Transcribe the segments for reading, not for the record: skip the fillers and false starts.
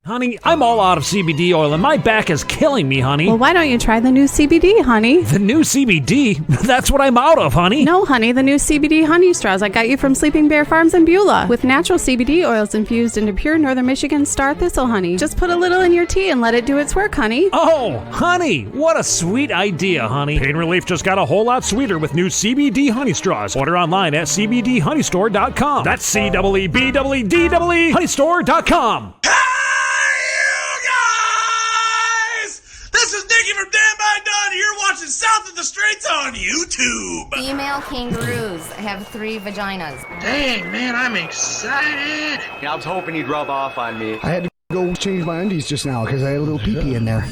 Honey, I'm all out of CBD oil and my back is killing me, honey. Well, why don't you try the new CBD, honey? The new CBD? That's what I'm out of, honey. No, honey, the new CBD honey straws I got you from Sleeping Bear Farms in Beulah. With natural CBD oils infused into pure Northern Michigan star thistle honey. Just put a little in your tea and let it do its work, honey. Oh, honey, what a sweet idea, honey. Pain relief just got a whole lot sweeter with new CBD honey straws. Order online at cbdhoneystore.com. That's CEBEBEE honeystore.com. This is Nicky from Dan by Don. You're watching South of the Straits on YouTube. Female kangaroos have 3 vaginas. Dang, man, I'm excited. Yeah, I was hoping you'd rub off on me. I had to go change my undies just now because I had a little pee-pee in there.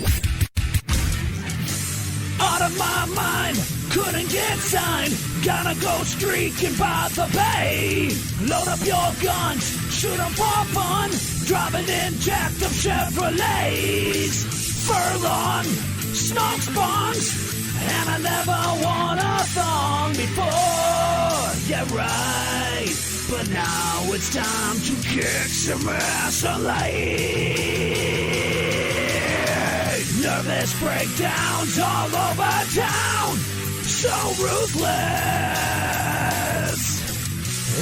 Out of my mind, couldn't get signed. Gotta go streaking by the bay. Load up your guns, shoot 'em for fun. Driving in jacked up Chevrolets. Furlong, smoke spawns, and I never won a thong before. Yeah, right. But now it's time to kick some ass on light. Nervous breakdowns all over town. So ruthless.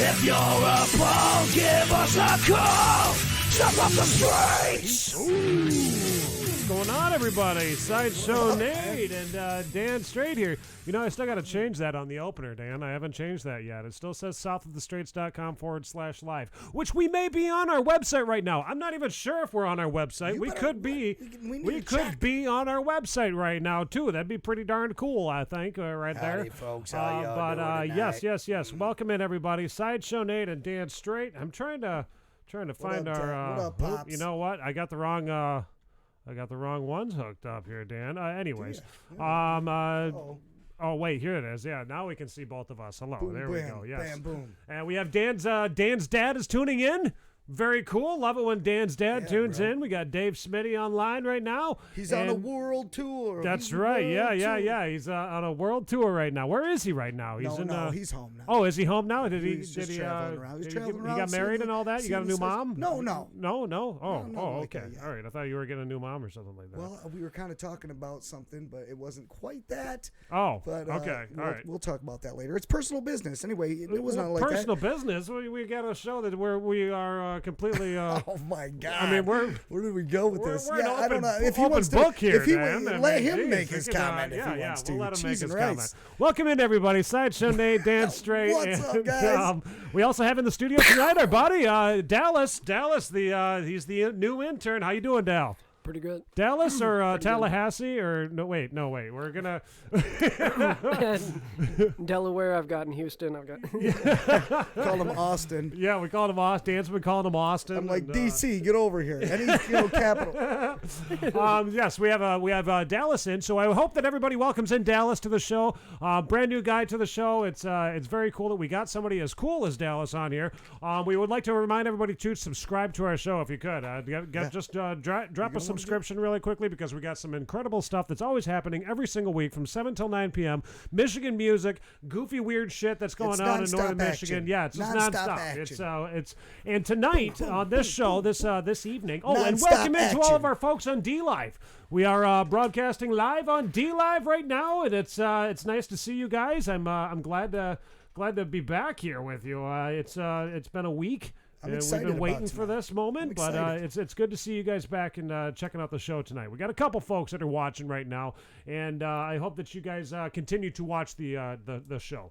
If you're appalled, give us a call. Jump off the streets. What's going on, everybody? Sideshow Nate and Dan Straight here. You know, I still got to change that on the opener, Dan. I haven't changed that yet. It still says southofthestraits.com/live, which we may be on our website right now. I'm not even sure if we're on our website. We could be on our website right now, too. That'd be pretty darn cool, I think, right there. Howdy, folks. How y'all doing yes. tonight? Welcome in, everybody. Sideshow Nate and Dan Straight. I'm trying to find our. What up, Pops? You know what? I got the wrong ones hooked up here, Dan. Anyways, oh wait, here it is. Yeah, now we can see both of us. Hello, Boom, there we bam, go. Yes, bam, boom. And we have Dan's dad is tuning in. Very cool. Love it when Dan's dad tunes in. We got Dave Smitty online right now. He's on a world tour. That's right. Yeah. He's on a world tour right now. Where is he right now? He's he's home now. Oh, is he home now? He's traveling around. He's traveling around. He got married and all that? You got a new mom? No. Oh, okay. Like that, yeah. All right. I thought you were getting a new mom or something like that. Well, we were kind of talking about something, but it wasn't quite that. Oh, but, okay. All right. We'll talk about that later. It's personal business. Anyway, it was not like that. Personal business? We got a show where we are completely... oh, my God. I mean, where did we go with this? We're I don't know. If he wants to... let him make his comment if he wants to. We'll let him make his rice. comment. Welcome in, everybody. Sideshow Nate, Dan Straight. What's up, guys? We also have in the studio tonight our buddy, Dallas. Dallas, he's the new intern. How you doing, Dal? Pretty good. Dallas or Tallahassee or no wait we're gonna Delaware. I've got in Houston. I've got call him Austin. Yeah, we called him Austin. Dan's been calling him Austin. I'm like DC, get over here. Any capital. Yes, we have Dallas in. So I hope that everybody welcomes in Dallas to the show. Brand new guy to the show. It's very cool that we got somebody as cool as Dallas on here. We would like to remind everybody to subscribe to our show if you could. Just drop us some subscription really quickly because we got some incredible stuff that's always happening every single week from 7 till 9 p.m. Michigan music, goofy weird shit that's going on in northern Michigan. Yeah, it's just nonstop. It's and tonight on this show, this evening. Oh, and welcome into all of our folks on D Live. We are broadcasting live on D Live right now, and it's nice to see you guys. I'm glad to be back here with you. It's been a week. We've been waiting for this moment, but it's good to see you guys back and checking out the show tonight. We got a couple folks that are watching right now, and I hope that you guys continue to watch the show.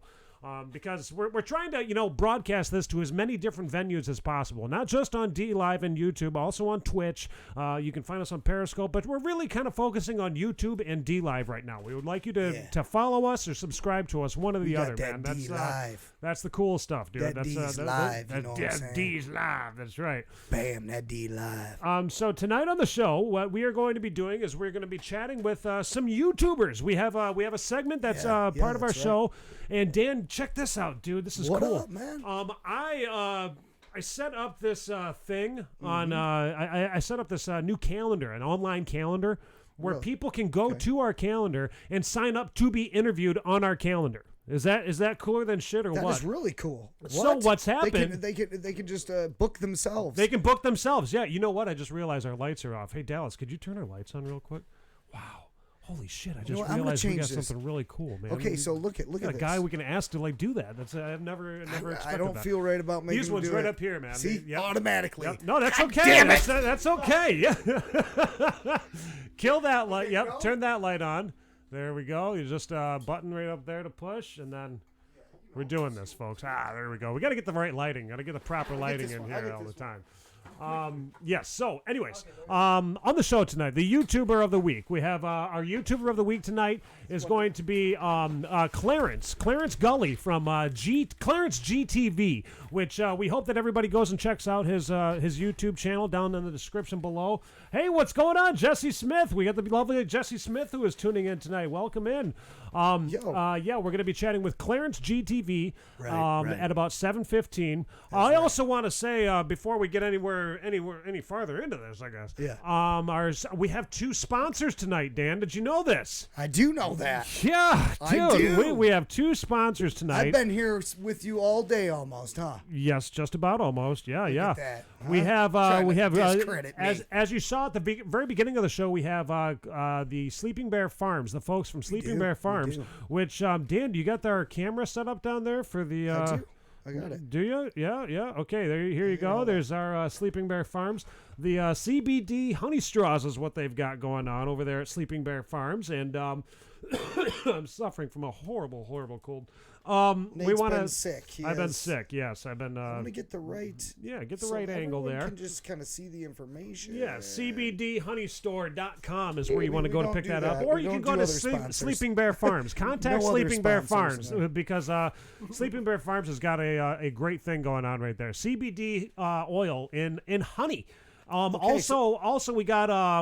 Because we're trying to, broadcast this to as many different venues as possible. Not just on D Live and YouTube, also on Twitch. You can find us on Periscope, but we're really kind of focusing on YouTube and D Live right now. We would like you to follow us or subscribe to us, one or the other, man. That's the cool stuff, dude. That's D's live. D's live. That's right. Bam, that D live. So tonight on the show, what we are going to be doing is we're going to be chatting with some YouTubers. We have a segment that's part of our show. And Dan, check this out, dude. This is cool. What up, man? I set up this thing on. I set up this new calendar, an online calendar, where people can go to our calendar and sign up to be interviewed on our calendar. Is that cooler than shit or That what? is really cool. So what's happened? They can just book themselves. They can book themselves. Yeah. You know what? I just realized our lights are off. Hey, Dallas, could you turn our lights on real quick? Wow. Holy shit! I just realized we got something really cool, man. Okay, so look at a this. guy we can ask to do that. That's I've never expected I don't that. feel right about making These ones do right it. up here, man. See, Yep. automatically. Yep. No, that's God okay. damn it. That's okay. Yeah. Kill that light. Yep. go. Turn that light on. There we go. You just button right up there to push, and then we're doing this, folks. There we go. We got to get the right lighting. Got to get the proper lighting in here all the time. Yes. So, anyways, on the show tonight, the YouTuber of the week. We have our YouTuber of the week tonight is going to be Clarence Gulley from ClarenceGTV, which we hope that everybody goes and checks out his YouTube channel down in the description below. Hey, what's going on, Jesse Smith? We got the lovely Jesse Smith who is tuning in tonight. Welcome in. Yeah, we're going to be chatting with ClarenceGTV at about 7:15. I also want to say before we get any farther into this, I guess. Yeah. We have 2 sponsors tonight. Dan, did you know this? I do know that. Yeah, dude. I do. We have 2 sponsors tonight. I've been here with you all day almost, huh? Yes, just about almost. Yeah, yeah. at that, huh? We have Trying to discredit me. as you saw at the very beginning of the show, we have the Sleeping Bear Farms, the folks from Sleeping Bear Farms. Which Dan, do you got our camera set up down there for the? I do. I got it. Do you? Yeah. Okay. Here you go. There's our Sleeping Bear Farms. The CBD honey straws is what they've got going on over there at Sleeping Bear Farms, and I'm suffering from a horrible cold. Nate's been sick. I've been sick. Yes, I've been. Let me get the right. Yeah, get the so right angle there. Can just kind of see the information. Yeah, CBDhoneystore.com is where you want to go to pick that up, or We you can don't go do to other sponsors. Sleeping Bear Farms. Contact No other Sleeping Bear sponsors, Farms no. because Sleeping Bear Farms has got a great thing going on right there. CBD oil in honey. Also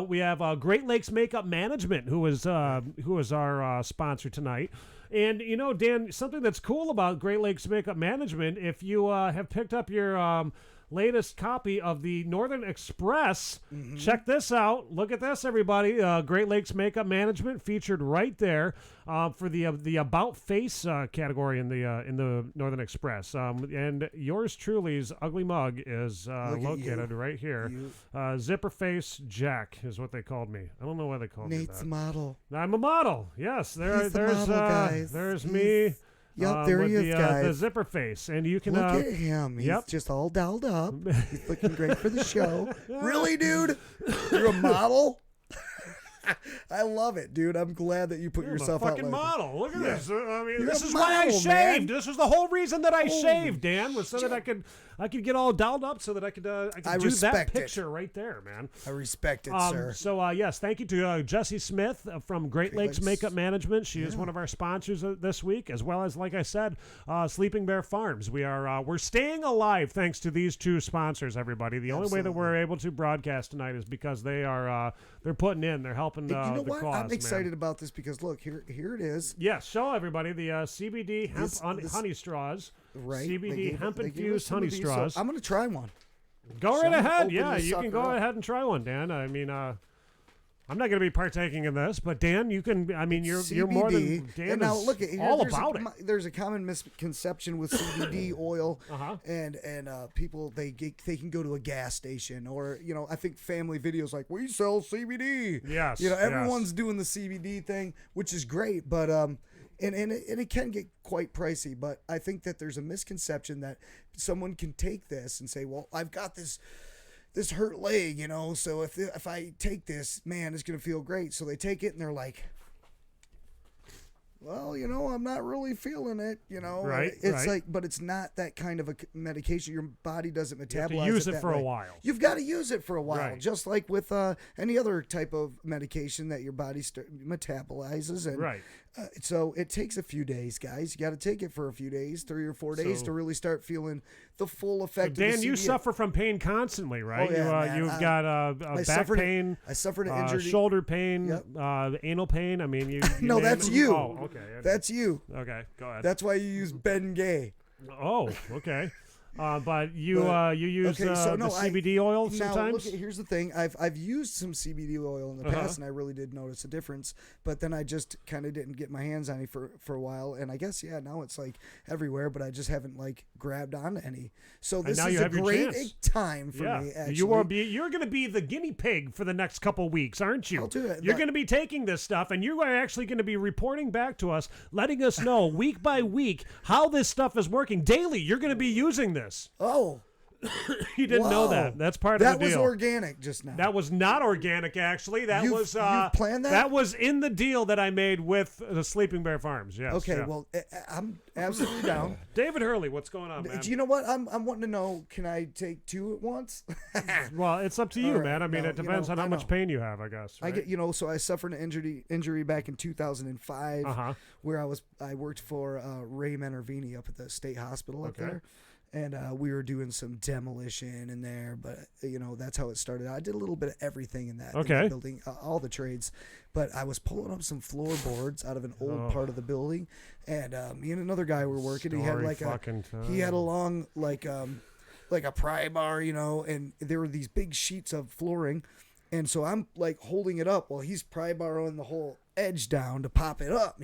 we have Great Lakes Makeup Management who is our sponsor tonight. And you know, Dan, something that's cool about Great Lakes Makeup Management, if you have picked up your latest copy of the Northern Express, check this out. Look at this, everybody. Great Lakes Makeup Management featured right there for the About Face category in the Northern Express. And yours truly's ugly mug is located right here. Zipper Face Jack is what they called me. I don't know why they called me that. Nate's a model. I'm a model. Yes, He's the model, guys. There's me. Yep, there with he is, guys. The zipper face, and you can Look at him. He's just all dolled up. He's looking great for the show. Really, dude? You're a model? I love it, dude. I'm glad that you put yourself a out fucking like model. Look at this. I mean, You're this a is why I model, shaved. man. This was the whole reason that I Holy shaved, Dan, was so that I could get all dolled up, so that I could do that respect it. picture right there, man. I respect it, sir. So yes, thank you to Jessie Smith from Great Lakes Makeup Management. She is one of our sponsors this week, as well as, like I said, Sleeping Bear Farms. We're staying alive thanks to these 2 sponsors. Everybody, the only way that we're able to broadcast tonight is because they're putting in, they're helping you know the what? cause. I'm excited man. about this because look, here it is. Yes, show everybody the CBD honey straws. Right. CBD hemp infused honey straws. So I'm gonna try one. Go right ahead. Yeah, you can go up. ahead and try one, Dan. I mean, I'm not going to be partaking in this, but Dan, you can. I mean, you're more than Dan. And now is look at all about it. There's a common misconception with CBD oil, Uh-huh. and people they can go to a gas station or I think family videos like we sell CBD. Yes, everyone's doing the CBD thing, which is great, but and it can get quite pricey. But I think that there's a misconception that someone can take this and say, well, I've got this hurt leg, so if I take this, man, it's going to feel great. So they take it and they're like, well, I'm not really feeling it, Right, It's like, but it's not that kind of a medication. Your body doesn't metabolize it. You have to use it that for way. a while. You've got to use it for a while, Right. just like with any other type of medication that your body metabolizes. And Right. So it takes a few days, guys. You got to take it for a few days, 3 or 4 days, to really start feeling the full effect. Dan, of the you CBD. suffer from pain constantly, right? Oh, yeah, man. You've got back pain. I suffered an injury. Shoulder pain, anal pain. I mean, you No, that's you. Oh, okay. That's you. Okay, go ahead. That's why you use Ben Gay. Oh, okay. But you use okay, so the CBD oil sometimes? Now, here's the thing. I've used some CBD oil in the past, and I really did notice a difference. But then I just kind of didn't get my hands on it for a while. And I guess, now it's like everywhere, but I just haven't like grabbed on any. So this is a great time for me, actually. You're going to be the guinea pig for the next couple weeks, aren't you? I'll do it. You're going to be taking this stuff, and you are actually going to be reporting back to us, letting us know week by week how this stuff is working. Daily, you're going to be using this. Oh. You didn't know that. That's part of the deal. That was organic just now. That was not organic, actually. That was you planned that? That was in the deal that I made with the Sleeping Bear Farms. Yes. Okay, well, I'm absolutely down. David Hurley, what's going on, man? Do you know what? I'm wanting to know, can I take 2 at once? Well, it's up to you, right, man. I mean, it depends on how much pain you have, I guess. Right? I get, so I suffered an injury back in 2005 where I worked for Ray Manervini up at the state hospital up there. And we were doing some demolition in there, but that's how it started. I did a little bit of everything in that, in that building, all the trades. But I was pulling up some floorboards out of an old part of the building, and me and another guy were working. He had a long like a pry bar, and there were these big sheets of flooring, and so I'm like holding it up while he's pry barring the whole edge down to pop it up,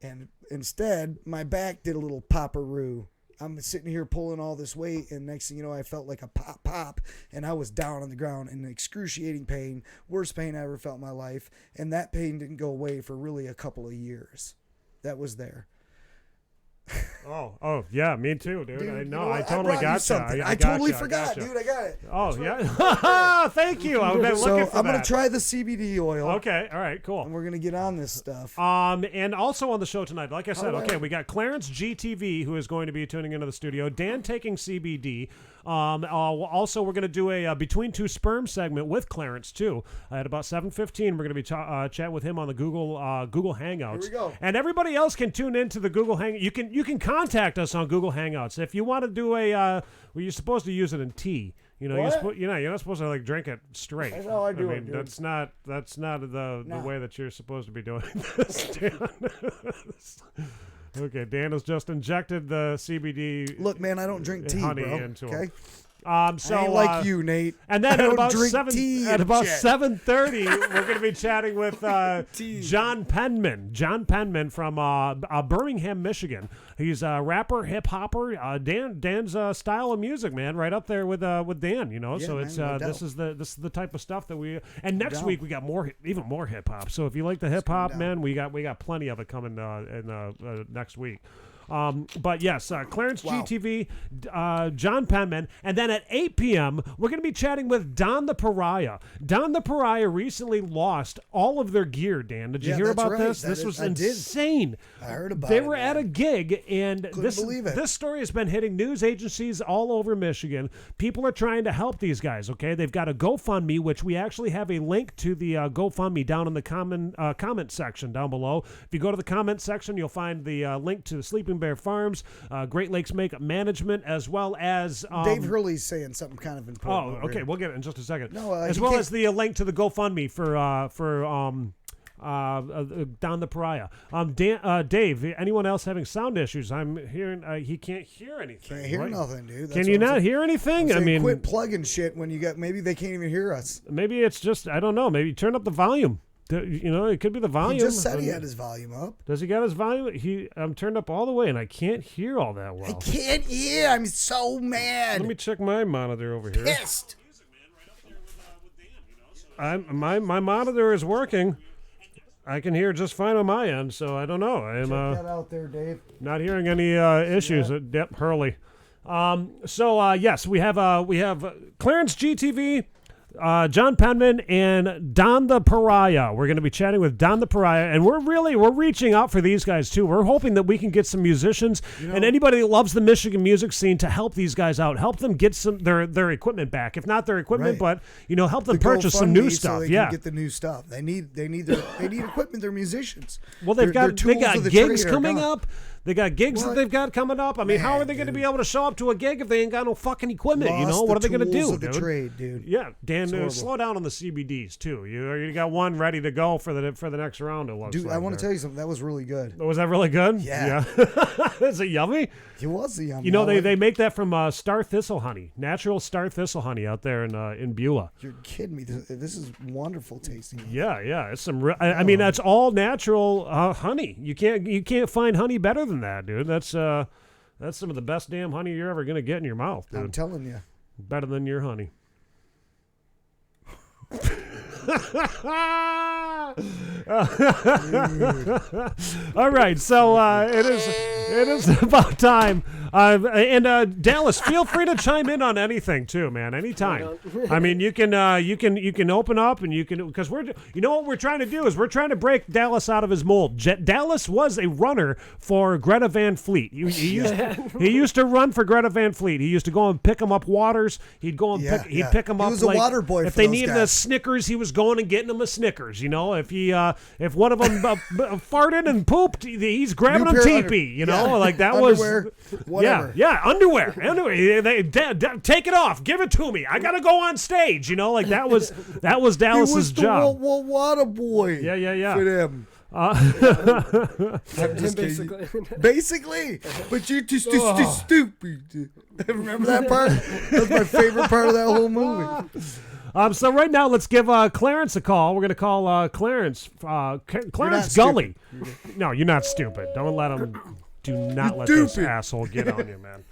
and instead my back did a little pop-a-roo. I'm sitting here pulling all this weight, and next thing you know, I felt like a pop, and I was down on the ground in excruciating pain, worst pain I ever felt in my life, and that pain didn't go away for really a couple of years. That was there. Oh, yeah, me too, dude. I know. I totally got you. I totally forgot, dude. I got it. Oh, yeah. Thank you. I've been looking for I'm going to try the CBD oil. Okay. All right, cool. And we're going to get on this stuff. And also on the show tonight, like I said, we got Clarence GTV, who is going to be tuning into the studio. Dan taking CBD. Also, we're going to do a Between Two Sperms segment with Clarence, too. At about 7:15, we're going to be chatting with him on the Google Hangouts. Here we go. And everybody else can tune into the Google Hangout. You can contact us on Google Hangouts. If you want to do you're supposed to use it in tea. You're not supposed to like drink it straight. That's how I do it, dude. That's not the way that you're supposed to be doing this, Dan. Okay, Dan has just injected the CBD. Look, man, I don't drink tea, honey bro. into okay. him. I ain't like you, Nate. And then at about 7:30, we're going to be chatting with John Penman. John Penman from Birmingham, Michigan. He's a rapper, hip hopper. Dan's style of music, man, right up there with Dan. Yeah, so man, it's no this is the type of stuff that we. And next week we got even more hip hop. So if you like the hip hop, man, we got plenty of it coming in next week. But yes, Clarence GTV, John Penman, and then at 8 p.m. we're going to be chatting with Don The Pariah. Don The Pariah recently lost all of their gear. Dan, did you hear about this? This was insane. I heard about it. They were at a gig, and believe it. This story has been hitting news agencies all over Michigan. People are trying to help these guys. Okay, they've got a GoFundMe, which we actually have a link to the GoFundMe down in the comment section down below. If you go to the comment section, you'll find the link to the Sleeping Bear Farms, Great Lakes Makeup Management, as well as Dave Hurley's saying something kind of important. Oh, okay, we'll get it in just a second. No, as well as the link to the GoFundMe for Don The Pariah. Dave, anyone else having sound issues? I'm hearing he can't hear anything. Can't hear nothing, dude. Can you not hear anything? I mean, quit plugging shit when you got. Maybe they can't even hear us. Maybe it's just I don't know. Maybe turn up the volume. It could be the volume. He just said he had his volume up. Does he got his volume? I'm turned up all the way, and I can't hear all that well. I can't hear. I'm so mad. Let me check my monitor over here. Pissed. My monitor is working. I can hear just fine on my end, so I don't know. Check that out there, Dave. Not hearing any issues. Yep, Hurley. Yes, we have Clarence GTV. John Penman and Don The Pariah. We're going to be chatting with Don The Pariah, and we're reaching out for these guys too. We're hoping that we can get some musicians and anybody that loves the Michigan music scene to help these guys out, help them get their equipment back. If not their equipment, but help them purchase some new stuff. So they can get the new stuff. They need equipment. They're musicians. Well, they got gigs coming up. They got gigs that What? they've got coming up. I mean, how are Man, they going to dude. be able to show up to a gig if they ain't got no fucking equipment? You know, Lost what are the they going to tools do, of the dude? trade, dude. Yeah, Dan, horrible. slow down on the CBDs too. You got one ready to go for the next round. It looks Dude, like I want to there. tell you something. That was really good. Was that really good? Yeah. Is it yummy? It was the yummy. You know, I like they it. make that from star thistle honey, natural star thistle honey out there in Beulah. You're kidding me. This is wonderful tasting. Yeah, it's some. I mean, that's all natural honey. You can't find honey better than that, dude. That's some of the best damn honey you're ever gonna get in your mouth, dude. I'm telling you. Better than your honey. All right, so it is about time. And Dallas, feel free to chime in on anything too, man. Anytime. I mean, you can open up and you can, because what we're trying to do is we're trying to break Dallas out of his mold. Dallas was a runner for Greta Van Fleet. He used to run for Greta Van Fleet. He used to go and pick them up waters. He'd go and pick them up. He was a water boy. If for they those needed a guys. Snickers, he was going and getting them a Snickers. You know, if one of them farted and pooped, he's grabbing New them pair of teepee. You know, yeah. like that Underwear, was whatever. Yeah, underwear. Take it off. Give it to me. I gotta go on stage. You know, like that was Dallas's He was the job. water boy. Yeah. For them. I'm just kidding. Basically, but you're just stupid. Remember that part? That's my favorite part of that whole movie. So right now, let's give Clarence a call. We're gonna call Clarence not Gulley. No, you're not stupid. Don't let him. Do not let this asshole get on you, man.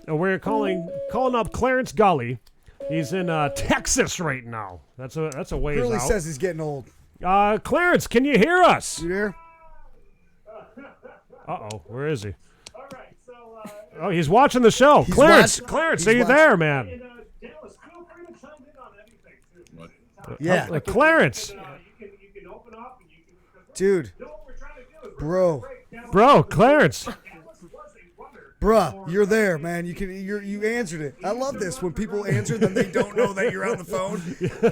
And we're calling up Clarence Gulley. He's in Texas right now. That's a ways Really out. says he's getting old. Clarence, can you hear us? You there? Uh-oh, where is he? All right, so he's watching the show. He's Clarence, watching. Clarence, He's are you watching. there, man? Dallas, feel free to chime in on anything, too. Yeah, Clarence. You can open up and you can... dude, what we're trying to do is Bro, Clarence. bruh, you're there, man. You answered it. I love this when people answer them. They don't know that you're on the phone.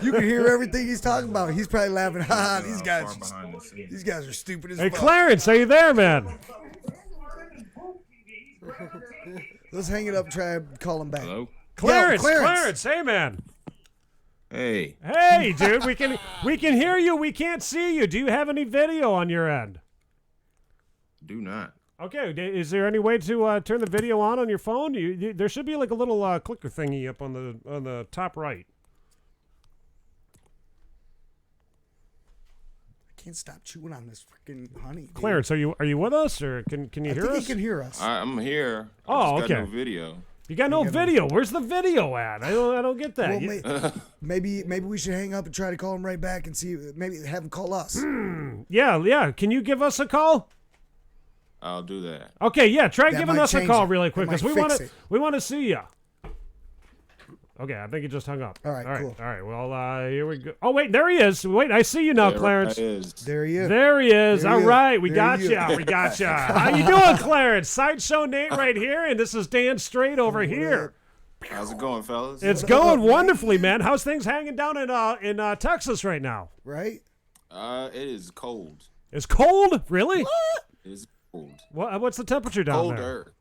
You can hear everything he's talking about. He's probably laughing. Ha! These guys are stupid as Hey, fuck. Clarence, are you there, man? Let's hang it up. And try and call him back. Hello? Clarence, hey, man. Hey. Hey, dude, we can hear you. We can't see you. Do you have any video on your end? Do not. Okay, is there any way to turn the video on your phone? There should be like a little clicker thingy up on the top right. I can't stop chewing on this freaking honey. Dude. Clarence, are you with us, or can you hear I think us? he can hear us. I'm here. Oh, I just got okay. no video. You got no video. Where's the video at? I don't get that. Well, maybe we should hang up and try to call him right back and see. Maybe have him call us. Yeah. Can you give us a call? I'll do that. Okay, yeah. Try That giving might us a change call it. really quick That because might we fix want it. to see you. Okay, I think he just hung up. All right, cool. All right. Well, here we go. Oh wait, there he is. Wait, I see you now, Clarence. There he is. There he is. There All he is. right, we There got he you. is. We got you. How you doing, Clarence? Sideshow Nate right here, and this is Dan Straight over here. How's it going, fellas? It's going wonderfully, man. How's things hanging down in Texas right now? Right? It is cold. It's cold, really? What? It is cold. What's the temperature down there? Colder.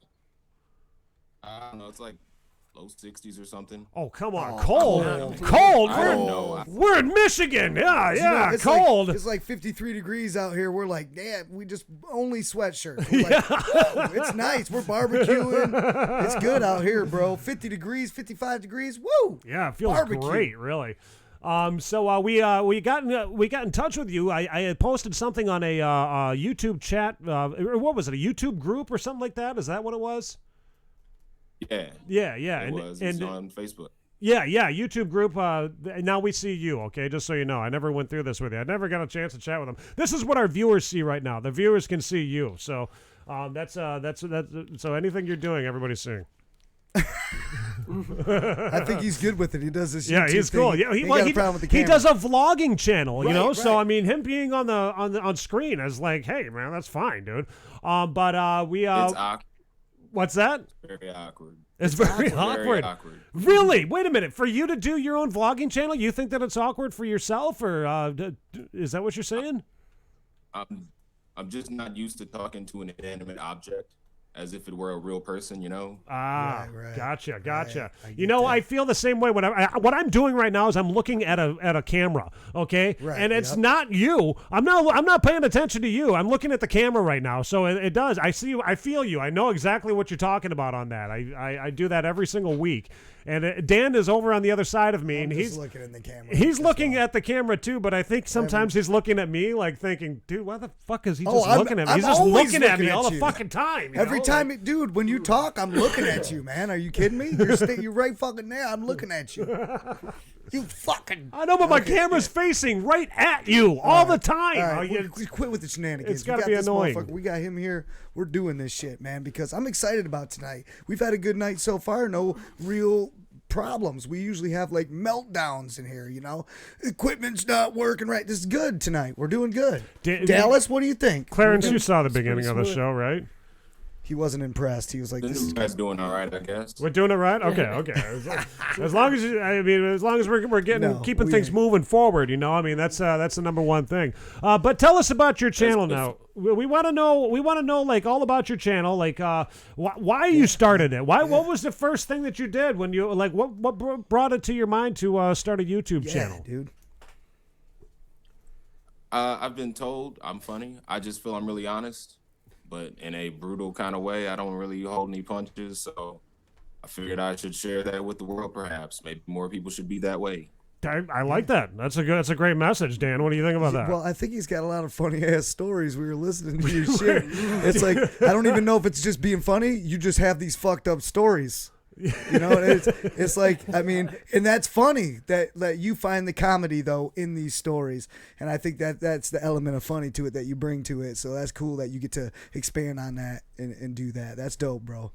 I don't know. It's like low 60s or something. Oh, come on. Cold. I don't know. We're in Michigan. Yeah, You know, it's cold. It's like 53 degrees out here. We're like, yeah, we just only sweatshirts. We're like, whoa, it's nice. We're barbecuing. It's good out here, bro. 50 degrees, 55 degrees. Woo! Yeah, it feels Barbecue. great, really. So we got in touch with you. I had posted something on a YouTube chat. Or what was it? A YouTube group or something like that? Is that what it was? Yeah. Yeah. It was. It's on Facebook. Yeah, YouTube group. Now we see you, okay? Just so you know, I never went through this with you. I never got a chance to chat with them. This is what our viewers see right now. The viewers can see you. So that's so anything you're doing, everybody's seeing. I think he's good with it. He does this. Yeah, YouTube he's cool. thing. Yeah, Ain't got a problem with the he camera. does a vlogging channel, you know. Right, So right. I mean, him being on screen is like, hey, man, that's fine, dude. But we It's awkward. what's that? Very awkward. It's very Very awkward. awkward. Really? Wait a minute. For you to do your own vlogging channel, you think that it's awkward for yourself, or is that what you're saying? I'm just not used to talking to an inanimate object as if it were a real person, you know? Ah, Right. gotcha. Right. I feel the same way when what I'm doing right now is I'm looking at a camera, okay? Right, And it's not you. I'm not paying attention to you. I'm looking at the camera right now. So it does. I see you. I feel you. I know exactly what you're talking about on that. I do that every single week. And Dan is over on the other side of me, and he's looking in the camera. He's looking at the camera too, but I think sometimes he's looking at me, like thinking, "Dude, why the fuck is he just looking at me? He's just looking at me all the fucking time." Every time, dude, when you talk, I'm looking at you, man. Are you kidding me? You're right fucking there. I'm looking at you. You fucking. I know, but my camera's facing right at you all the time. All right, quit with the shenanigans. It's got to be annoying. We got him here. We're doing this shit, man, because I'm excited about tonight. We've had a good night so far. No real problems. We usually have like meltdowns in here, you know. Equipment's not working right. This is good tonight. We're doing good. Dallas, what do you think? Clarence, you saw the beginning of the show, right? He wasn't impressed. He was like, "This guy's doing all right, I guess." We're doing it right. Okay. As long as we're keeping things moving forward, you know. I mean, that's the number one thing. But tell us about your channel now. We want to know like all about your channel, like why you started it. What was the first thing that you did when you like what brought it to your mind to start a YouTube channel, dude? I've been told I'm funny. I just feel I'm really honest. But in a brutal kind of way. I don't really hold any punches, so I figured I should share that with the world. Perhaps maybe more people should be that way. I like that. That's a great message, Dan. What do you think about that? Well, I think he's got a lot of funny ass stories. We were listening to your shit. It's like I don't even know if it's just being funny. You just have these fucked up stories. You know, it's like, I mean, and that's funny that you find the comedy though in these stories, and I think that's the element of funny to it that you bring to it. So that's cool that you get to expand on that and do that. That's dope, bro.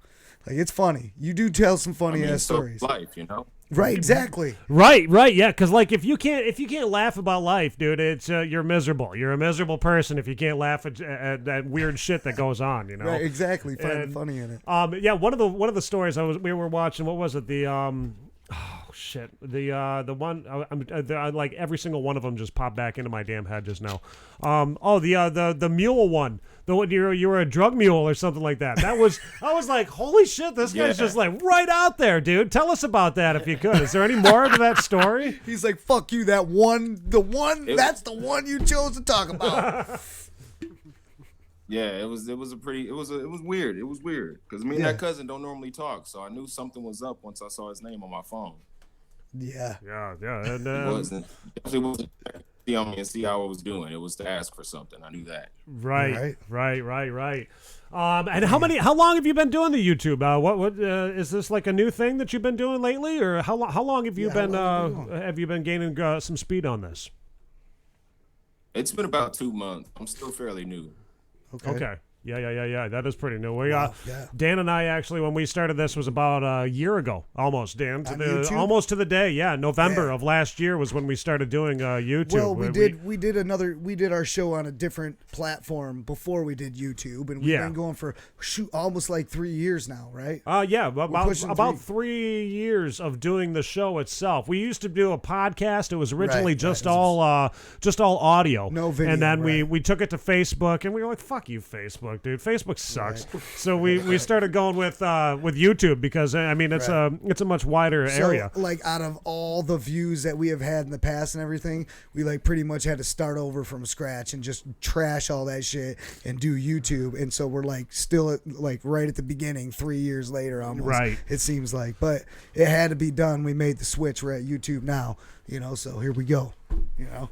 Like, it's funny. You do tell some funny ass stories. Life, you know. Right, exactly. Right, yeah. Because like if you can't laugh about life, dude, it's you're miserable. You're a miserable person if you can't laugh at that weird shit that goes on. You know. Right, exactly. Find the funny in it. Yeah. One of the stories we were watching. What was it? The oh shit. The one. Like every single one of them just popped back into my damn head just now. The mule one. The one you were a drug mule or something like that. I was like, holy shit, this guy's just like right out there, dude. Tell us about that if you could. Is there any more to that story? He's like, fuck you, that's the one you chose to talk about. Yeah, it was weird. It was weird because me and that cousin don't normally talk, so I knew something was up once I saw his name on my phone. Yeah. And it wasn't see on me and see how I was doing. It was to ask for something. I knew that. Right. And how long have you been doing the YouTube? What is this like a new thing that you've been doing lately, or how long have you been gaining some speed on this? It's been about 2 months. I'm still fairly new. Okay. Yeah. That is pretty new. Dan and I actually, when we started this, was about a year ago, almost. Dan, almost to the day. Yeah, November of last year was when we started doing YouTube. Well, we did our show on a different platform before we did YouTube, and we've been going for almost like 3 years now, right? About 3 years of doing the show itself. We used to do a podcast. It was originally just all audio, no video, and then we took it to Facebook, and we were like, "Fuck you, Facebook." Dude, Facebook sucks. Right. So we started going with YouTube because I mean it's a much wider area. Like out of all the views that we have had in the past and everything, we like pretty much had to start over from scratch and just trash all that shit and do YouTube. And so we're like still right at the beginning, 3 years later almost. Right. It seems like, but it had to be done. We made the switch. We're at YouTube now, you know. So here we go, you know.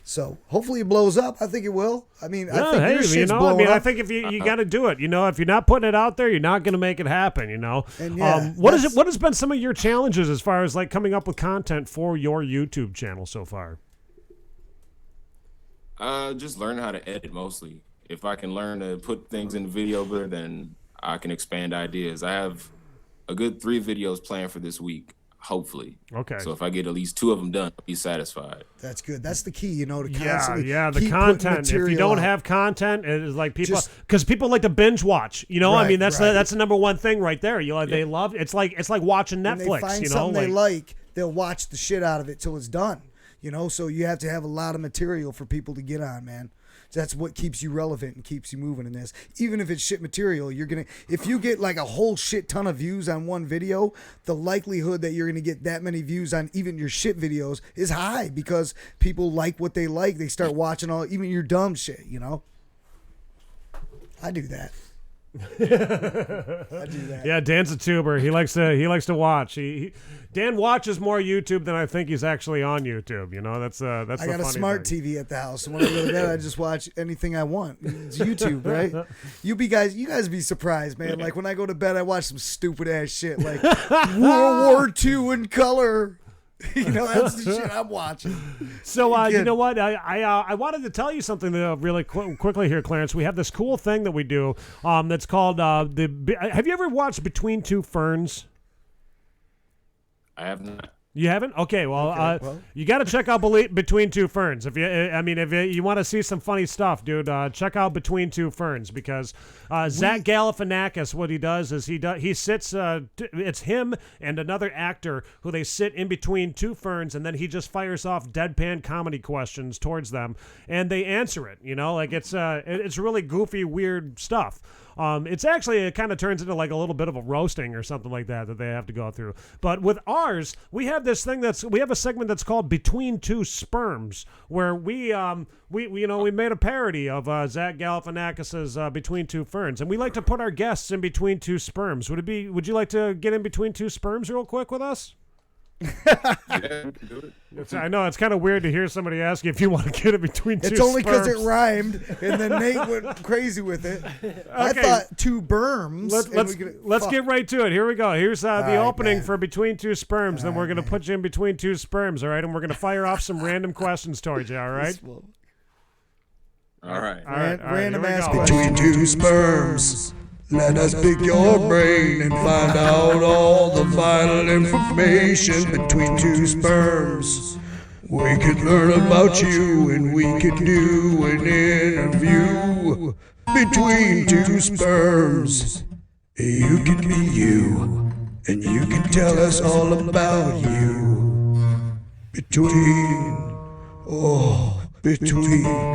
So hopefully it blows up. I think it will. I mean, I think your shit's blowing up. I think if you got to do it, you know, if you're not putting it out there, you're not going to make it happen, you know. And what has been some of your challenges as far as like coming up with content for your YouTube channel so far? Just learning how to edit mostly. If I can learn to put things in the video better, then I can expand ideas. I have a good 3 videos planned for this week. Hopefully. Okay. So if I get at least 2 of them done, I'll be satisfied. That's good. That's the key, you know, to constantly the content. If you don't have content, it is like because people like to binge watch. You know, I mean that's the number one thing right there. You know, they love it's like watching Netflix. When they find you know, something they like, they'll watch the shit out of it till it's done. You know, so you have to have a lot of material for people to get on, man. That's what keeps you relevant and keeps you moving in this. Even if it's shit material, if you get like a whole shit ton of views on one video, the likelihood that you're gonna get that many views on even your shit videos is high because people like what they like. They start watching even your dumb shit, you know? I do that. I do that. Yeah, Dan's a tuber. He likes to watch. Dan watches more YouTube than I think he's actually on YouTube. You know, that's I got a smart TV at the house, and when I go to bed, I just watch anything I want. It's YouTube, right? You guys be surprised, man. Like when I go to bed, I watch some stupid ass shit like World War II in color. You know, that's the shit I'm watching. So, you know what? I wanted to tell you something really quickly here, Clarence. We have this cool thing that we do that's called have you ever watched Between Two Ferns? I have not. You haven't? Okay, well, you got to check out Between Two Ferns. If you want to see some funny stuff, dude, check out Between Two Ferns because Zach Galifianakis, what he does is he sits. It's him and another actor who they sit in between two ferns, and then he just fires off deadpan comedy questions towards them, and they answer it. You know, like it's really goofy, weird stuff. It's actually, it kind of turns into like a little bit of a roasting or something like that they have to go through. But with ours, we have this thing we have a segment that's called Between Two Sperms, where we made a parody of Zach Galifianakis's Between Two Ferns, and we like to put our guests in between two sperms. Would you like to get in between two sperms real quick with us? Yeah, you can do it. I know it's kind of weird to hear somebody ask you if you want to get in between two sperms. It's only because it rhymed, and then Nate went crazy with it. Okay. I thought two berms. Let's get right to it. Here we go. Here's the opening for Between Two Sperms. Then we're going to put you in between two sperms, all right? And we're going to fire off some random questions towards you, all right? All right. Random ass Between two sperms, let us pick your brain and find out all the vital information. Between two sperms, we could learn about you and we could do an interview. Between two sperms, you can be you and you can tell us all about you. Between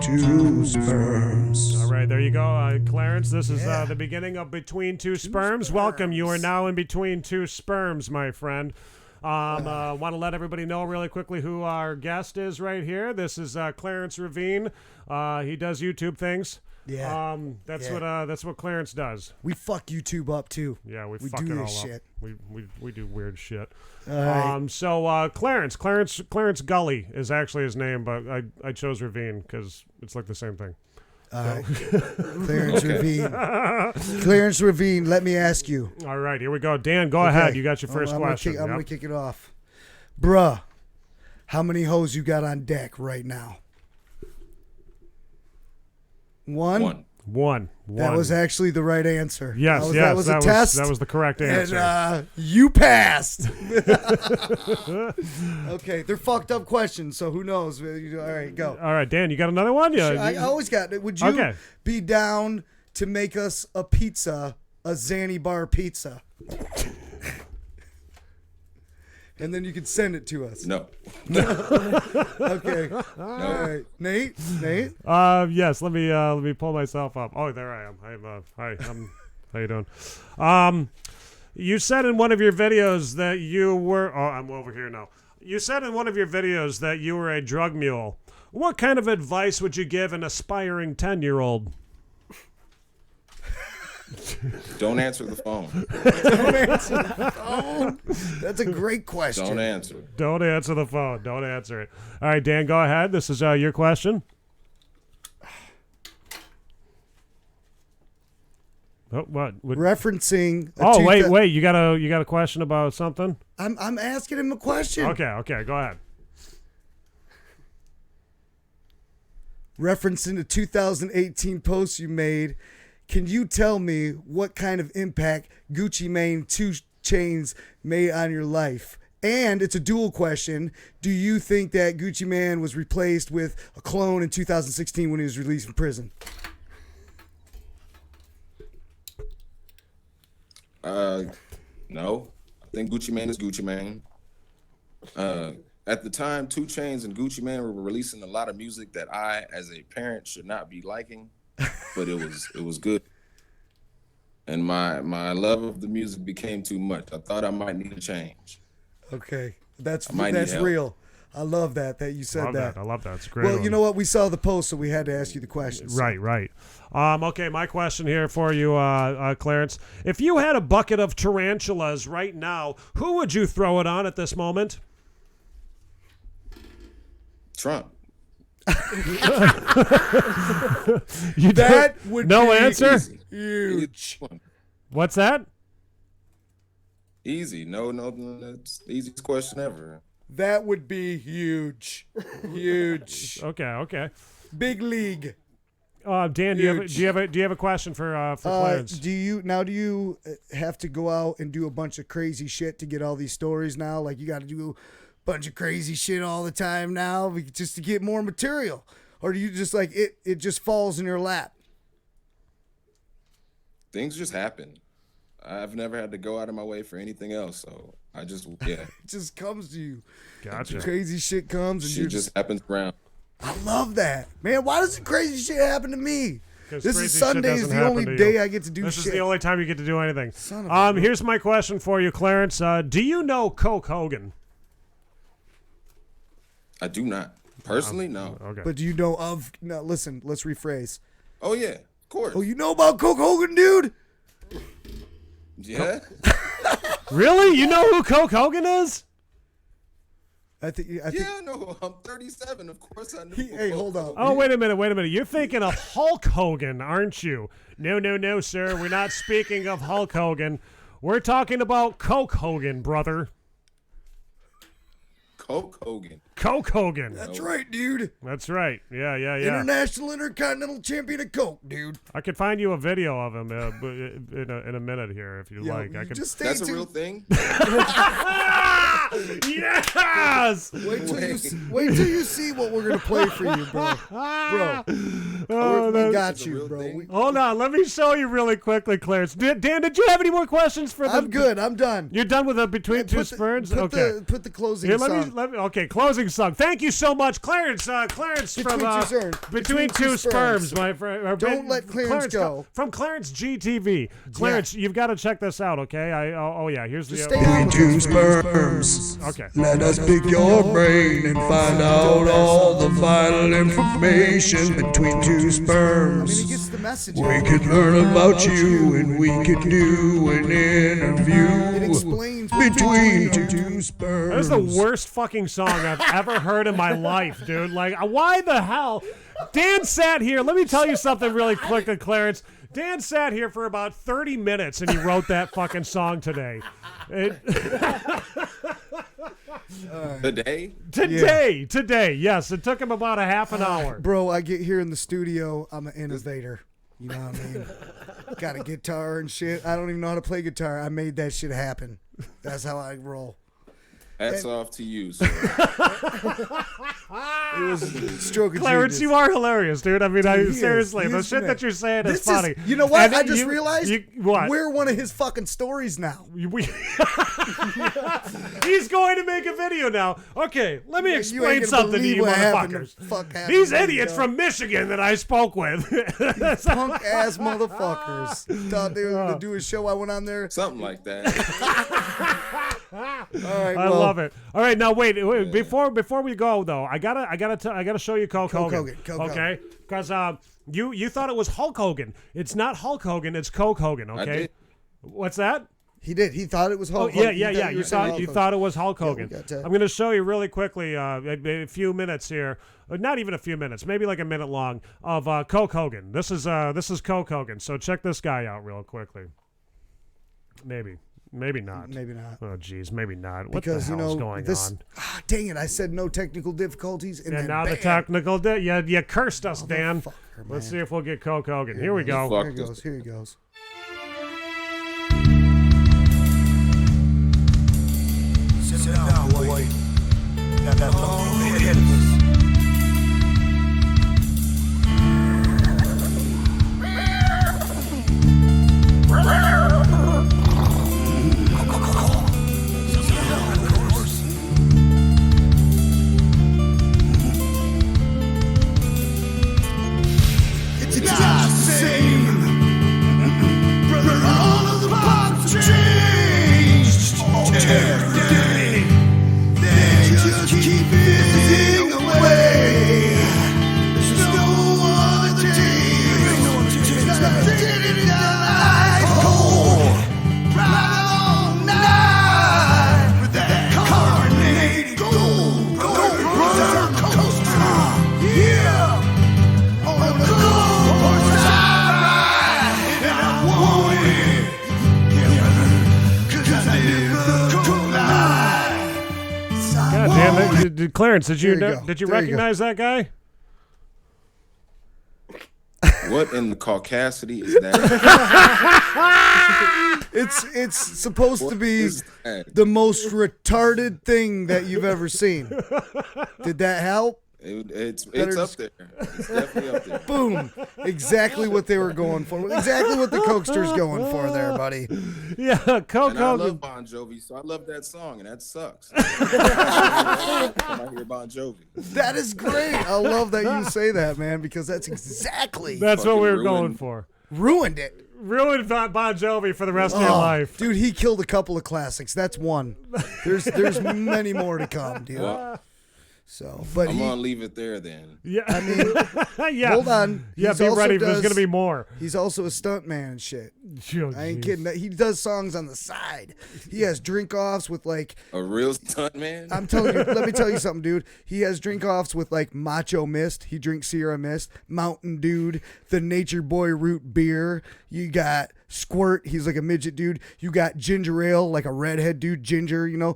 two sperms. All right, there you go, Clarence. This is the beginning of Between Two Sperms. Welcome. You are now in Between Two Sperms, my friend. Want to let everybody know really quickly who our guest is right here. This is Clarence Ravine. He does YouTube things. Yeah. That's what Clarence does. We fuck YouTube up too. Yeah, we fuck do it all this up. shit. We do weird shit. All right. So Clarence Gulley is actually his name, but I chose Ravine because it's like the same thing. All right. Clarence Ravine. Clarence Ravine, let me ask you. All right, here we go. Dan, go ahead. You got your first question. I'm going to kick it off. Bruh, how many hoes you got on deck right now? One. That was actually the right answer. Yes, that was a test. That was the correct answer. And you passed. Okay, they're fucked up questions, so who knows? All right, go. All right, Dan, you got another one? Yeah, I always got it. Would you be down to make us a pizza, a Zanzibar pizza? And then you could send it to us. No. Okay. No. All right. Nate? Yes, let me pull myself up. Oh, there I am. Hi, how you doing? You said in one of your videos that you were I'm over here now. You said in one of your videos that you were a drug mule. What kind of advice would you give an aspiring 10-year-old? Don't answer the phone. Don't answer the phone. That's a great question. Don't answer. Don't answer the phone. Don't answer it. All right, Dan, go ahead. This is your question. Oh, what? Referencing. Wait. You got a question about something? I'm asking him a question. Okay. Go ahead. Referencing the 2018 post you made. Can you tell me what kind of impact Gucci Mane 2 Chainz made on your life? And it's a dual question. Do you think that Gucci Mane was replaced with a clone in 2016 when he was released from prison? No. I think Gucci Mane is Gucci Mane. at the time, 2 Chainz and Gucci Mane were releasing a lot of music that I, as a parent, should not be liking, but it was good. And my love of the music became too much. I thought I might need a change. Okay, that's help. real. I love that you said that. I love that. It's a great. Well, one. you know what? We saw the post, so we had to ask you the questions. Right. Okay, my question here for you, Clarence. If you had a bucket of tarantulas right now, who would you throw it on at this moment? Trump. That would no be answer. Huge. What's that? Easy. No, that's the easiest question ever. That would be huge. Huge. Okay. Big league. Dan, do you have a question for Clarence? Do you have to go out and do a bunch of crazy shit to get all these stories now? Like you got to do a bunch of crazy shit all the time now just to get more material, or do you just like it just falls in your lap? Things just happen. I've never had to go out of my way for anything else, so I just it just comes to you. Gotcha. Crazy shit comes and shit just happens around. I love that, man. Why does the crazy shit happen to me? This is crazy Sunday. shit Is doesn't the happen only to day you. I get to do This shit. is the only time you get to do anything. Son of a Here's my question for you, Clarence. Do you know Coke Hogan? I do not. Personally, no. Okay. But do you know of? No, listen. Let's rephrase. Oh yeah, of course. Oh, you know about Coke Hogan, dude? Yeah. Really? You know who Coke Hogan is? I think. Yeah, I know. I'm 37. Of course I know. Hey, hold on. Oh, wait a minute. You're thinking of Hulk Hogan, aren't you? No, sir. We're not speaking of Hulk Hogan. We're talking about Coke Hogan, brother. Coke Hogan. Coke Hogan. That's right, dude. That's right. Yeah. International Intercontinental Champion of Coke, dude. I could find you a video of him in a minute here if you like. I could. Just stay That's tuned. a real thing. Yes. Wait till you see what we're gonna play for you, bro. We got you, bro. Hold on, let me show you really quickly, Clarence. Dan, did you have any more questions for them? I'm good. I'm done. You're done with the Between Two Sperms? Okay. Put the closing Here, song. okay, closing song. Thank you so much, Clarence. Clarence from Between Two Sperms, my friend. Don't let Clarence go. From Clarence GTV. Clarence, you've got to check this out, okay? Here's the. Between two sperms. Okay. Let us pick your brain and find out all the vital information between two sperms. I mean, he gets the message. We could learn about you and we could do an interview. It explains between two sperms. That's the worst fucking song I've ever heard in my life, dude. Like, why the hell? Dan sat here. Let me tell you something really quick, Clarence. Dan sat here for about 30 minutes and he wrote that fucking song today. Today, yes. It took him about a half an hour. Bro, I get here in the studio. I'm an innovator. You know what I mean? Got a guitar and shit. I don't even know how to play guitar. I made that shit happen. That's how I roll. Hats off to you, sir. It was a stroke of Clarence, genius. you are hilarious, dude. I mean, Dude, seriously, the is, shit man. that you're saying is This funny. You know what? And I just realized what? we're one of his fucking stories now. He's going to make a video now. Okay, let me explain gonna something to believe you what happened motherfuckers. to fuck happened These to me, idiots dog. from Michigan that I spoke with. Punk ass motherfuckers thought they were gonna do a show. I went on there. Something like that. All right, I love it. All right, now wait. Before we go though, I gotta show you Coke Hogan. Okay, because you thought it was Hulk Hogan. It's not Hulk Hogan. It's Coke Hogan. I Okay, did. What's that? He did. He thought it was Hulk Oh yeah, Hogan. yeah. You thought it was Hulk Hogan. we got that. I'm going to show you really quickly a few minutes here. Not even a few minutes, maybe like a minute long of Coke Hogan. This is Coke Hogan. So check this guy out real quickly. Maybe not. Maybe not. Oh geez, maybe not. What Because the hell's going on? Dang it! I said no technical difficulties, and then now the bam. technical you cursed us, Dan. Motherfucker, Let's man. see if we'll get Coke Hogan. Here we go. Here he goes. Here he goes. Sit down, boy. Got that long ahead of us. keep it away. There's no other day that didn't die cold. Ride all night with that carbonated gold roller coaster. Yeah, on the course I ride, and I want it. Yeah, 'cause I live the cool life. God damn it, Clarence! Did you There you go. did you There you go. recognize that guy? What in the caucasity is that? It's supposed to What be is that? the most retarded thing that you've ever seen. Did that help? It's Better up there. It's definitely up there. Boom. Exactly what they were going for. Exactly what the Cokester's going for there, buddy. Yeah, Coke And I Hogan. love Bon Jovi, so I love that song, and that sucks. When I hear Bon Jovi. That is great. I love that you say that, man, because that's exactly That's what we were Fucking going ruined. for. ruined it. Ruined Bon Jovi for the rest of your life. Dude, he killed a couple of classics. That's one. There's many more to come, dude. Well, So, but I'm he, gonna leave it there then. Yeah. I mean, Yeah. hold on. Yeah, He's be also ready. There's does- going to be more. He's also a stuntman and shit. Oh, I ain't jeez. kidding. He does songs on the side. He has drink offs with like. A real stunt man. I'm telling you. Let me tell you something, dude. He has drink offs with like Macho Mist. He drinks Sierra Mist, Mountain Dude, the Nature Boy Root beer. You got Squirt. He's like a midget dude. You got Ginger Ale, like a redhead dude. Ginger, you know.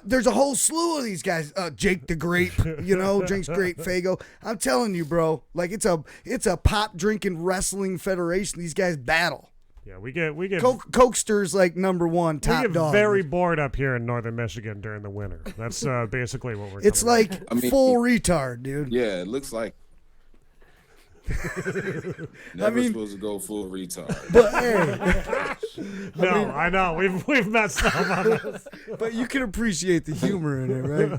There's a whole slew of these guys. Jake the Grape, you know, drinks Grape Fago. I'm telling you, bro. Like it's a pop drinking wrestling federation. These guys battle. Yeah, we get Cokester's like number one we top get dog. very bored up here in northern Michigan during the winter. That's basically what we're. It's coming like I mean- full retard, dude. Yeah, it looks like. Never mean- supposed to go full retard. But hey, No, I know. We've messed up on this. but you can appreciate the humor in it, right?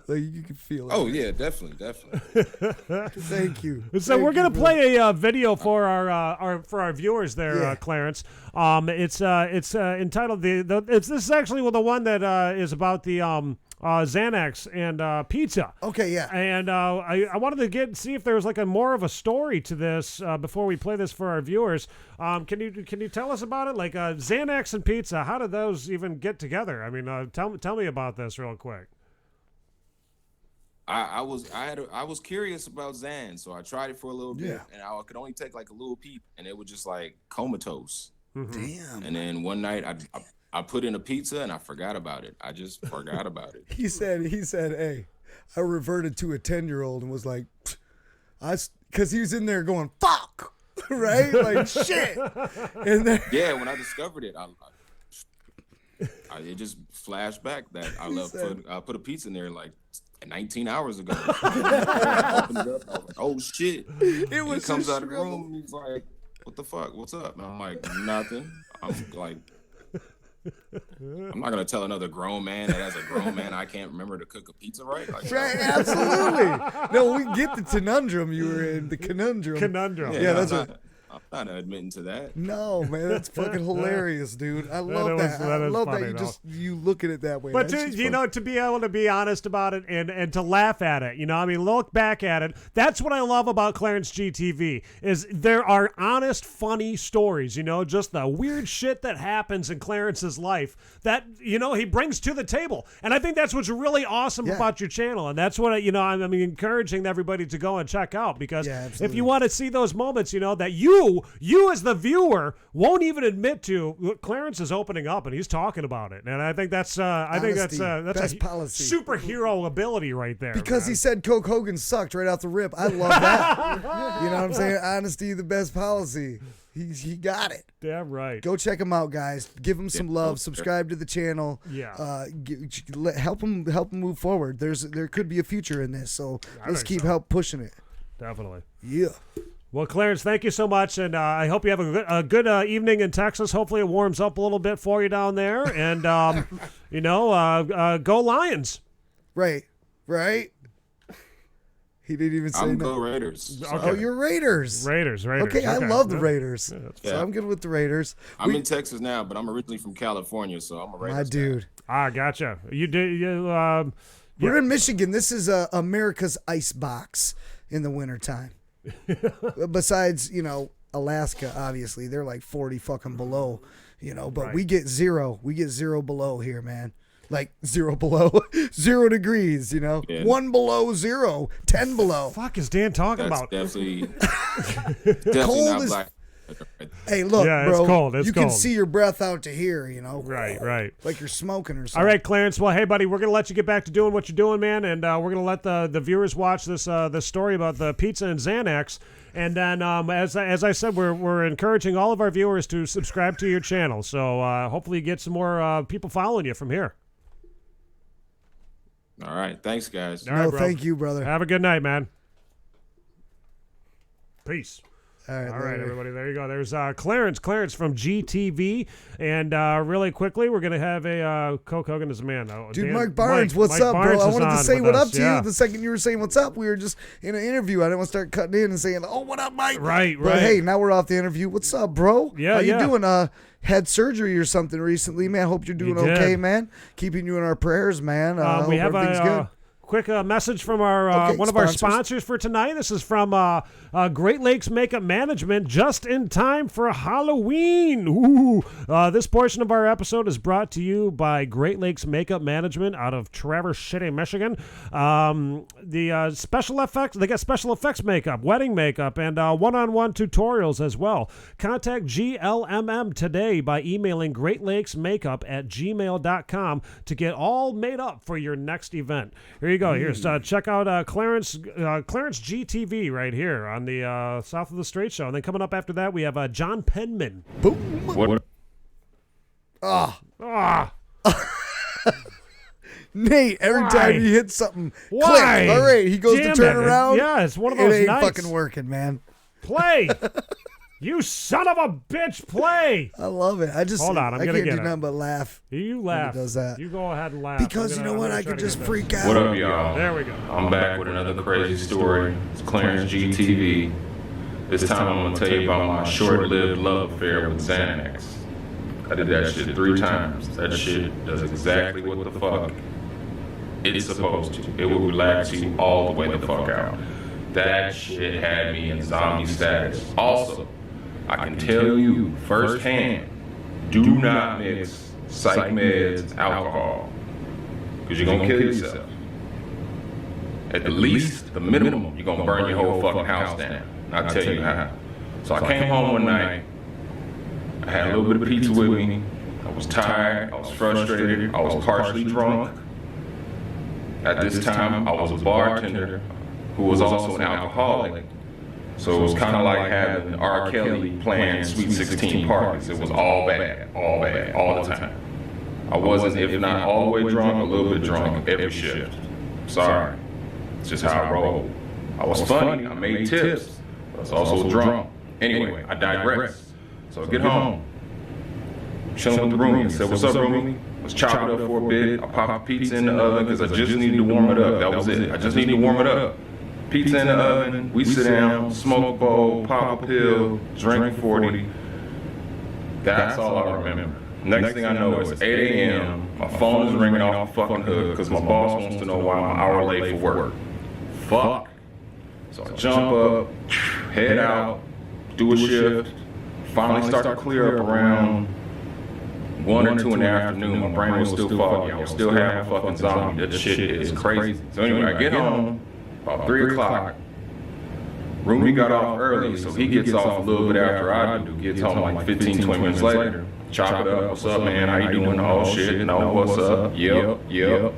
Like you can feel it. Oh yeah, definitely. Thank you. So Thank we're gonna you, bro. play a video for our viewers there, Yeah. Clarence. It's entitled this is actually the one that is about the Xanax and pizza. Okay, yeah. And I wanted to see if there was like a more of a story to this before we play this for our viewers. Can you tell us about it? Like Xanax and pizza, how did those even get together? I mean, tell me about this real quick. I was curious about Xan, so I tried it for a little bit, and I could only take like a little peep, and it was just like comatose. Damn. And then one night I put in a pizza and I forgot about it. I just forgot about it. He said, hey, I reverted to a 10-year-old and was like, because he was in there going, fuck, right? Like, shit. And then, Yeah, when I discovered it, it just flashed back that I put a pizza in there like 19 hours ago. I opened it up, I was like, oh shit. it was He comes a out of the struggle. room and he's like, what the fuck? What's up? And I'm like, nothing. I'm like, I'm not gonna tell another grown man that as a grown man I can't remember to cook a pizza right. Like, Right, absolutely. No, we get the conundrum you were in, the conundrum. Conundrum. Yeah, that's what. I'm not admitting to that. No, man, that's fucking hilarious, dude. I love is- that. that I is love funny, that you though. just you look at it that way. But That's just to, fun. to be able to be honest about it and to laugh at it, I mean, look back at it. That's what I love about Clarence GTV is there are honest, funny stories. Just the weird shit that happens in Clarence's life that he brings to the table, and I think that's what's really awesome about your channel, and that's what I'm encouraging everybody to go and check out because if you want to see those moments, that you as the viewer won't even admit to. Look, Clarence is opening up and he's talking about it, and I think that's Honesty, that's best a policy. superhero ability right there. Because man. he said Coke Hogan sucked right off the rip. I love that. You know what I'm saying? Honesty, the best policy. He got it. Damn right. Go check him out, guys. Give him some love. Subscribe to the channel. Yeah. Help him move forward. There could be a future in this, so let's think keep so. help pushing it. Definitely. Yeah. Well, Clarence, thank you so much, and I hope you have a good evening in Texas. Hopefully, it warms up a little bit for you down there, and go Lions. Right. He didn't even say I'm no. Go Raiders. Okay. Oh, you're Raiders. Raiders. Okay, I love the Raiders. Yeah. So I'm good with the Raiders. I'm in Texas now, but I'm originally from California, so I'm a Raiders. My dude. Ah, gotcha. You did. We're in Michigan. This is America's ice box in the wintertime. Besides, Alaska, obviously. They're like 40 fucking below, but we get zero. We get 0 below here, man. Like 0 below, 0 degrees, Yeah. 1 below 0, 10 below. Fuck is Dan talking about? Definitely Cold not as black. Hey, look, Yeah, bro. it's cold. It's you cold. can see your breath out to here, Right. Like you're smoking or something. All right, Clarence. Well, hey, buddy, we're going to let you get back to doing what you're doing, man, and we're going to let the viewers watch this story about the pizza and Xanax. And then, as I said, we're encouraging all of our viewers to subscribe to your channel. So hopefully you get some more people following you from here. All right. Thanks, guys. All right, bro. Thank you, brother. Have a good night, man. Peace. All right, everybody. There you go. There's Clarence from GTV. And really quickly, we're going to have a Coke Hogan is a man. Dude, Mike Barnes, what's up, Barnes bro? I is wanted to on say with what us, up to yeah. you the second you were saying what's up. We were just in an interview. I didn't want to start cutting in and saying, oh, what up, Mike? Right. But hey, now we're off the interview. What's up, bro? Yeah, How you yeah. doing? Had surgery or something recently, man. Hope you're doing You did. okay, man. Keeping you in our prayers, man. Hope We have everything's good. quick message from our one of our sponsors for tonight. This is from Great Lakes Makeup Management, just in time for Halloween. Ooh. This portion of our episode is brought to you by Great Lakes Makeup Management out of Traverse City, Michigan. The special effects, they got special effects makeup, wedding makeup, and one-on-one tutorials as well. Contact GLMM today by emailing greatlakesmakeup@gmail.com to get all made up for your next event. Here you go. Here's check out Clarence GTV right here on the South of the Straight Show. And then coming up after that, we have John Penman. Boom. What? Nate, every Why? time you hit something, Why? click. All right, he goes Damn to turn it. around. Yeah, it's one of those It ain't nights. fucking working, man. Play. You son of a bitch, play. I love it. I Hold on, I'm I gonna can't get do it. nothing but laugh. You laugh. does that. You go ahead and laugh. Because you know what? I could just freak out. What up, y'all? There we go. I'm back with another crazy story. It's Clarence GTV. This time I'm gonna tell you about my short-lived love affair with Xanax. I did that shit 3 times. That shit does exactly what the fuck it's supposed to. It will relax you all the way the fuck out. That shit had me in zombie status. Also, I can tell you firsthand, do not mix psych meds, alcohol, because you're gonna kill yourself. At the least, the minimum, you're gonna burn your whole fucking house down. I'll tell you how. So I came home one night, I had a little bit of pizza with me, I was tired, I was frustrated, I was partially drunk. At this time, I was a bartender who was also an alcoholic. So it was kind of like having R. Kelly playing Sweet 16 parties. It was all bad, all the time. I wasn't, if not all the way drunk, a little bit drunk every shift. Sorry, it's just how I roll. I was funny, I made tips, but I was also drunk. Anyway, I digress. So I get home, chilling with the roomie. I said, what's up, roomie? Let's chop it up for a bit. I pop a pizza in the oven because I just needed to warm it up. That was it. I just needed to warm it up. Pizza in the oven, we sit down, smoke a bowl, pop a pill, drink 40. That's all I remember. Next thing I know, it's 8 a.m. My phone is ringing off the fucking hook because my boss wants to know why I'm an hour late for work. Fuck. So I jump up, head out, do a shift, finally start to clear up around 1 or 2 in the afternoon. My brain was still foggy. I was still having a fucking zombie. That shit is crazy. So anyway, I get home. About 3 o'clock, Roomie got off early, so he gets off a little bit after I do. Gets home like 15, 20 minutes later. Chop it up, what's up, man? How you doing? Oh shit, no, what's up? Yep.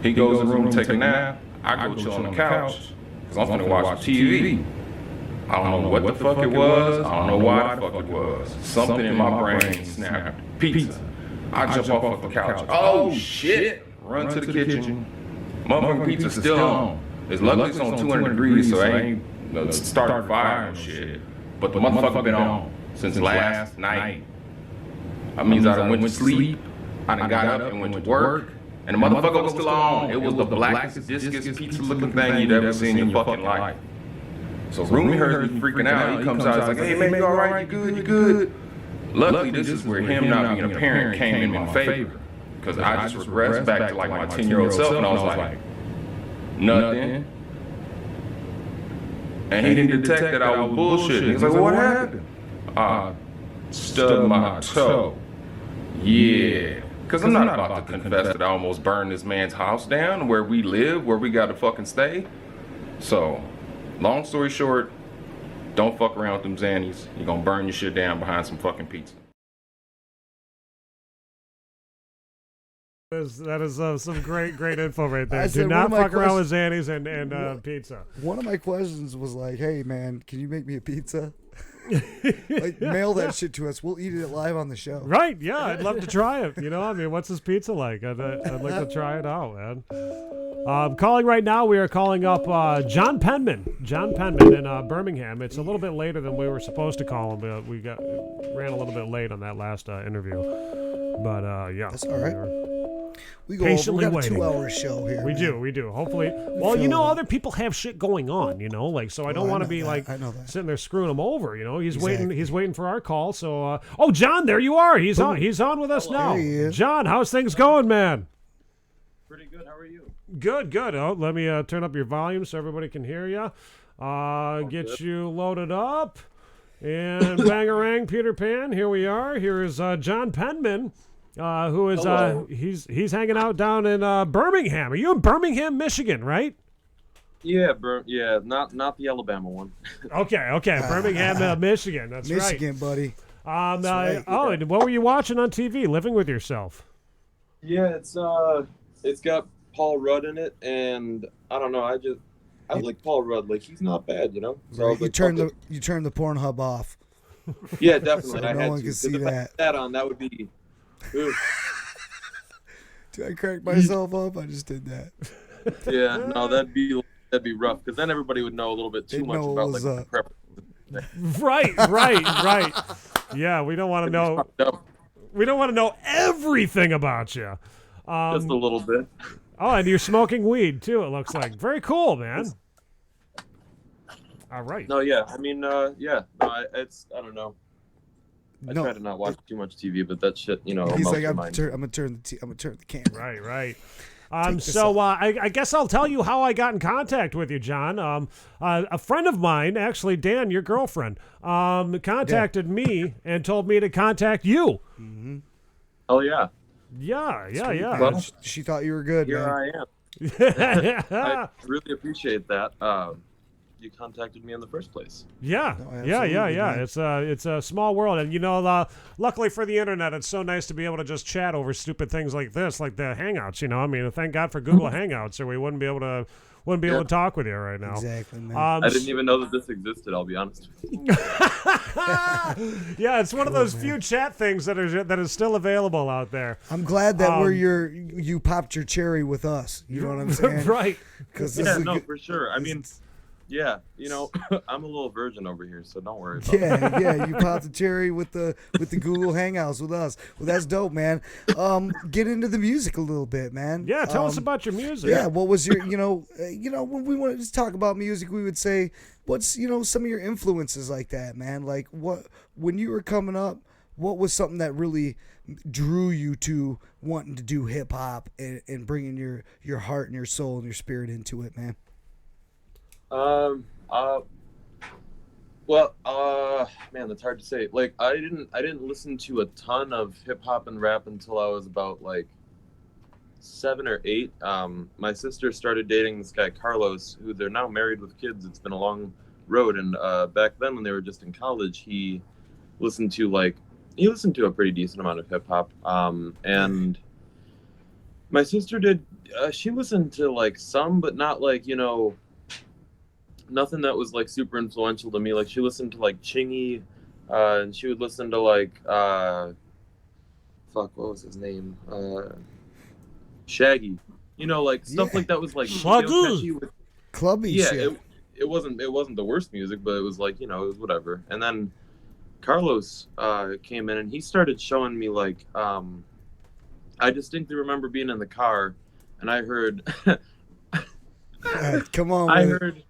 He goes in the room to take a nap. I go chill on the couch, because I'm finna watch TV. I don't know what the fuck it was. I don't know why the fuck it was. Something in my brain snapped. Pizza. I jump off the couch. Oh shit! Run to the kitchen. Motherfucking pizza's still on. It's luckily it's on 200 degrees, so I ain't started fire and shit. But the motherfucker been on since last night. That means I done went to sleep, I done got up and went to work, and the motherfucker was still on. It was the blackest discus pizza looking thing you'd ever seen in your fucking life. So Roomie heard me freaking out. He comes out, he's like, hey man, you alright? You good? Luckily, this is where him not being a parent came in my favor. Because I just regressed back to like my 10-year-old self, and I was like, Nothing. And he didn't detect that I was bullshitting. He's like, well, what happened? I stubbed my toe. Yeah. Because I'm not about to confess that I almost burned this man's house down where we live, where we got to fucking stay. So, long story short, don't fuck around with them Xannies. You're going to burn your shit down behind some fucking pizza. That is some great info right there. I Do said, not one of my fuck around with Xannies and pizza. One of my questions was like, hey, man, can you make me a pizza? Like, mail that shit to us. We'll eat it live on the show. Right, yeah, I'd love to try it. You know, I mean, what's this pizza like? I'd like to try it out, man. Calling right now, we are calling up John Penman. John Penman in Birmingham. It's a little bit later than we were supposed to call him, but we ran a little bit late on that last interview. But, yeah. That's all right. We got a 2-hour show here. We do. Hopefully, well, you know, other people have shit going on, you know, like, so I don't want to be like sitting there screwing them over, you know. He's waiting for our call. So, oh, John, there you are. He's on with us now. There he is. John, how's things going, man? Pretty good. How are you? Good. Oh, let me turn up your volume so everybody can hear you. Get you loaded up, and bangarang, Peter Pan. Here we are. Here is John Penman. Who is he's hanging out down in Birmingham. Are you in Birmingham, Michigan, right? Yeah, not the Alabama one. Okay, Birmingham, Michigan. That's Michigan, right, buddy. Oh, and what were you watching on TV? Living with Yourself. Yeah, it's got Paul Rudd in it, and I don't know. I like Paul Rudd. Like, he's not bad, you know. So right. You turn the Pornhub off. Yeah, definitely. So no one can see that. That on that would be. Ooh. Did I crack myself up? I just did that. Yeah, no, that'd be rough, because then everybody would know a little bit too much about like the prep. Right. Yeah, we don't want to know. We don't want to know everything about you. Just a little bit. Oh, and you're smoking weed too. It looks like very cool, man. All right. No, yeah. I mean, yeah. No, I don't know. I try to not watch too much TV, but that shit, you know. He's like, I'm gonna turn the camera. Right. So I guess I'll tell you how I got in contact with you, John. A friend of mine, actually, Dan, your girlfriend, contacted me and told me to contact you. Mm-hmm. Oh yeah. Yeah. Well, she thought you were good. Here Man. I am. I really appreciate that. You contacted me in the first place. Yeah. Man. It's a small world, and you know, luckily for the internet, it's so nice to be able to just chat over stupid things like this, like the Hangouts. You know, I mean, thank God for Google Hangouts, or we wouldn't be able to talk with you right now. Exactly, man. I didn't even know that this existed. I'll be honest with you. Yeah, it's one of those few chat things that is still available out there. I'm glad that you popped your cherry with us. You know what I'm saying? Right. For sure. I mean. Yeah, you know, I'm a little virgin over here, so don't worry about it. Yeah, you popped the cherry with the Google Hangouts with us. Well, that's dope, man. Get into the music a little bit, man. Yeah, tell us about your music. Yeah, what was your, when we wanted to talk about music, we would say, what's, some of your influences like that, man? Like, when you were coming up, what was something that really drew you to wanting to do hip hop and bringing your heart and your soul and your spirit into it, man? Man, that's hard to say. Like, I didn't listen to a ton of hip hop and rap until I was about like 7 or 8. My sister started dating this guy Carlos, who they're now married with kids. It's been a long road, and back then when they were just in college, he listened to a pretty decent amount of hip hop. And my sister did. She listened to like some, but not like, nothing that was like super influential to me. Like, she listened to like Chingy, and she would listen to like what was his name? Shaggy. Like stuff like that was like Shaggy. Clubby. Yeah, shit. It wasn't the worst music, but it was like, it was whatever. And then Carlos came in and he started showing me like I distinctly remember being in the car and I heard come on. I heard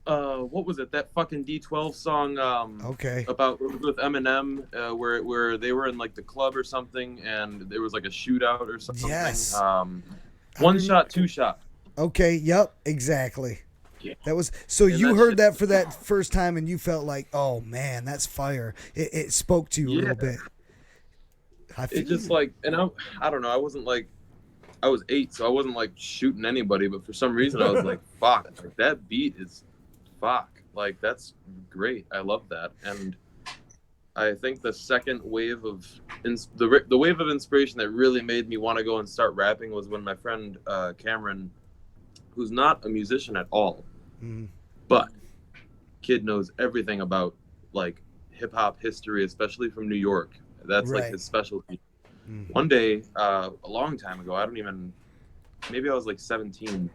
what was it? That fucking D12 song okay. About with Eminem where they were in like the club or something and there was like a shootout or something. Yes. One shot, two shot. Okay. Yep. Exactly. Yeah. That was so. And You that heard shit- that for that first time, and you felt like, oh man, that's fire. It spoke to you a little bit. I feel It just like, and I don't know. I wasn't like, I was 8, so I wasn't like shooting anybody. But for some reason, I was like, fuck, like that beat is, fuck, like that's great. I love that, and I think the second wave of the wave of inspiration that really made me want to go and start rapping was when my friend Cameron, who's not a musician at all, but kid knows everything about like hip hop history, especially from New York. That's like his specialty. One day, a long time ago, maybe I was like 17,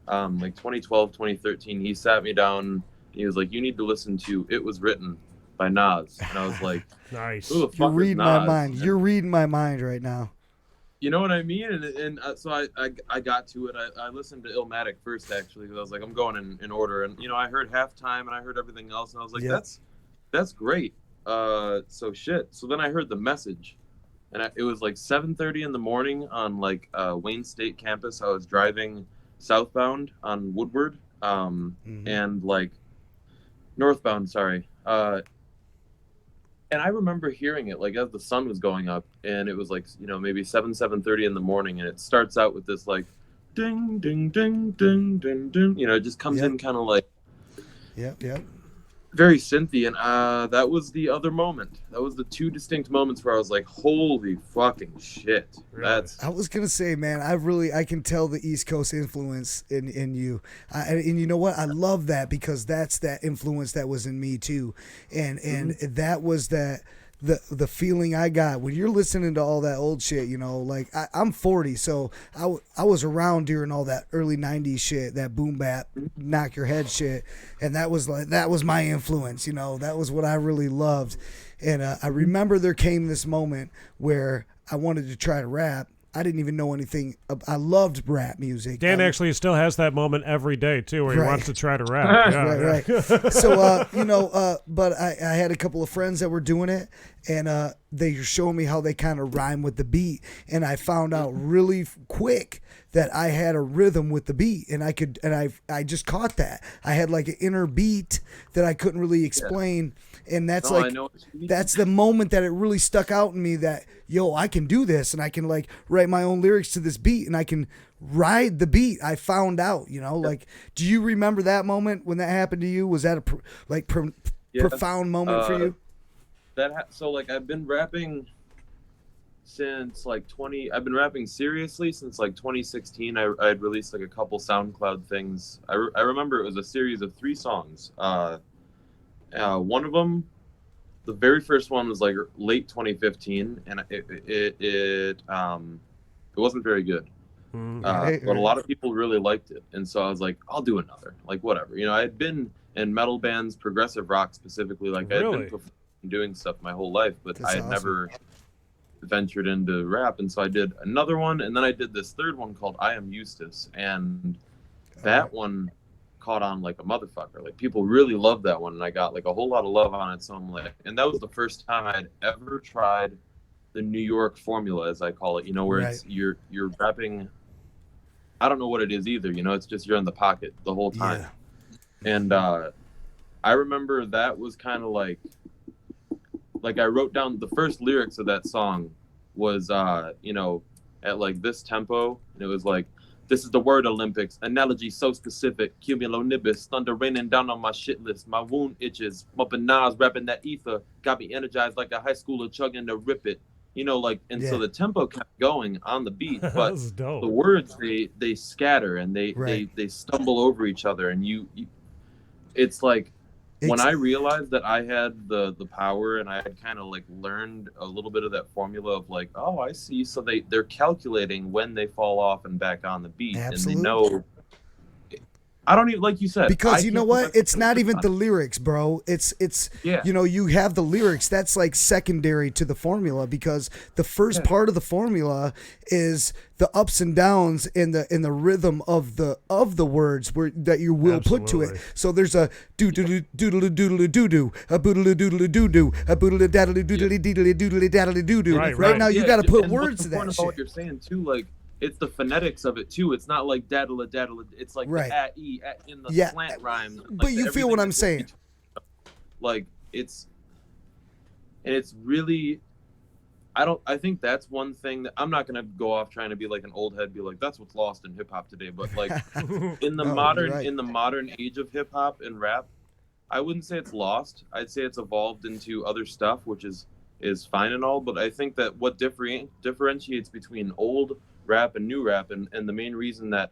like 2012, 2013, he sat me down. He was like, you need to listen to It Was Written by Nas. And I was like, nice. Who the fuck You're is reading my Nas? mind. You're reading my mind right now. You know what I mean? And so I got to it. I listened to Illmatic first, actually, because I was like, I'm going in order. And, you know, I heard Halftime and I heard everything else. And I was like, that's great. So shit. So then I heard The Message. And it was like 7:30 in the morning on like Wayne State campus. I was driving southbound on Woodward and like northbound, sorry. And I remember hearing it like as the sun was going up, and it was like, you know, maybe 7:30 in the morning, and it starts out with this like ding ding ding ding ding ding. You know, it just comes in kind of like very synthy, and that was the other moment. That was the two distinct moments where I was like, holy fucking shit. I was gonna say, man, I can tell the East Coast influence in you, and you know what? I love that because that's that influence that was in me too, and that was the feeling I got when you're listening to all that old shit. You know, like I'm 40, so I was around during all that early 90s shit, that boom bap, knock your head shit, and that was my influence. You know, that was what I really loved, and I remember there came this moment where I wanted to try to rap. I didn't even know anything. I loved rap music. Dan actually still has that moment every day too, where he wants to try to rap. Right. So, you know, but I had a couple of friends that were doing it, and they were showing me how they kind of rhyme with the beat, and I found out really quick that I had a rhythm with the beat, and I just caught that. I had like an inner beat that I couldn't really explain, and that's that's the moment that it really stuck out in me that, yo, I can do this, and I can like write my own lyrics to this beat, and I can ride the beat. I found out, you know, like, do you remember that moment when that happened to you? Was that a profound moment for you? So like I've been rapping since like I've been rapping seriously since like 2016. I had released like a couple SoundCloud things. I remember it was a series of 3 songs. One of them, the very first one was like late 2015, and it wasn't very good. But a lot of people really liked it, and so I was like, I'll do another, like whatever. You know, I had been in metal bands, progressive rock specifically, like I had been doing stuff my whole life, but I had never ventured into rap, and so I did another one, and then I did this third one called I Am Eustace, and that one caught on like a motherfucker. Like people really loved that one, and I got like a whole lot of love on it. So I'm like, and that was the first time I had ever tried the New York formula, as I call it, you know, where it's you're rapping, I don't know what it is either, you know, it's just you're in the pocket the whole time. And I remember that was kind of like I wrote down the first lyrics of that song was you know, at like this tempo, and it was like, this is the word Olympics, analogy so specific, cumulonimbus, thunder raining down on my shit list, my wound itches, mupping Nas rapping that ether, got me energized like a high schooler chugging to rip it, you know, like, and so the tempo kept going on the beat, but the words, they scatter, and they stumble over each other, and you it's like, when I realized that I had the power, and I had kind of like learned a little bit of that formula of like, oh, I see. So they're calculating when they fall off and back on the beat, and they know. I don't even, like you said, because you know what? It's not even the lyrics, bro. It's you know, you have the lyrics. That's like secondary to the formula, because the first part of the formula is the ups and downs in the rhythm of the words that you will put to it. So there's a doodle doodle doodle doo a boodle doodle doo doo a boodle daddle doodle doodle doodle daddle doo doo. Right now you got to put words to that shit. What you're saying too, like it's the phonetics of it too. It's not like daddle daddle. It's like Right. the at e at in the Yeah, slant rhyme. Like but you feel what I'm saying. Like it's really. I think that's one thing that I'm not gonna go off trying to be like an old head, be like that's what's lost in hip hop today. But like in the modern age of hip hop and rap, I wouldn't say it's lost. I'd say it's evolved into other stuff, which is fine and all. But I think that what differentiates between old rap and new rap, and the main reason that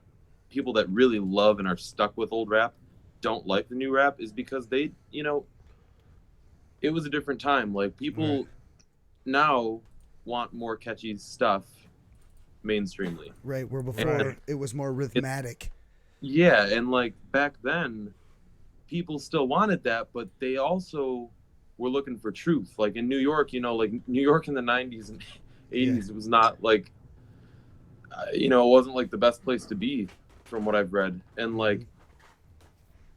people that really love and are stuck with old rap don't like the new rap is because they, it was a different time. Like people now want more catchy stuff mainstreamly. Right, where before it was more rhythmatic. Yeah, and like back then, people still wanted that, but they also were looking for truth. Like in New York, like New York in the 90s and 80s was not like, it wasn't like the best place to be from what I've read. And like,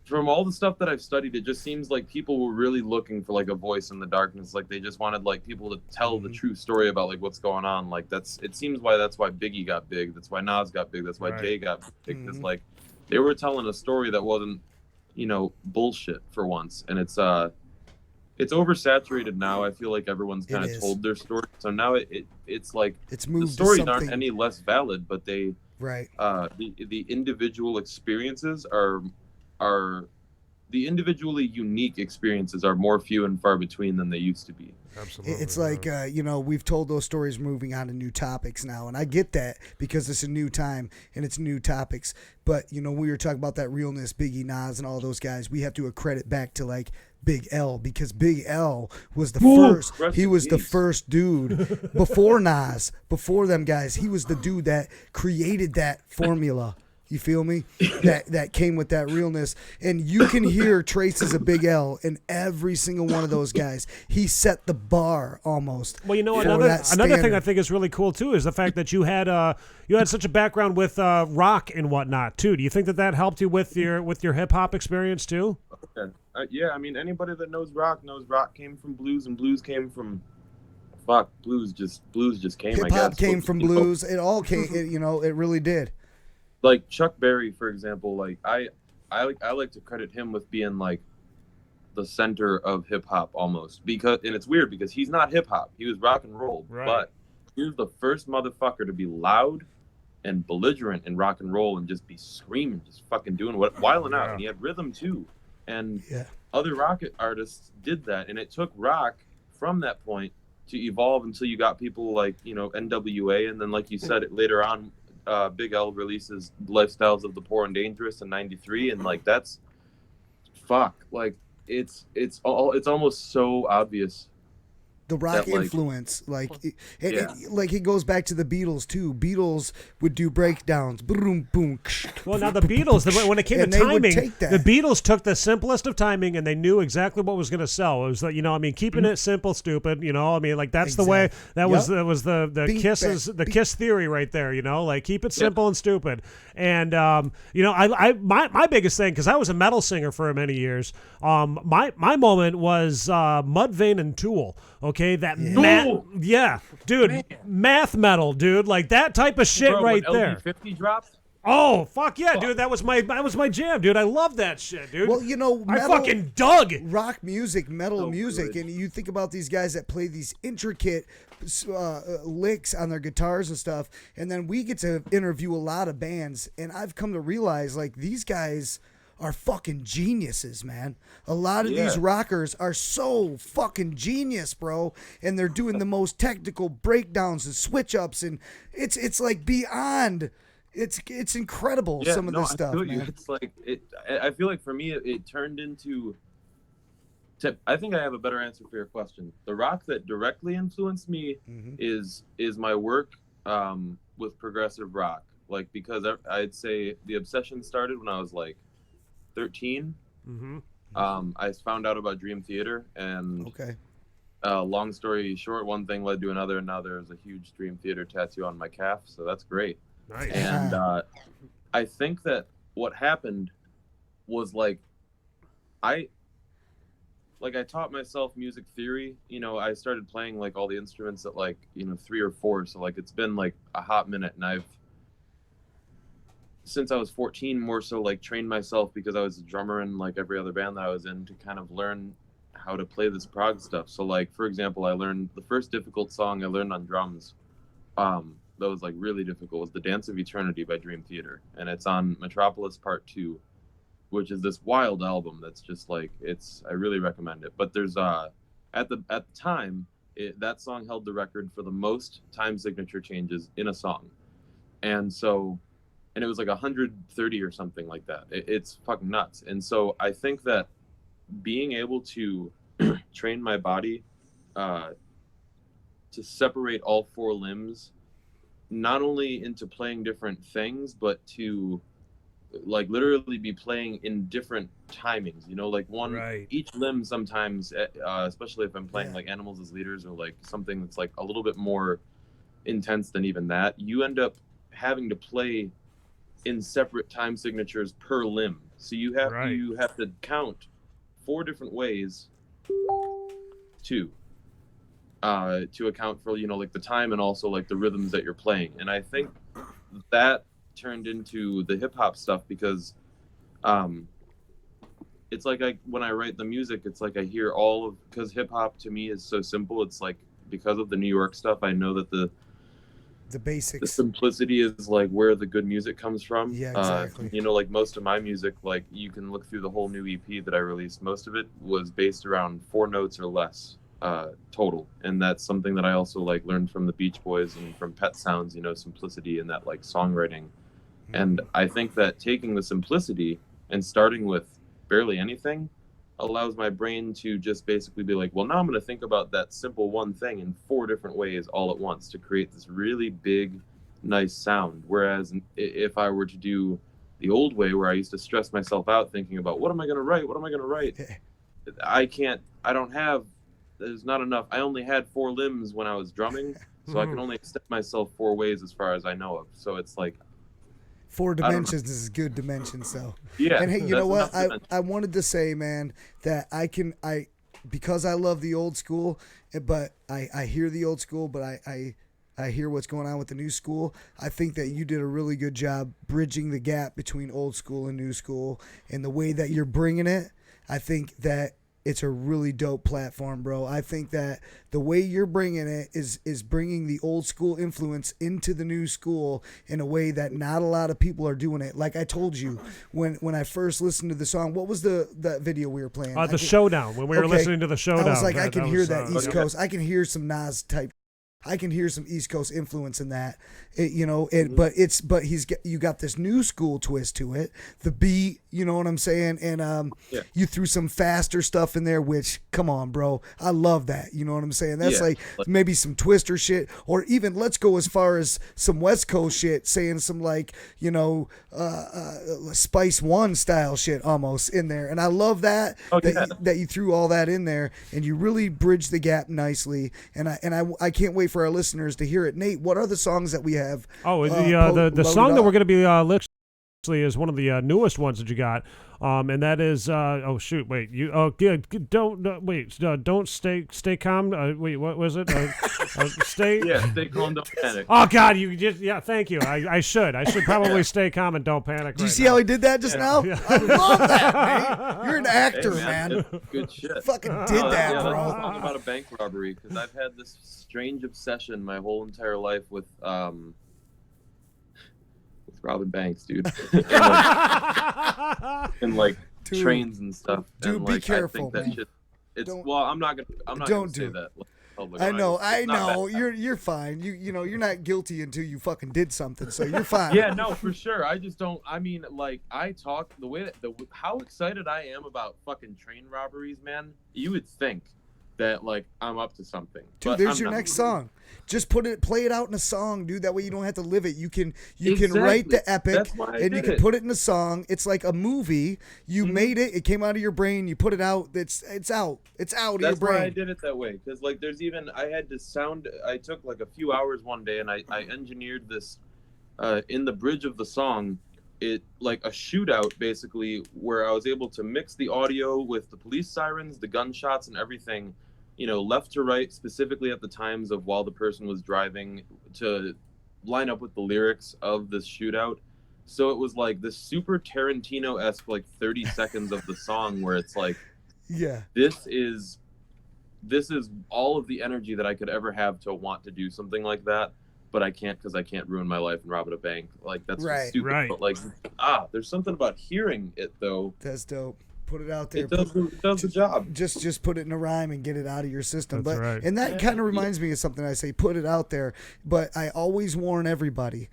from all the stuff that I've studied, it just seems like people were really looking for like a voice in the darkness. Like they just wanted like people to tell the true story about like what's going on. Like it seems that's why Biggie got big. That's why Nas got big. That's why Jay got big. Because like they were telling a story that wasn't, bullshit for once. And it's oversaturated now. I feel like everyone's kind of told their story. So now it's like it's moved the stories to something... aren't any less valid, but they the individual experiences are the individually unique experiences are more few and far between than they used to be. Absolutely. It's like, we've told those stories moving on to new topics now. And I get that because it's a new time and it's new topics. But, we were talking about that realness, Biggie, Nas, and all those guys. We have to accredit back to like Big L because Big L was the first. He was the first dude before Nas, before them guys. He was the dude that created that formula. You feel me? That came with that realness. And you can hear traces of Big L in every single one of those guys. He set the bar almost. Well, another thing I think is really cool too is the fact that you had such a background with rock and whatnot too. Do you think that helped you with your hip hop experience too? Okay. Yeah, I mean anybody that knows rock came from blues, and blues came from blues just came. Hip hop came from blues. It all came. It really did. Like Chuck Berry, for example, like I like to credit him with being like the center of hip hop almost, and it's weird because he's not hip hop. He was rock and roll, but he was the first motherfucker to be loud and belligerent in rock and roll and just be screaming, just fucking doing wilding out. And he had rhythm too. And other rock artists did that, and it took rock from that point to evolve until you got people like NWA, and then like you said it later on. Big L releases Lifestyles of the Poor and Dangerous in '93, and like that's like it's almost so obvious. The rock influence, it goes back to the Beatles too. Beatles would do breakdowns, boom, boom. Well, now the Beatles, when it came to timing, the Beatles took the simplest of timing, and they knew exactly what was going to sell. It was like keeping it simple, stupid. That's the way. That was the Kiss theory right there. Like keep it simple and stupid. And my biggest thing, because I was a metal singer for many years. My moment was Mudvayne and Tool. Okay, dude, math metal, dude, like that type of shit right there. 50 dropped. Oh fuck yeah, dude, that was my jam, dude. I love that shit, dude. Well, I fucking dug rock music, metal music, and you think about these guys that play these intricate licks on their guitars and stuff, and then we get to interview a lot of bands, and I've come to realize like these guys are fucking geniuses, man. A lot of these rockers are so fucking genius, bro. And they're doing the most technical breakdowns and switch ups, and it's like beyond. It's incredible some of this stuff, man. It's like I feel like for me it turned into. I think I have a better answer for your question. The rock that directly influenced me is my work with progressive rock, like because I'd say the obsession started when I was like 13. I found out about Dream Theater, and long story short, one thing led to another, and now there's a huge Dream Theater tattoo on my calf, so that's great. Nice. And I think that what happened was like I taught myself music theory. I started playing like all the instruments at like 3 or 4, so like it's been like a hot minute, and since I was 14, more so like trained myself because I was a drummer in like every other band that I was in to kind of learn how to play this prog stuff. So like, for example, I learned the first difficult song I learned on drums that was like really difficult was The Dance of Eternity by Dream Theater. And it's on Metropolis Part 2, which is this wild album that's just like, I really recommend it. But there's, at the time, that song held the record for the most time signature changes in a song. And it was like 130 or something like that. It's fucking nuts. And so I think that being able to train my body to separate all four limbs, not only into playing different things, but to like literally be playing in different timings, you know, like each limb sometimes, especially if I'm playing like Animals as Leaders or like something that's like a little bit more intense than even that, you end up having to play in separate time signatures per limb. So you have to count 4 different ways to account for, you know, like the time and also like the rhythms that you're playing. And I think that turned into the hip hop stuff because it's like when I write the music, it's like I hear because hip hop to me is so simple. It's like because of the New York stuff, I know that the basics, the simplicity is like where the good music comes from. Yeah, exactly. You know, like most of my music, like you can look through the whole new EP that I released. Most of it was based around 4 notes or less total, and that's something that I also like learned from the Beach Boys and from Pet Sounds. You know, simplicity and that like songwriting. And I think that taking the simplicity and starting with barely anything allows my brain to just basically be like, well, now I'm going to think about that simple one thing in 4 different ways all at once to create this really big, nice sound. Whereas if I were to do the old way where I used to stress myself out thinking about what am I going to write? What am I going to write? There's not enough. I only had 4 limbs when I was drumming, so I can only extend myself 4 ways as far as I know of. So it's like, 4 dimensions is good dimension. So yeah. And hey, you know what? I wanted to say, man, that because I love the old school, but I hear the old school, but I hear what's going on with the new school. I think that you did a really good job bridging the gap between old school and new school, and the way that you're bringing it. I think that it's a really dope platform, bro. I think that the way you're bringing it is bringing the old school influence into the new school in a way that not a lot of people are doing it. Like I told you, when I first listened to the song, what was that video we were playing? The Showdown, when we were listening to the Showdown. I was like, I can hear that East Coast. I can hear some Nas type. I can hear some East Coast influence in that, but you got this new school twist to it. The beat, you know what I'm saying, and you threw some faster stuff in there. Which, come on, bro, I love that. You know what I'm saying? That's like maybe some Twister shit, or even let's go as far as some West Coast shit, saying some like Spice One style shit almost in there. And I love that that you threw all that in there, and you really bridged the gap nicely. And I can't wait for our listeners to hear it. Nate, what are the songs that we have? The song that we're going to be listening is one of the newest ones that you got, and that is don't stay calm. Wait, what was it? Stay calm, don't panic. Oh God, thank you. I should probably stay calm and don't panic. Do you see how he did that just now? Yeah. I love that, man. You're an actor, man. Good shit. Fucking did that, bro. I was talking about a bank robbery because I've had this strange obsession my whole entire life with robbing banks, dude. and like dude, trains and stuff. Dude, and, be careful, I think that shit, I'm not gonna say that. I know. You're fine. You're not guilty until you fucking did something, so you're fine. Yeah, no, for sure. I just don't. I mean, like I talk the way how excited I am about fucking train robberies, man. You would think that like I'm up to something. Dude, there's your next song. Just play it out in a song, dude. That way you don't have to live it. You can write the epic and you can put it in a song. It's like a movie. You made it. It came out of your brain. You put it out. It's out. It's out of your brain. That's why I did it that way. Because like I took like a few hours one day and I engineered this in the bridge of the song. It like a shootout basically where I was able to mix the audio with the police sirens, the gunshots and everything, left to right, specifically at the times of while the person was driving, to line up with the lyrics of this shootout. So it was like this super Tarantino-esque, like 30 seconds of the song where it's like, yeah, this is all of the energy that I could ever have to want to do something like that, but I can't because I can't ruin my life and rob at a bank. Like, that's just stupid. Right. But like, there's something about hearing it though. That's dope. Put it out there. It does the job. Just put it in a rhyme and get it out of your system. That's but right. And that kind of reminds me of something I say, put it out there. But I always warn everybody,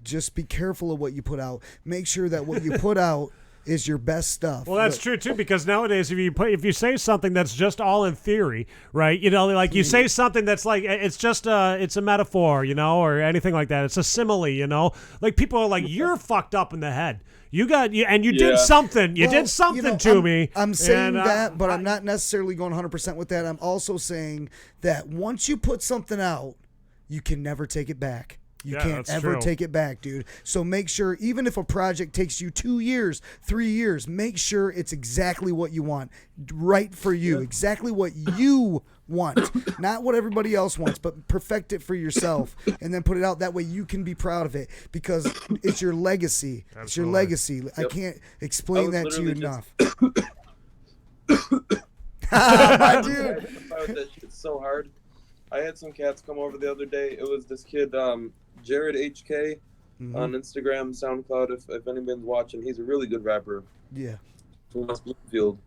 just be careful of what you put out. Make sure that what you put out is your best stuff. Well, that's true too, because nowadays if you say something that's just all in theory, right? You know, like you say something that's like it's just it's a metaphor, you know, or anything like that. It's a simile, you know. Like people are like, you're fucked up in the head. You did something. You did something to me. I'm saying that, but I'm not necessarily going 100% with that. I'm also saying that once you put something out, you can never take it back. You can't ever take it back, dude. So make sure, even if a project takes you 2 years, 3 years, make sure it's exactly what you want, right for you, exactly what you want, not what everybody else wants, but perfect it for yourself and then put it out. That way you can be proud of it because it's your legacy. Absolutely. It's your legacy. I can't explain that to you enough. My dude. That shit's so hard. I had some cats come over the other day. It was this kid, Jared HK, on Instagram, SoundCloud. If anybody's watching, he's a really good rapper. Yeah. From West Bloomfield.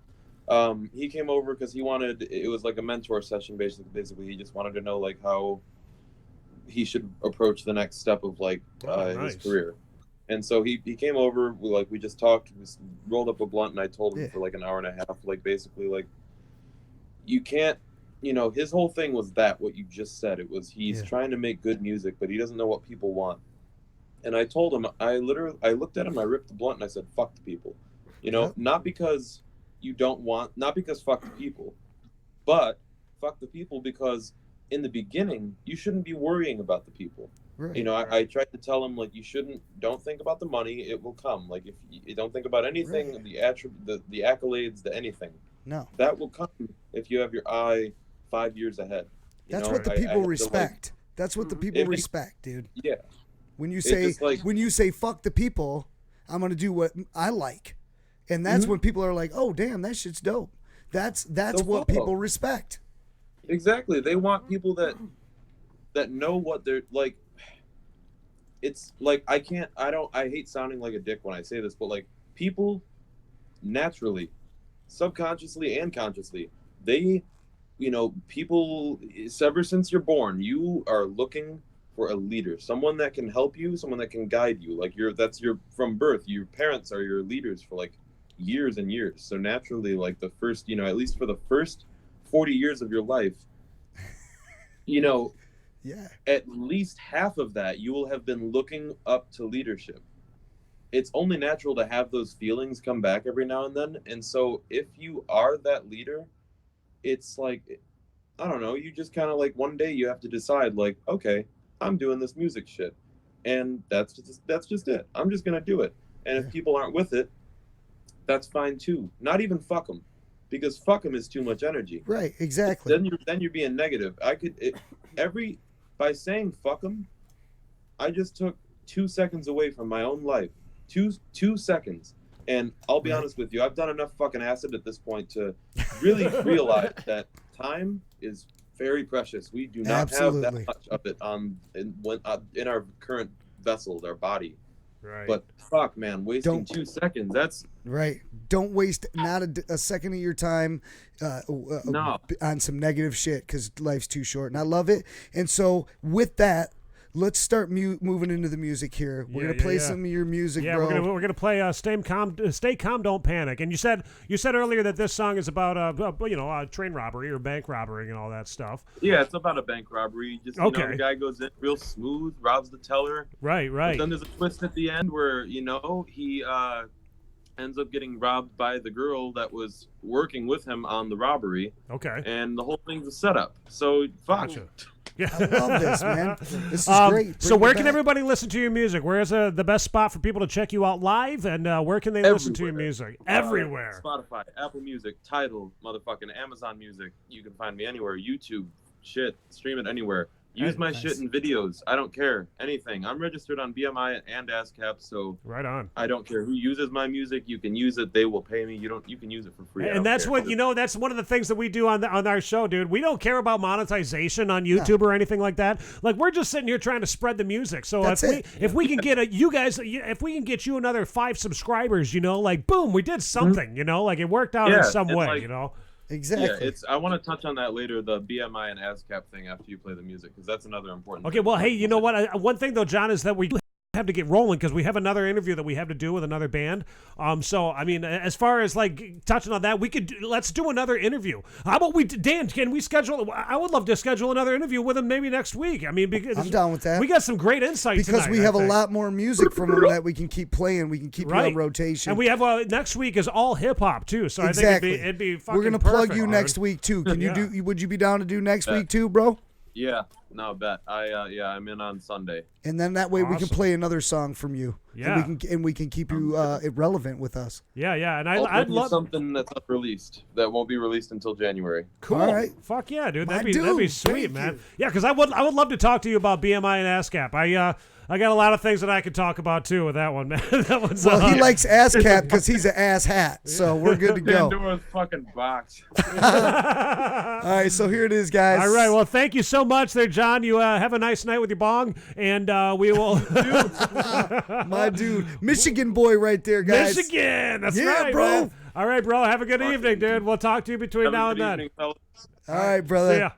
He came over because it was like a mentor session, basically. He just wanted to know like how he should approach the next step of like his career. And so he came over. We just talked. We rolled up a blunt, and I told him for like an hour and a half, like basically like you can't. You know, his whole thing was what you just said. It was he's trying to make good music, but he doesn't know what people want. And I told him, I looked at him, I ripped the blunt, and I said, fuck the people. You know, not because fuck the people, but fuck the people because in the beginning, you shouldn't be worrying about the people. Right. You know, I tried to tell him, like, don't think about the money, it will come. Like, if you don't think about anything, the accolades, the anything. No. That will come if you have your eye 5 years ahead. That's what the people respect. That's what the people respect, dude. Yeah. When you say fuck the people, I'm gonna do what I like, and that's when people are like, oh damn, that shit's dope. That's what people respect. Exactly. They want people that know what they're like. It's like I hate sounding like a dick when I say this, but like people naturally, subconsciously and consciously, people, ever since you're born, you are looking for a leader, someone that can help you, someone that can guide you. Like from birth, your parents are your leaders for like years and years. So naturally, like the first, at least for the first 40 years of your life, at least half of that, you will have been looking up to leadership. It's only natural to have those feelings come back every now and then. And so if you are that leader, it's like, I don't know, you just kind of like one day you have to decide like, okay, I'm doing this music shit. And that's just it. I'm just going to do it. And if people aren't with it, that's fine too. Not even fuck them, because fuck them is too much energy. Right, exactly. Then you're being negative. By saying fuck them, I just took 2 seconds away from my own life. Two seconds. And I'll be honest with you, I've done enough fucking acid at this point to really realize that time is very precious. We do not have that much of it in our current vessels, our body. Right. But fuck, man, wasting 2 seconds, that's... Right. Don't waste not a second of your time on some negative shit, because life's too short. And I love it. And so with that, let's start moving into the music here. We're gonna play some of your music, bro. We're gonna play "Stay Calm, Don't Panic." And you said earlier that this song is about train robbery or bank robbery and all that stuff. Yeah, it's about a bank robbery. Just the guy goes in real smooth, robs the teller. Right. But then there's a twist at the end where he ends up getting robbed by the girl that was working with him on the robbery. Okay. And the whole thing's a setup. So fuck. Gotcha. Yeah. I love this, man. This is great. So where can everybody listen to your music? Where is the best spot for people to check you out live? And where can they listen to your music? Everywhere. Spotify, Apple Music, Tidal, motherfucking Amazon Music. You can find me anywhere. YouTube, shit, stream it anywhere. Use my shit in videos. I don't care. Anything. I'm registered on BMI and ASCAP, so right on. I don't care who uses my music. You can use it. They will pay me. You can use it for free. And that's what that's one of the things that we do on our show, dude. We don't care about monetization on YouTube or anything like that. Like, we're just sitting here trying to spread the music. So if we can get if we can get you another 5 subscribers, like, boom, we did something, like it worked out in some way, Exactly. Yeah, I want to touch on that later, the BMI and ASCAP thing after you play the music, because that's another important Okay, well, hey, you know what? One thing, though, John, is that we have to get rolling because we have another interview that we have to do with another band. So, I mean, as far as, like, touching on that, let's do another interview. How about Dan, can we schedule? I would love to schedule another interview with him maybe next week. I mean, because I'm down with that. We got some great insights because tonight, we have a lot more music from him that we can keep playing. We can keep you on rotation. And we have next week is all hip hop too. So exactly. I think it'd be fucking We're gonna perfect, plug you next week too. Can you do? Would you be down to do next week too, bro? Yeah, no, bet. I'm in on Sunday. And then that way we can play another song from you. Yeah. And we can keep you relevant with us. Yeah. And I'd love something that's unreleased that won't be released until January. Cool. All right. Fuck yeah, dude. That'd be sweet, man. Yeah, because I would love to talk to you about BMI and ASCAP. I got a lot of things that I could talk about too with that one, man. He likes ASCAP because he's an ass hat, so we're good to go. Pandora's fucking box. All right, so here it is, guys. All right, well, thank you so much there, John. You have a nice night with your bong, and we will... My dude. Michigan boy right there, guys. Michigan! That's right, bro. Man. All right, bro. Have a good evening, dude. We'll talk to you between now and then. Fellas. All right, brother. See ya.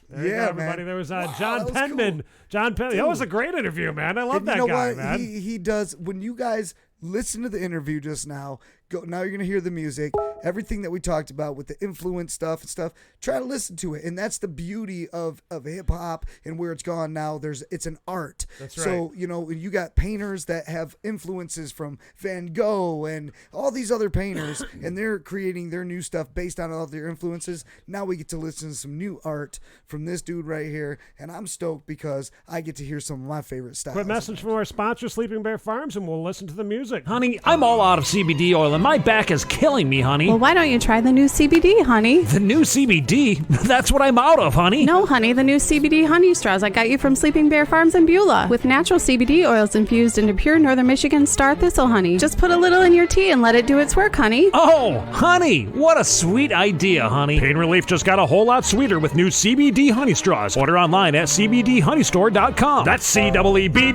There you go, everybody. Man. There was John Penman. Cool. John Penman. That was a great interview, man. I love that guy, man. He does. When you guys listen to the interview just now, now you're going to hear the music, everything that we talked about with the influence stuff and stuff. Try to listen to it. And that's the beauty of hip hop and where it's gone now. It's an art. That's right. So, you got painters that have influences from Van Gogh and all these other painters, and they're creating their new stuff based on all their influences. Now we get to listen to some new art from this dude right here. And I'm stoked because I get to hear some of my favorite styles. Quick message from our sponsor, Sleeping Bear Farms, and we'll listen to the music. Honey, I'm all out of CBD oil, and my back is killing me, honey. Well, why don't you try the new CBD, honey? The new CBD? That's what I'm out of, honey. No, honey, the new CBD honey straws I got you from Sleeping Bear Farms in Beulah. With natural CBD oils infused into pure Northern Michigan star thistle honey. Just put a little in your tea and let it do its work, honey. Oh, honey, what a sweet idea, honey. Pain relief just got a whole lot sweeter with new CBD honey straws. Order online at cbdhoneystore.com. That's CEEBEEDE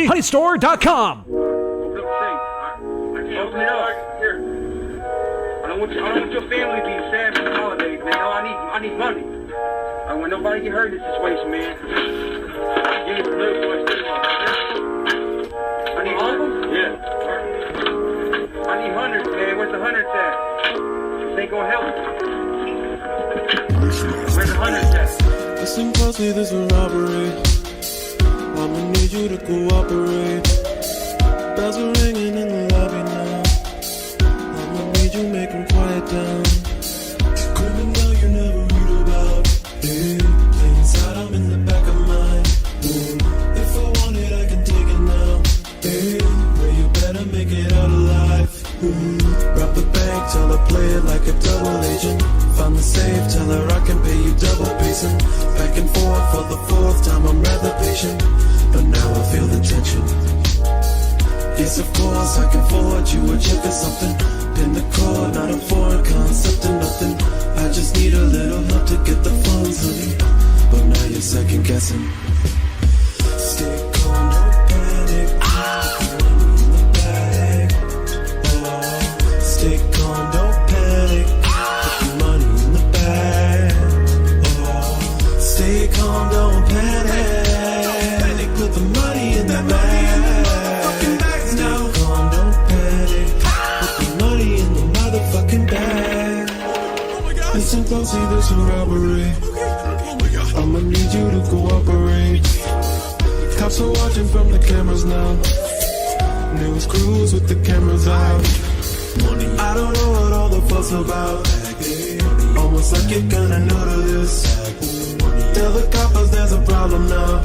honeystore.com. Open it up. Here. I don't want your family to be sad for the holidays, man. I need money. I don't want nobody to get hurt in this situation, man. Give me the little boys. I need all of them? Yeah. I need hundreds, man. Where's the hundreds at? This ain't gonna help. Where's the hundreds at? Listen closely, this is a robbery. I'ma need you to cooperate. Bells are ringing in the lobby now. I'ma need you make them quiet down. Criminal you never read about. Play inside, I'm in the back of mine. If I want it, I can take it now. Well, you better make it out alive. Rob the bank, tell her play it like a double agent. Find the safe, tell her I can pay you double pacing. Back and forth for the 4th time, I'm rather patient. But now I feel the tension. Yes, of course, I can forward you a check or something. Pin the cord, not a foreign concept or nothing. I just need a little help to get the funds, honey. But now you're second guessing. Stay calm, don't panic. Put the money in the bag. Oh, stay calm, don't panic. Put the money in the bag. Oh, stay calm, don't panic. Put the money in the bag. Listen closely, there's a robbery. I'ma need you to cooperate. Cops are watching from the cameras now. News crews with the cameras out. I don't know what all the fuss about. Almost like you're gonna notice this. Tell the coppers there's a problem now.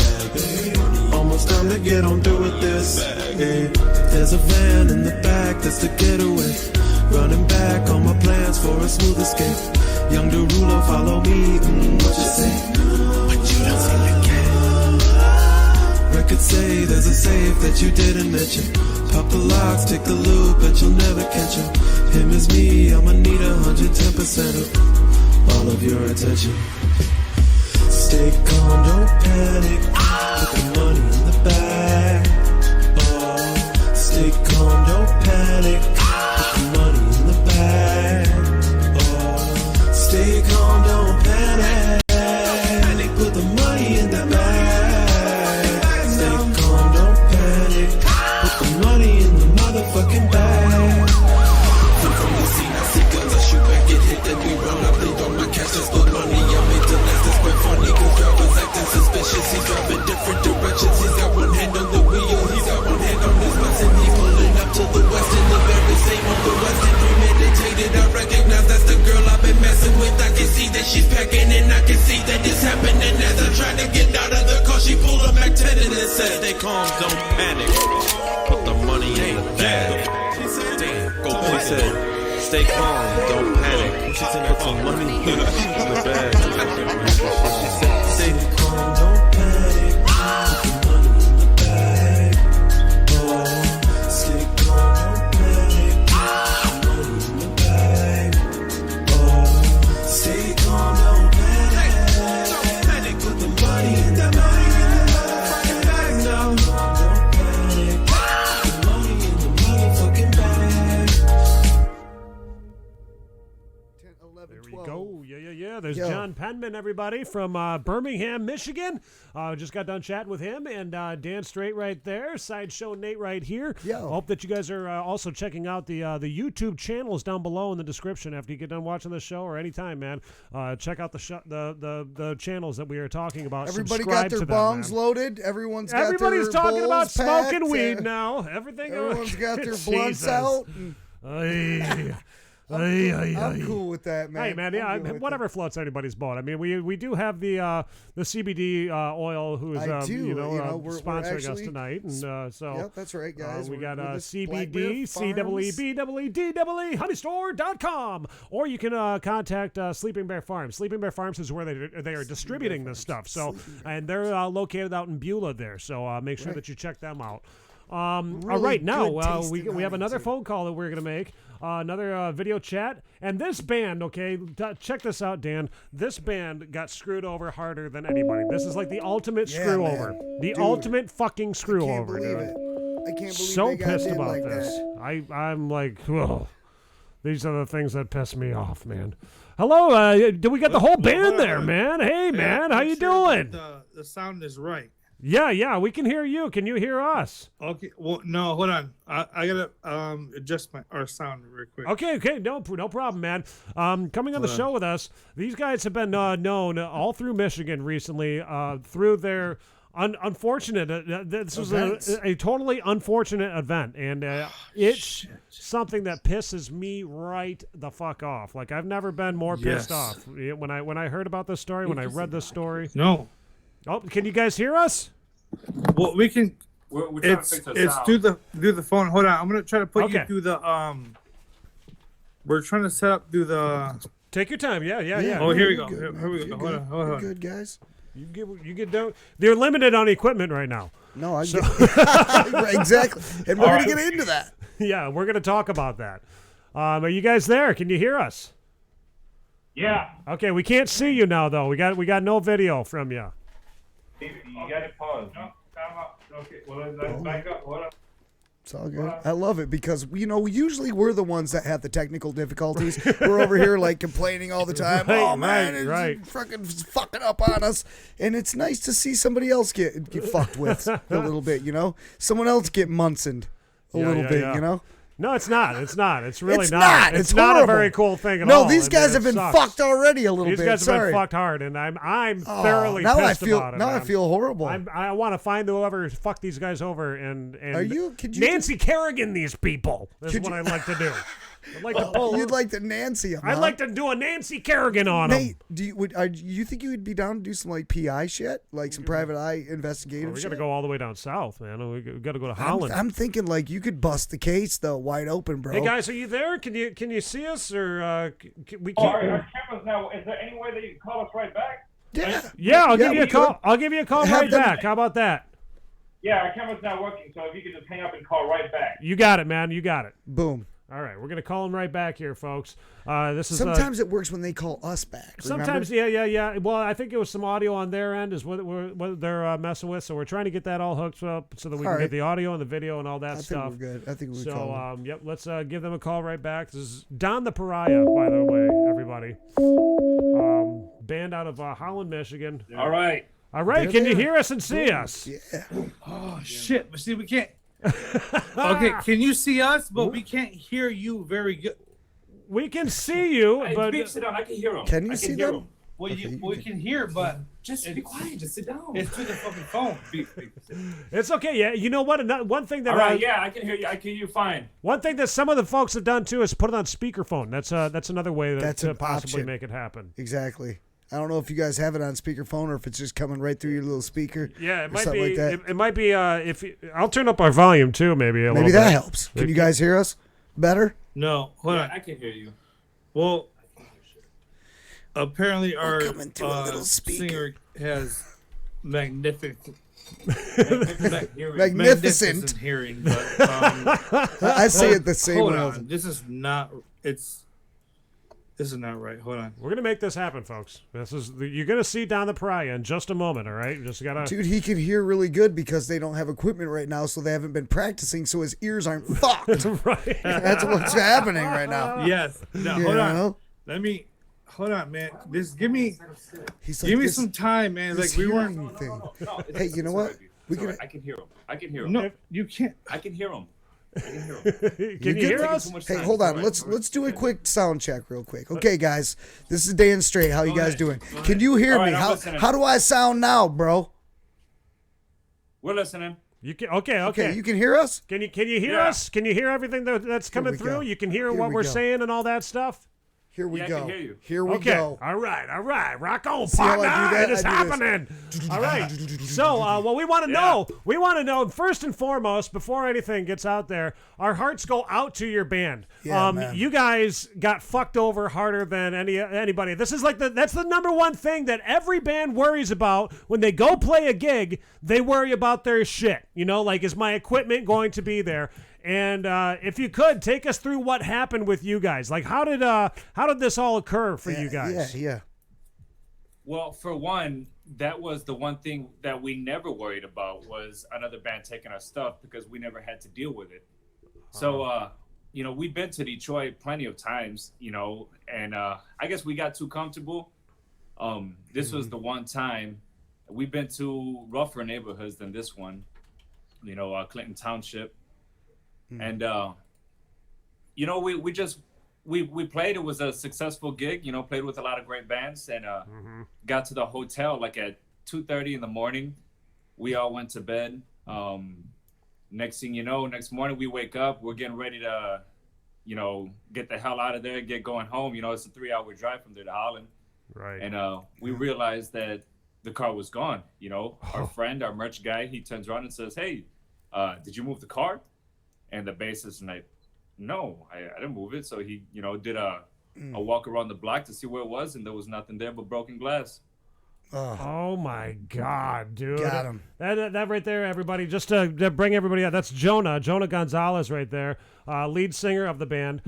Almost time to get on through with this. There's a van in the back, that's the getaway. Running back on my plans for a smooth escape. Young Derulo, follow me, what you say? But you don't seem to get say there's a safe that you didn't mention. Pop the locks, take the loop, but you'll never catch him. Him is me, I'ma need 110% of all of your attention. Stay calm, don't panic. Put the money in the bag. Oh, stay calm, don't panic. Put the money in the bag. Oh, stay calm, don't panic. Put the money in the bag. Stay calm, don't panic. Put the money in the motherfucking bag. From the scene, I see guns, I shoot back, get hit, then we run. I bleed on my cash, that's good money. I made the last, that's quite funny. Cause drivers acting suspicious. He's driving different directions. He's got one hand on the wheel, he's got one hand on his bus, and he's pulling up to the west. In the very same on the west, and premeditated. I recognize that's the girl I've been messing with. I can see that she's packing, and I can see that it's happening. As I try to get out of the car, she pulled a Mac 10 and it said, stay calm, don't panic. Put the money in the bag. She said, stay calm, don't panic. Put the money in the bag. She said, stay calm, don't panic. Put the money in the bag. Oh, stay calm, don't panic. Put the money in the bag. Oh, stay calm, don't panic. Put the money in the motherfucking bag. No, don't panic. Put the money in the motherfucking bag. 10, 11, There we 12. go. Yeah. There's Yo. John Penman, everybody, from Birmingham, Michigan. Just got done chatting with him, and Dan Straight right there, Sideshow Nate right here. Yo. Hope that you guys are also checking out the YouTube channels down below in the description after you get done watching the show, or anytime, man. Check out the channels that we are talking about. Everybody Subscribe got their to them, bongs man. loaded. Everybody's Everybody's talking about bowls packed. smoking weed now. Everything. Everyone's got their blunts Jesus. out. I'm cool with that, man. Hey, man, I'm good with whatever floats anybody's boat. I mean, we do have the CBD oil who is sponsoring us tonight, and so yep, that's right, guys. we got We're with CBD CEEBEEBEEDEE honeystore.com, or you can contact Sleeping Bear Farms. Sleeping Bear Farms is where they are distributing this stuff. So, and they're located out in Beulah there. So make sure that you check them out. All right, now we have another phone call that we're going to make, another video chat, and this band, okay, check this out, Dan. This band got screwed over harder than anybody. This is like the ultimate screw over. The ultimate fucking screw over, dude. I can't believe So they got pissed did about like this. that. I'm like, ugh. These are the things that piss me off, man. Hello, do we got the whole band there, man? Hey, man, how you doing? The sound is right. Yeah, we can hear you. Can you hear us? Okay, well, no, hold on. I gotta adjust our sound real quick. Okay, no problem, man. Coming on the show with us, these guys have been known all through Michigan recently through their unfortunate. This was a totally unfortunate event, and it's something that pisses me right the fuck off. Like, I've never been more pissed off when I heard about this story. When I read this story. No. Oh, can you guys hear us? Well, we can. We're trying to fix it's through the phone. Hold on, I'm gonna try to put you through the We're trying to set up through the. Take your time. Yeah. Oh, here we go. Good, here we go. Hold on. Good, guys. You get down. They're limited on equipment right now. No, exactly, and we're gonna get into that. Yeah, we're gonna talk about that. Are you guys there? Can you hear us? Yeah. Okay, we can't see you now though. We got no video from you. You got it paused. No, time out. Okay, well, let's back up. Hold on. It's all good. I love it because, usually we're the ones that have the technical difficulties. We're over here, like, complaining all the time. Oh, man, it's fucking up on us. And it's nice to see somebody else get fucked with a little bit, Someone else get Munsoned a little bit, No, it's not. It's really It's not. It's not a horrible. very cool thing at all. No, these guys have been fucked already a little bit. These guys have been fucked hard, and I'm thoroughly pissed about it. Now I feel horrible. I want to find whoever fucked these guys over and could you Nancy Kerrigan these people. That's what I'd like to do. I'd like to pull. You'd like to Nancy them. I'd like to do a Nancy Kerrigan on them. Nate, do you think you would be down to do some like PI shit, like some private eye investigative? We shit? got to go all the way down south, man. We got to go to Holland. I'm thinking like you could bust the case though, wide open, bro. Hey guys, are you there? Can you see us or we Oh, can't? our cameras now. Is there any way that you can call us right back? Yeah. Yeah, I'll give you a call. I'll give you a call right back. How about that? Yeah, our camera's not working, so if you could just hang up and call right back. You got it, man. You got it. Boom. All right, we're gonna call him right back here, folks. This is sometimes it works when they call us back. Sometimes, yeah. Well, I think it was some audio on their end is what they're messing with. So we're trying to get that all hooked up so that we can get the audio and the video and all that stuff. I think we're good. I think we're so. Yep, let's give them a call right back. This is Don The Pariah, by the way, everybody. Band out of Holland, Michigan. All right. All right. Can you hear us and see us? Yeah. Oh shit! But see, we can't. Okay, can you see us? But we can't hear you very good. We can see you, but sit down. I can hear them. Can you see them? Well, we can hear, but just be quiet. Just sit down. It's through the fucking phone. It's okay. Yeah, you know what? One thing that all right, I can hear you. I can hear you fine. One thing that some of the folks have done too is put it on speakerphone. That's another way to possibly option. Make it happen. Exactly. I don't know if you guys have it on speakerphone or if it's just coming right through your little speaker. Yeah, it might be. Like that. It might be. I'll turn up our volume too. Maybe that bit. Helps. Can you guys hear us better? No, hold on. I can hear you. Well, apparently our singer has magnificent hearing. But I say it the same way. Hold on. This is not right. Hold on. We're gonna make this happen, folks. You're gonna see Don The Pariah in just a moment. All right, just gotta. Dude, he can hear really good because they don't have equipment right now, so they haven't been practicing, so his ears aren't fucked. Right. That's what's happening right now. Yes. No, hold on. Hold on, man. Give me some time, man. Like we weren't. Hey, you know what? I can hear him. I can hear him. No, you can't. I can hear him. Can you hear us? Hey, hold on. Let's do a quick sound check real quick. Okay, guys. This is Dan Straight. How you guys doing? Can you hear me? How do I sound now, bro? We're listening. You can okay. You can hear us? Can you hear us? Can you hear everything that's coming through? You can hear what we're saying and all that stuff? Here we go. I can hear you. Here we go. All right. Rock on, See how I partner. do that? It is happening. All right. So, what we want to know, first and foremost, before anything gets out there, our hearts go out to your band. Man. You guys got fucked over harder than anybody. This is that's the number one thing that every band worries about when they go play a gig. They worry about their shit. You know, like, is my equipment going to be there? And if you could take us through what happened with you guys, like how did this all occur for you guys? Yeah. Well, for one, that was the one thing that we never worried about was another band taking our stuff because we never had to deal with it. So, we've been to Detroit plenty of times, and I guess we got too comfortable. This was the one time we've been to rougher neighborhoods than this one, Clinton Township. And, we played. It was a successful gig, played with a lot of great bands and got to the hotel like at 2:30 in the morning. We all went to bed. Next thing you know, next morning we wake up, we're getting ready to, get the hell out of there, get going home. It's a 3-hour drive from there to Holland. Right. And we realized that the car was gone. Our friend, our merch guy, he turns around and says, "Hey, did you move the car?" And the bassist and no, I didn't move it. So he, did a walk around the block to see where it was, and there was nothing there but broken glass. Oh my God, dude! Got him. That right there, everybody. Just to bring everybody out, that's Jonah Gonzalez right there, lead singer of the band.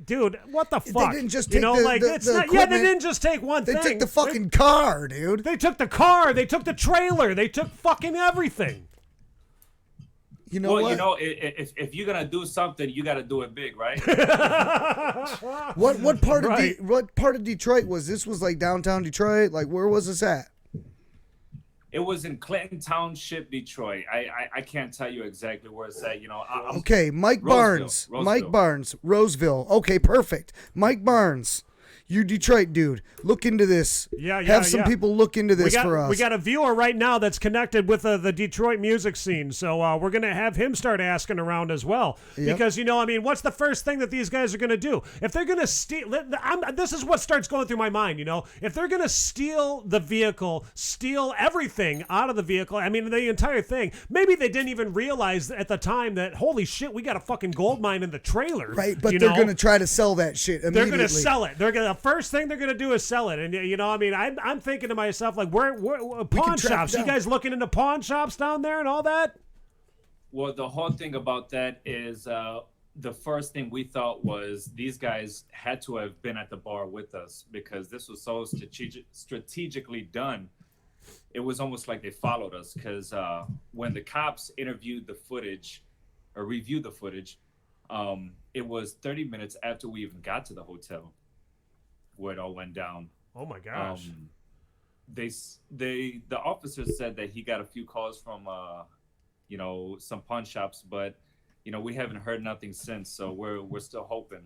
Dude, what the fuck? They didn't just take they didn't just take one thing. They took the fucking car, dude. They took the car. They took the trailer. They took fucking everything. You know what? If you're gonna do something, you gotta do it big, right? What part of Detroit was this? Was like downtown Detroit? Like, where was this at? It was in Clinton Township, Detroit. I can't tell you exactly where it's at. Okay, Mike Barnes. Mike Barnes, Roseville. Okay, perfect. Mike Barnes. You Detroit dude, look into this. Have some people look into this for us. We got a viewer right now that's connected with the Detroit music scene, so we're going to have him start asking around as well. Yep. Because, what's the first thing that these guys are going to do? If they're going to steal, this is what starts going through my mind, If they're going to steal the vehicle, steal everything out of the vehicle, the entire thing, maybe they didn't even realize at the time that, holy shit, we got a fucking gold mine in the trailer. Right, but they're going to try to sell that shit immediately. They're going to sell it. They're going to first thing they're gonna do is sell it. And you know, I mean, I'm thinking to myself, like, where pawn shops? You guys looking into pawn shops down there and all that? Well, the whole thing about that is the first thing we thought was these guys had to have been at the bar with us because this was so strategically done. It was almost like they followed us because when the cops interviewed the footage or reviewed the footage, it was 30 minutes after we even got to the hotel where it all went down. Oh my gosh. The officers said that he got a few calls from you know, some pawn shops, but you know, we haven't heard nothing since, so we're still hoping.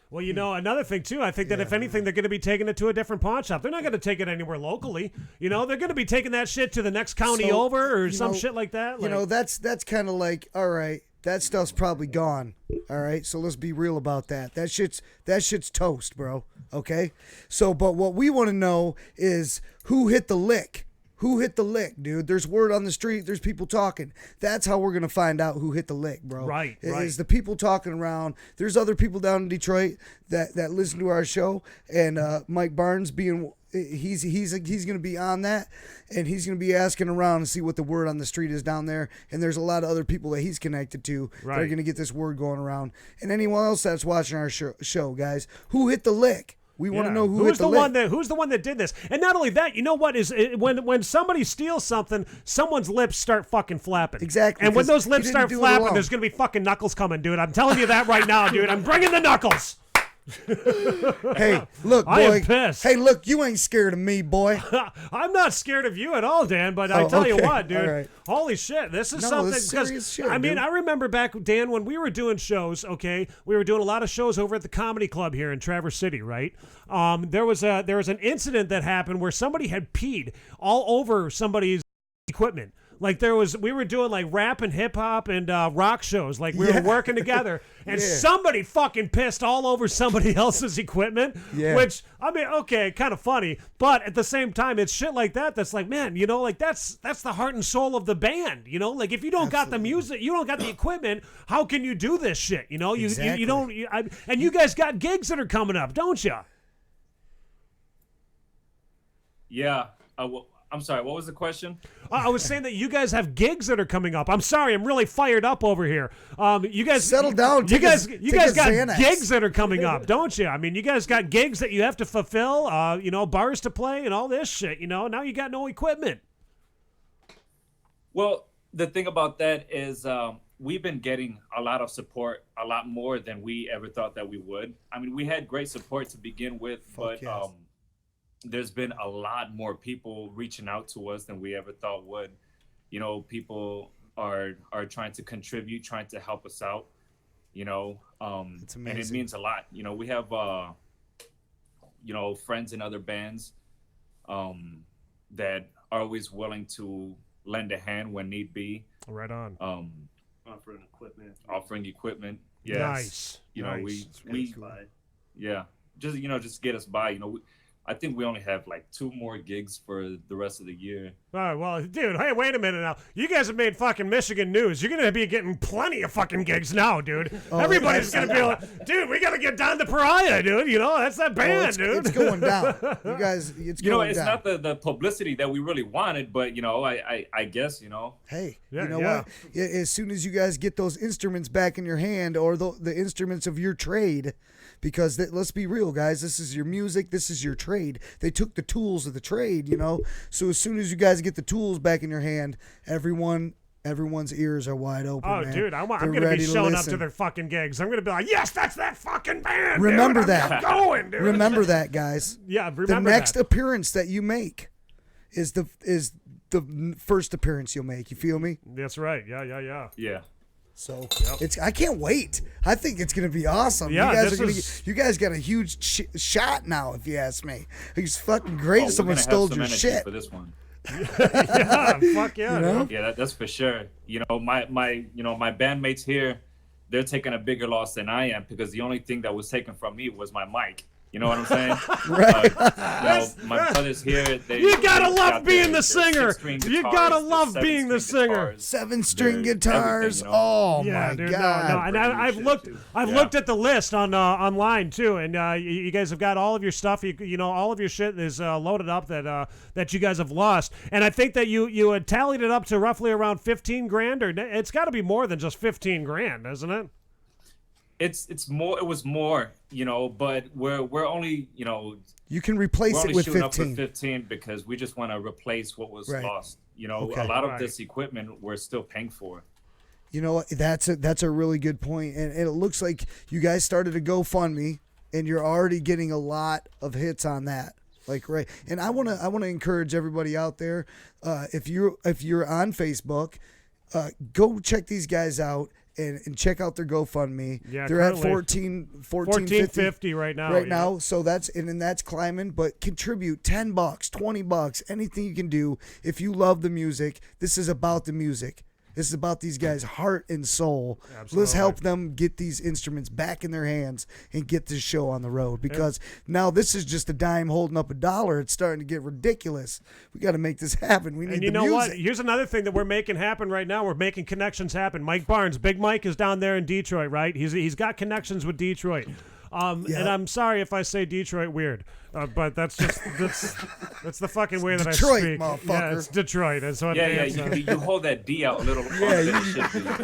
Well, you know, another thing, too, I think that if anything, they're going to be taking it to a different pawn shop. They're not going to take it anywhere locally. You know, they're going to be taking that shit to the next county over or some shit like that. You know, that's kind of like, all right, that stuff's probably gone. All right, so let's be real about that. That shit's toast, bro. Okay? So, but what we want to know is who hit the lick. Who hit the lick, dude? There's word on the street. There's people talking. That's how we're going to find out who hit the lick, bro. Right. Is the people talking around. There's other people down in Detroit that listen to our show. And Mike Barnes he's going to be on that. And he's going to be asking around and see what the word on the street is down there. And there's a lot of other people that he's connected to that are going to get this word going around. And anyone else that's watching our show, guys, who hit the lick? We want to know who's the one that did this. And not only that, you know what is when somebody steals something, someone's lips start fucking flapping. Exactly. And when those lips start flapping, there's gonna be fucking knuckles coming, dude. I'm telling you that right now, dude. I'm bringing the knuckles. Hey, look, boy. I am pissed. Hey, look, you ain't scared of me, boy. I'm not scared of you at all, Dan, but I tell you what, dude. Right. Holy shit, this is something. This is serious shit, I mean, dude. I remember back, Dan, when we were doing shows, okay? We were doing a lot of shows over at the Comedy Club here in Traverse City, right? There was an incident that happened where somebody had peed all over somebody's equipment. Like we were doing like rap and hip hop and rock shows. Like we were working together, and somebody fucking pissed all over somebody else's equipment. Yeah. Which, I mean, okay, kind of funny, but at the same time, it's shit like that that's like, man, you know, like that's the heart and soul of the band. You know, like if you don't got the music, you don't got the equipment, how can you do this shit? You know, you don't. And you guys got gigs that are coming up, don't you? Yeah. I'm sorry, what was the question? I was saying that you guys have gigs that are coming up. I'm sorry, I'm really fired up over here. You guys settle down. You guys got Xanax. gigs that are coming up, don't you? I mean, you guys got gigs that you have to fulfill. You know, bars to play and all this shit. You know, now you got no equipment. Well, the thing about that is we've been getting a lot of support, a lot more than we ever thought that we would. I mean, we had great support to begin with, but there's been a lot more people reaching out to us than we ever thought would. You know, people are trying to contribute, trying to help us out, you know, it's amazing. and it means a lot. You know, we have, you know, friends in other bands that are always willing to lend a hand when need be. Right on. Offering equipment. Yes. Nice. You know, nice. we yeah, just, you know, just get us by, you know, I think we only have like 2 more gigs for the rest of the year. All right, well, dude, hey, wait a minute now. You guys have made fucking Michigan news. You're going to be getting plenty of fucking gigs now, dude. Everybody's going to be like, dude, we got to get Don The Pariah, dude. You know, that's that band, dude. It's going down. You guys, it's going down. You know, it's not the publicity that we really wanted, but, you know, I guess, you know. Hey, you know what? As soon as you guys get those instruments back in your hand or the instruments of your trade, because let's be real, guys, this is your music, this is your trade. They took the tools of the trade, you know. So as soon as you guys get the tools back in your hand, everyone's ears are wide open. Oh, man. dude, I'm going to be showing up to their fucking gigs. I'm going to be like, yes, that's that fucking band. Remember dude. that. I'm going, dude. Remember that, guys. Yeah, remember the next that. appearance that you make is the first appearance you'll make. You feel me? That's right. Yeah. So I can't wait. I think it's gonna be awesome. Yeah, you guys got a huge shot now. If you ask me, it's fucking great. Someone stole your shit for this one. Yeah, fuck yeah, you know? Yeah, that's for sure. You know, my bandmates here, they're taking a bigger loss than I am because the only thing that was taken from me was my mic. You know what I'm saying? Right. My brothers here, You gotta love being the singer. singer. You gotta love being the singer. 7-string guitars. Oh my dude, god! No. And I've looked at the list on online too, and you guys have got all of your stuff. You know, all of your shit is loaded up that you guys have lost. And I think that you had tallied it up to roughly around 15 grand, or it's got to be more than just 15 grand, isn't it? It's more. It was more, but we're only, You can replace we're it only with shooting 15. up for 15 because we just want to replace what was Right. lost. Okay. A lot of this equipment we're still paying for. You know what? That's a really good point, and it looks like you guys started a GoFundMe, and you're already getting a lot of hits on that. Like, right. And I wanna encourage everybody out there, if you're on Facebook, go check these guys out. And check out their GoFundMe. Yeah, they're at $14.50 right now. Right now, so that's climbing. But contribute $10, $20, anything you can do. If you love the music, this is about the music. This is about these guys' heart and soul. Absolutely. Let's help them get these instruments back in their hands and get this show on the road. Because now this is just a dime holding up a dollar. It's starting to get ridiculous. We got to make this happen. We need and you the know music. what? Here's another thing that we're making happen right now. We're making connections happen. Mike Barnes, Big Mike, is down there in Detroit, right? He's got connections with Detroit. And I'm sorry if I say Detroit weird, but that's just that's the fucking way that Detroit, I speak. motherfucker. Yeah, it's Detroit. That's what it is. You hold that D out a little. Yeah, you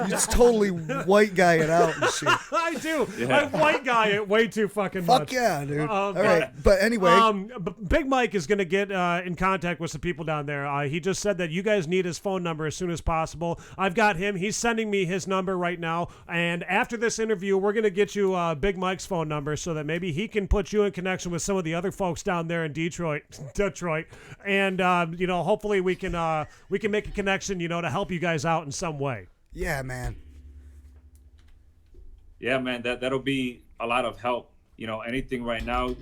just totally white guy it out and shit. I do. Yeah. I white guy it way too fucking much. Fuck yeah, dude. All right, but anyway. Big Mike is going to get in contact with some people down there. He just said that you guys need his phone number as soon as possible. I've got him. He's sending me his number right now. And after this interview, we're going to get you Big Mike's phone number so that maybe he can put you in connection with some of the other folks down there in Detroit. And, hopefully we can make a connection, to help you guys out in some way. Yeah, man. Yeah, man, that'll be a lot of help. Anything right now,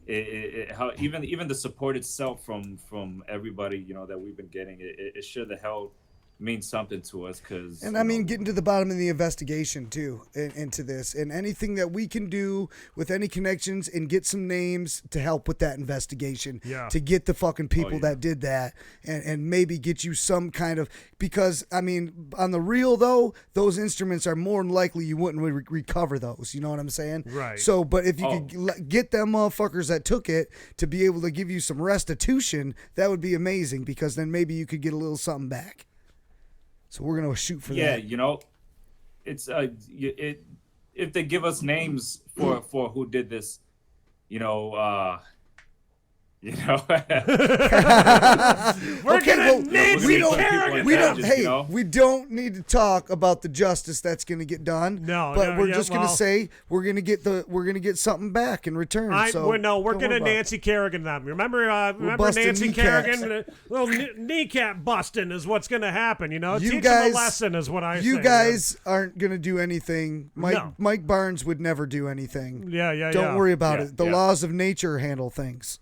even the support itself from everybody, that we've been getting, it sure the hell means something to us. And I mean, getting to the bottom of the investigation too into this, and anything that we can do with any connections and get some names to help with that investigation, to get the fucking people that did that, and maybe get you some kind of, because I mean, on the real though, those instruments are more than likely you wouldn't recover those. You know what I'm saying? Right. So, but if you could get them motherfuckers that took it to be able to give you some restitution, that would be amazing, because then maybe you could get a little something back. So we're gonna shoot for that. Yeah, it's if they give us names for who did this, We're okay, gonna name we don't need to talk about the justice that's going to get done. But we're just going to say we're going to get something back in return. We're going to Nancy Kerrigan them. Remember Nancy Kerrigan? Little kneecap busting is what's going to happen. Teach them a lesson is what I say. You guys aren't going to do anything. Mike Barnes would never do anything. Don't worry about it. The laws of nature handle things.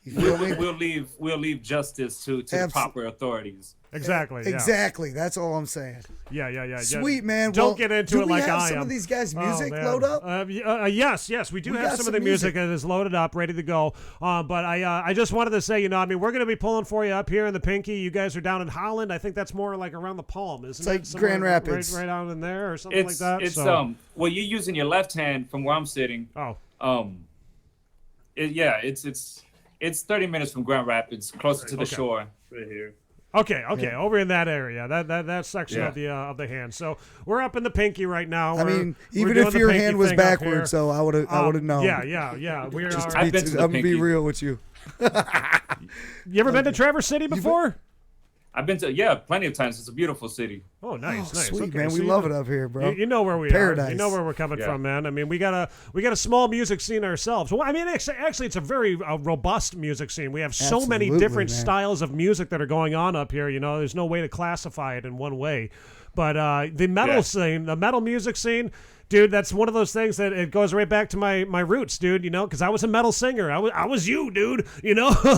We'll leave justice to the proper authorities. Exactly. Exactly. That's all I'm saying. Yeah. Sweet, man. Don't get into it like I am. Do we have some of these guys' music load up? Yes. We do have some of the music that is loaded up, ready to go. But I just wanted to say, we're going to be pulling for you up here in the Pinky. You guys are down in Holland. I think that's more like around the Palm, isn't it? It's like Grand Rapids. Right out in there or something like that. It's well, you're using your left hand from where I'm sitting. It's 30 minutes from Grand Rapids, closer to the shore. Right here. Okay, over in that area, that section of the hand. So we're up in the Pinky right now. I mean, even if your hand was backwards, so I would have known. Yeah. We are. I'm gonna be real with you. You ever been to Traverse City before? I've been to plenty of times. It's a beautiful city. Oh, nice. Sweet, man. We love it up here, bro. You know where we Paradise. are. You know where we're coming from, man. I mean, we got a small music scene ourselves. Well, I mean, actually, it's a very robust music scene. We have so many different styles of music that are going on up here. There's no way to classify it in one way. But the metal scene, the metal music scene, dude, that's one of those things that it goes right back to my roots, dude, because I was a metal singer. I was you, dude,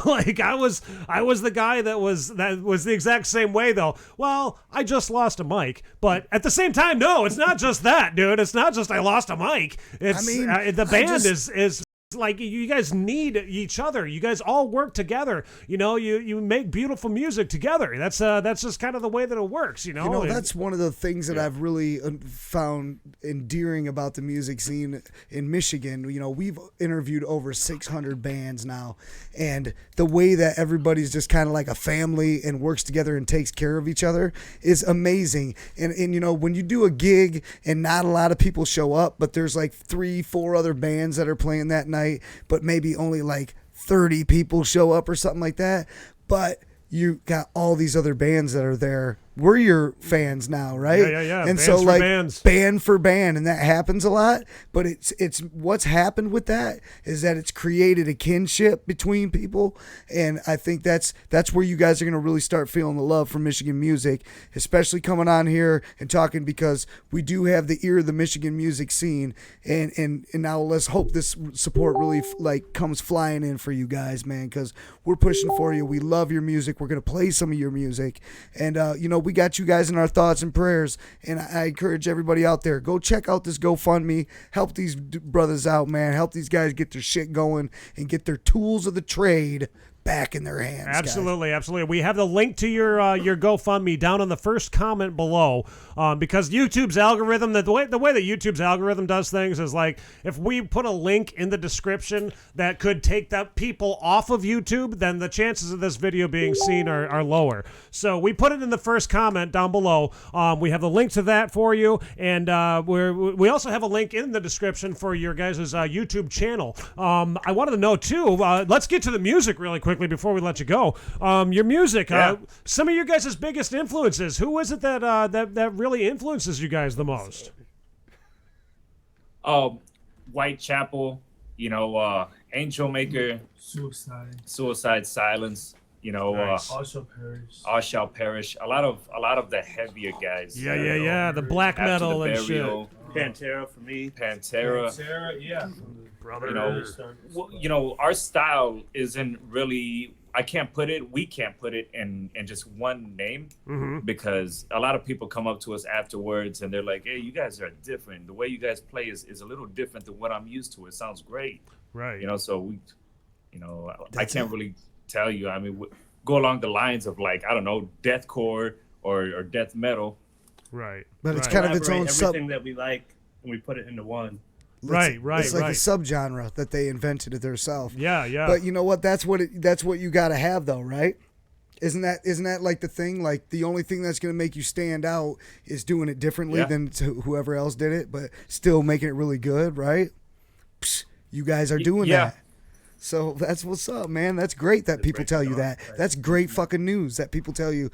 like I was the guy that was the exact same way though. Well, I just lost a mic, but at the same time, no, it's not just that, dude. It's not just I lost a mic. It's the band is like you guys need each other. You guys all work together. You know, you make beautiful music together. That's just kind of the way that it works. You know, that's one of the things that I've really found endearing about the music scene in Michigan. You know, we've interviewed over 600 bands now, and the way that everybody's just kind of like a family and works together and takes care of each other is amazing. And you know, when you do a gig and not a lot of people show up, but there's like 3-4 other bands that are playing that night, but maybe only like 30 people show up or something like that, but you got all these other bands that are there. We're your fans now, right? Yeah. And bands so like bands. band for band, and that happens a lot. But it's what's happened with that is that it's created a kinship between people, and I think that's where you guys are gonna really start feeling the love for Michigan music, especially coming on here and talking, because we do have the ear of the Michigan music scene, and now let's hope this support really like comes flying in for you guys, man, because we're pushing for you. We love your music. We're gonna play some of your music, and you know, we got you guys in our thoughts and prayers, and I encourage everybody out there, go check out this GoFundMe, help these brothers out, man, help these guys get their shit going and get their tools of the trade back in their hands. Absolutely, absolutely. We have the link to your GoFundMe down in the first comment below, because YouTube's algorithm, the way that YouTube's algorithm does things is like, if we put a link in the description that could take that people off of YouTube, then the chances of this video being seen are lower. So we put it in the first comment down below. We have the link to that for you, and we also have a link in the description for your guys' YouTube channel. I wanted to know too. Let's get to the music really quickly before we let you go. Your music, some of your guys' biggest influences. Who is it that really influences you guys the most? Whitechapel, you know, Angel Maker, Suicide Silence, you know, Nice. All Shall Perish. A lot of the heavier guys. Yeah. The black After metal the and Burial, shit. Pantera for me. Pantera, yeah. You know, our style isn't really. We can't put it in just one name, because a lot of people come up to us afterwards and they're like, "Hey, you guys are different. The way you guys play is a little different than what I'm used to. It sounds great." Right. You know, so we, you know, I can't really tell you. I mean, go along the lines of like, I don't know, deathcore or death metal. Right. But it's kind of its own everything that we like, and we put it into one. Right. It's like a subgenre that they invented it themselves. Yeah. But you know what? That's what you got to have, though, right? Isn't that like the thing? Like the only thing that's going to make you stand out is doing it differently than to whoever else did it, but still making it really good, right? Psh, you guys are doing that. So that's what's up, man. That's great that people tell you that. That's great fucking news that people tell you,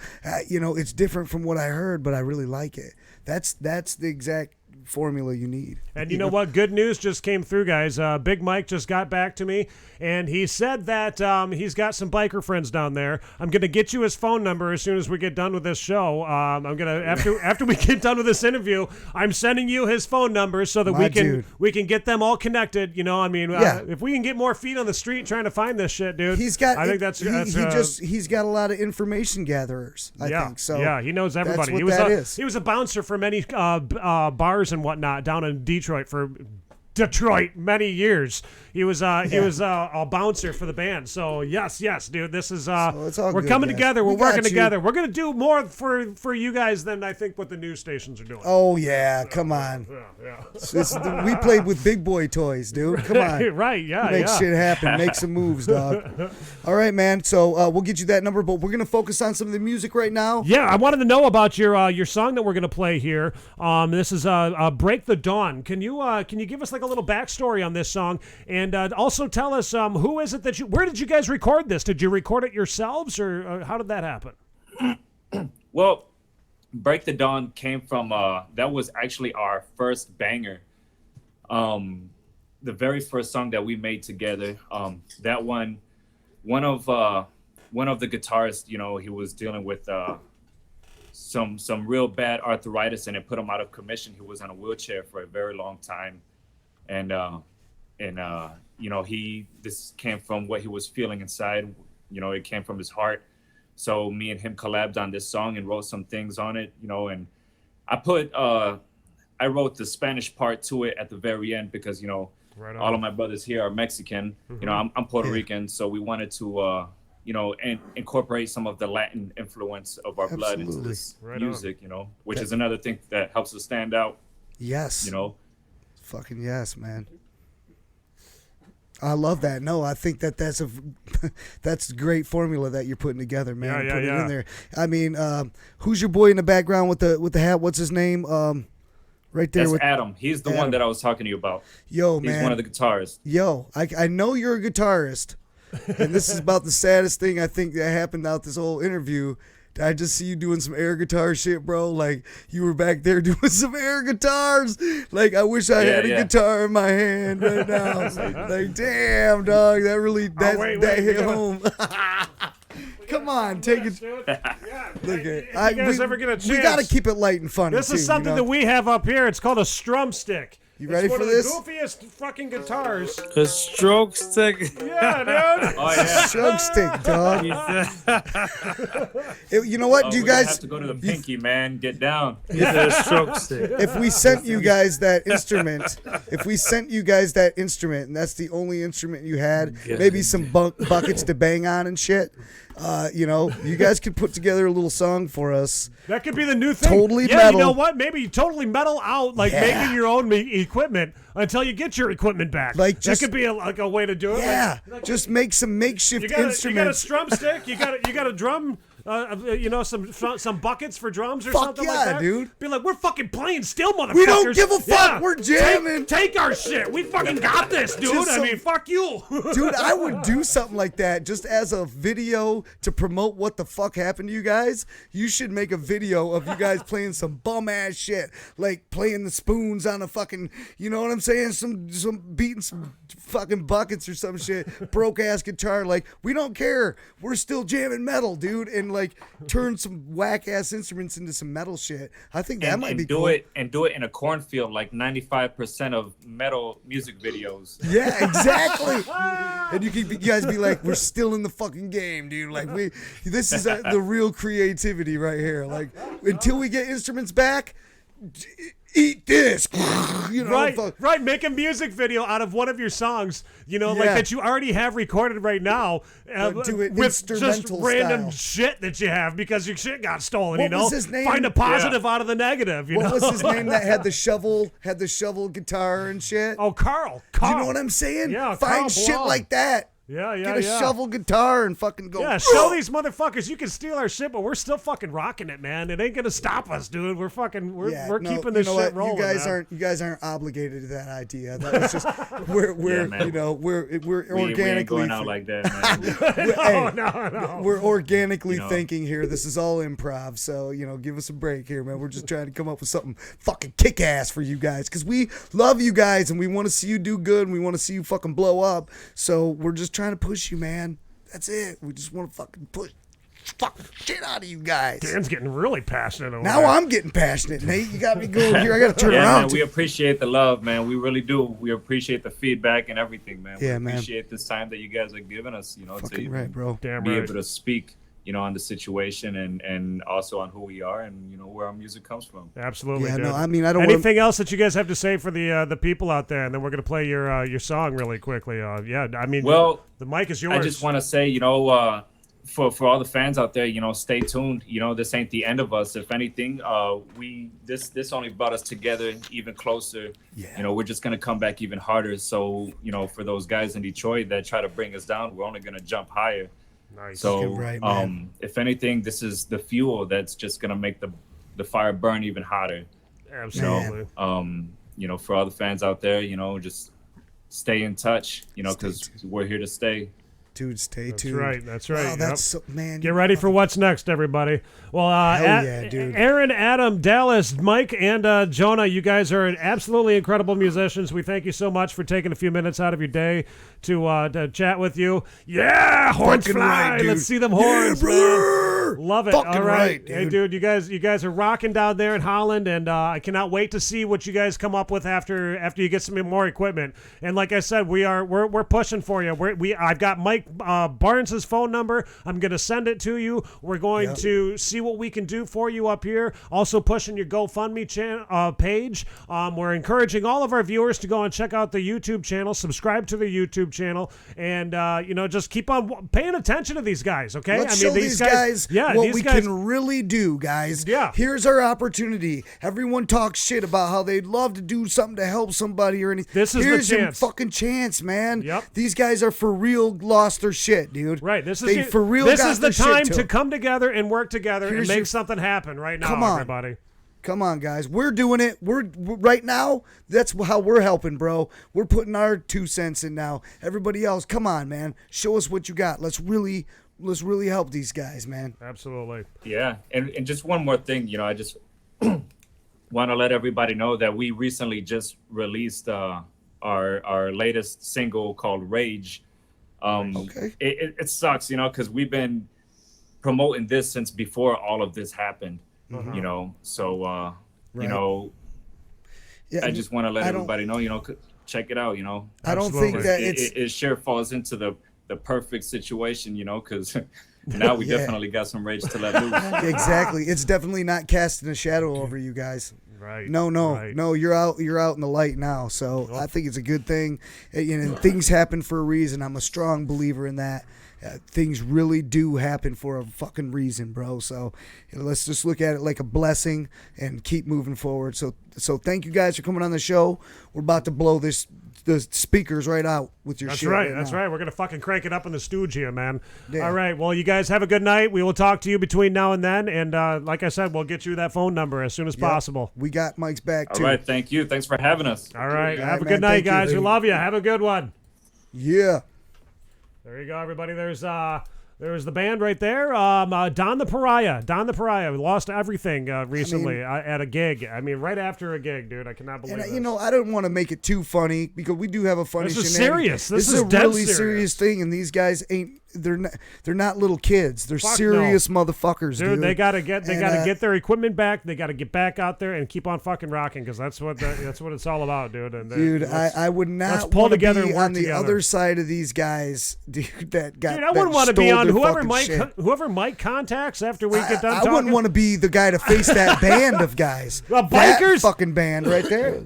you know, it's different from what I heard, but I really like it. That's the exact formula you need. And you know what? Good news just came through, guys. Big Mike just got back to me, and he said that he's got some biker friends down there. I'm gonna get you his phone number as soon as we get done with this show. I'm gonna after we get done with this interview, I'm sending you his phone number so that we can get them all connected. You know, I mean, if we can get more feet on the street trying to find this shit, dude. He's got a lot of information gatherers. I think so. Yeah, he knows everybody. He was a bouncer for many bars and whatnot down in Detroit for many years. He was a bouncer for the band. So yes, dude, this is we're coming together. We're working together. We're gonna do more for you guys than I think what the news stations are doing. Oh yeah, come on. We played with big boy toys, dude. Come on. Right? Yeah. Make shit happen. Make some moves, dog. All right, man. So we'll get you that number, but we're gonna focus on some of the music right now. Yeah, I wanted to know about your song that we're gonna play here. This is "Break the Dawn." Can you give us like a little backstory on this song? And also tell us who is it where did you guys record this? Did you record it yourselves, or how did that happen? Well, Break the Dawn came from, that was actually our first banger. The very first song that we made together. That one of the guitarists, you know, he was dealing with some real bad arthritis, and it put him out of commission. He was on a wheelchair for a very long time. And you know, this came from what he was feeling inside. You know, it came from his heart. So me and him collabed on this song and wrote some things on it, you know, and I I wrote the Spanish part to it at the very end because, you know, all of my brothers here are Mexican. You know, I'm Puerto Rican, so we wanted to, you know, incorporate some of the Latin influence of our blood into this music, you know, which is another thing that helps us stand out. Yes. You know? Fucking yes, man. I love that. No, I think that's a great formula that you're putting together, man. Put it in there. I mean, who's your boy in the background with the hat? What's his name? Right there. That's with Adam. He's the one that I was talking to you about. Yo, He's man. one of the guitarists. Yo, I know you're a guitarist, and this is about the saddest thing I think that happened out this whole interview. I just see you doing some air guitar shit, bro. Like, you were back there doing some air guitars. Like, I wish I had a guitar in my hand right now. Like, damn, dog. That really, that hit home. Come on, take it. Look at you guys ever get a chance? We got to keep it light and funny. This is something that we have up here. It's called a strum stick. You ready for this? It's one of the goofiest fucking guitars. A stroke stick. Yeah, dude. Oh, yeah. Stroke stick, dog. You know what? Do you guys have to go to the pinky, man? Get down. A stroke stick. If we sent you guys that instrument, and that's the only instrument you had, maybe some buckets to bang on and shit. You know, you guys could put together a little song for us. That could be the new thing. Totally You metal. know what? Maybe totally metal out, like making your own equipment until you get your equipment back. Like that could be a way to do it. Yeah, just make some makeshift instruments. You got a strum stick. You got a drum. You know, some buckets for drums or Fuck something yeah, like that. Dude. Be like, we're fucking playing still, motherfuckers. We don't give a fuck. Yeah. We're jamming. Take our shit. We fucking got this, dude. I mean, fuck you. Dude, I would do something like that just as a video to promote what the fuck happened to you guys. You should make a video of you guys playing some bum ass shit, like playing the spoons on a fucking, you know what I'm saying? Some beating some fucking buckets or some shit, broke ass guitar. Like, we don't care. We're still jamming metal, dude, and like turn some whack ass instruments into some metal shit. I think that might be cool. Do it in a cornfield, like 95% of metal music videos. Yeah, exactly. And you guys be like, we're still in the fucking game, dude. Like, this is the real creativity right here. Like, until we get instruments back, eat this. You know, right. Make a music video out of one of your songs, you know, like that you already have recorded right now. Do it with instrumental just random style. shit that you have because your shit got stolen. What you know, was his name? Find a positive out of the negative. You what know? was his name that had the shovel guitar and shit? Oh, Carl. Do you know what I'm saying? Yeah, Find Carl shit Blum. like that. Yeah. Get a shovel guitar and fucking go. Yeah, show these motherfuckers you can steal our shit, but we're still fucking rocking it, man. It ain't gonna stop us, dude. We're fucking we're keeping this shit rolling. You guys aren't obligated to that idea. That was just we're you know we're organically we ain't going out like that, man. No. We're organically thinking here. This is all improv, so you know, give us a break here, man. We're just trying to come up with something fucking kick ass for you guys because we love you guys and we want to see you do good and we want to see you fucking blow up. So we're just trying to push you, man. That's it. We just want to fucking push fucking shit out of you guys. Dan's getting really passionate over Now that. I'm getting passionate, Nate. You got me going here. I got to turn around. Man, we appreciate the love, man. We really do. We appreciate the feedback and everything, man. Yeah, we man. appreciate this time that you guys are giving us, you know, Fucking to right, bro. Damn be right. able to speak, you know, on the situation and also on who we are and, you know, where our music comes from. Absolutely. Yeah, dude. no, I mean, I don't Anything else that you guys have to say for the people out there, and then we're gonna play your song really quickly. Yeah, I mean, well, the mic is yours. I just want to say, you know, for all the fans out there, you know, stay tuned. You know, this ain't the end of us. If anything, this only brought us together even closer. Yeah. You know, we're just gonna come back even harder. So, you know, for those guys in Detroit that try to bring us down, we're only gonna jump higher. Nice. So, right, man. if anything, this is the fuel that's just gonna make the fire burn even hotter. Absolutely. You know, for all the fans out there, you know, just stay in touch. You know, because we're here to stay. Dude, stay tuned. That's right. Wow, that's so, man. Get ready for what's next, everybody. Well, Hell yeah, dude. Aaron, Adam, Dallas, Mike, and Jonah, you guys are absolutely incredible musicians. We thank you so much for taking a few minutes out of your day to chat with you. Yeah, horns Fucking fly. right, dude. Let's see them horns, Yeah, brother. man. Love it. Fucking All right, right, hey, dude, you guys are rocking down there in Holland, and I cannot wait to see what you guys come up with after you get some more equipment. And like I said, we're pushing for you. I've got Mike Mike Barnes' phone number. I'm going to send it to you. We're going to see what we can do for you up here. Also pushing your GoFundMe page. We're encouraging all of our viewers to go and check out the YouTube channel, subscribe to the YouTube channel, and just keep on paying attention to these guys, okay? Let's show these guys what we can really do, guys. Yeah. Here's our opportunity. Everyone talks shit about how they'd love to do something to help somebody or anything. This is Here's the your chance. fucking chance, man. Yep. These guys are for real lost their shit, dude. Right. This is the shit time to to them. come together and work together and Here's make your- something happen right now, Come on. everybody. Come on, guys. We're doing it. We're right now. That's how we're helping, bro. We're putting our 2 cents in now. Everybody else, come on, man. Show us what you got. Let's really help these guys, man. Absolutely. Yeah, and just one more thing, I just want to let everybody know that we recently just released our latest single called Rage. Okay. It sucks, because we've been promoting this since before all of this happened. So Yeah, I just want to let everybody know, check it out, I don't think that it sure falls into the perfect situation, because now we definitely got some rage to let loose. Exactly. It's definitely not casting a shadow over you guys. Right. No. You're out in the light now. So I think it's a good thing. Things happen for a reason. I'm a strong believer in that. Things really do happen for a fucking reason, bro. So let's just look at it like a blessing and keep moving forward. So thank you guys for coming on the show. We're about to blow the speakers right out with your shit. That's right. We're going to fucking crank it up in the stooge here, man. Yeah. All right. Well, you guys have a good night. We will talk to you between now and then. And like I said, we'll get you that phone number as soon as possible. We got Mike's back, too. All right. Thank you. Thanks for having us. All right. Yeah, have a man, good night, thank you, guys. We baby. love you. Have a good one. Yeah. There you go, everybody. There's the band right there. Don The Pariah. Don The Pariah. We lost everything recently at a gig. I mean, right after a gig, dude. I cannot believe And this. I don't want to make it too funny because we do have a funny This is shenanigan. serious. This is is a dead really serious. serious thing, and these guys they're not little kids. They're Fuck serious no. motherfuckers, dude. They gotta get their equipment back. They gotta get back out there and keep on fucking rocking because that's what it's all about, dude. And Dude, I would let's not pull want to together be and work on the together. other side of these guys, dude. That got. Dude, I wouldn't want to be stole on their whoever fucking shit. Mike contacts after we get done I talking. wouldn't want to be the guy to face that band of guys. The That bikers? fucking band right there.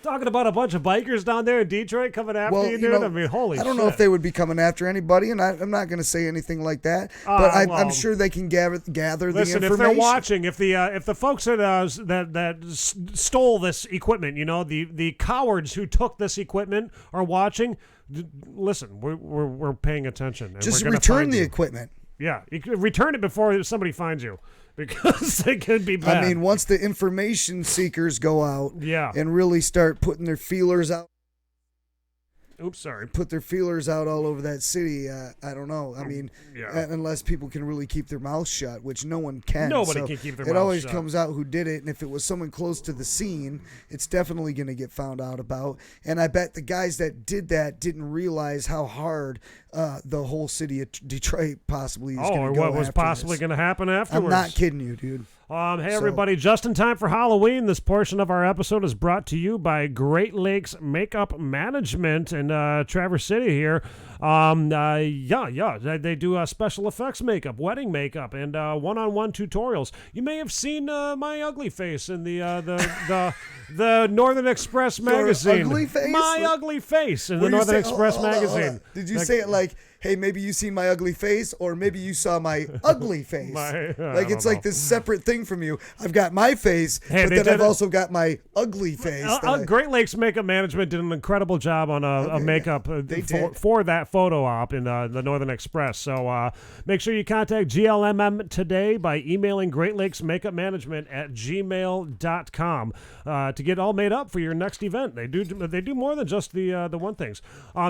Talking about a bunch of bikers down there in Detroit coming after you, dude. I mean, holy shit. I don't know if they would be coming after anybody, and I'm not going to say anything like that. But I'm sure they can gather the Listen, information. if they're watching, if the folks that stole this equipment, the cowards who took this equipment are watching, listen, we're paying attention. And Just we're gonna return find the you. equipment. Yeah, you can return it before somebody finds you because it could be bad. I mean, once the information seekers go out and really start putting their feelers out. Oops, sorry. Put their feelers out all over that city. I don't know. I mean, unless people can really keep their mouths shut, which no one can. Nobody So can keep their It mouths always shut. comes out who did it, and if it was someone close to the scene, it's definitely going to get found out about. And I bet the guys that did that didn't realize how hard the whole city of Detroit possibly is going or to go what was after possibly this. going to happen afterwards. I'm not kidding you, dude. Hey, everybody, just in time for Halloween, this portion of our episode is brought to you by Great Lakes Makeup Management in Traverse City here. They do special effects makeup, wedding makeup, and one-on-one tutorials. You may have seen my ugly face in the Northern Express magazine. Ugly face? My ugly face in the What do you Northern say? Express Hold on, hold on. magazine. Did you say it like, hey, maybe you seen my ugly face, or maybe you saw my ugly face? Like it's like this separate thing from you. I've got my face, but then I've also got my ugly face. Great Lakes Makeup Management did an incredible job on a makeup for that photo op in the Northern Express. So make sure you contact GLMM today by emailing Great Lakes Makeup Management at gmail.com to get all made up for your next event. They do more than just the one things.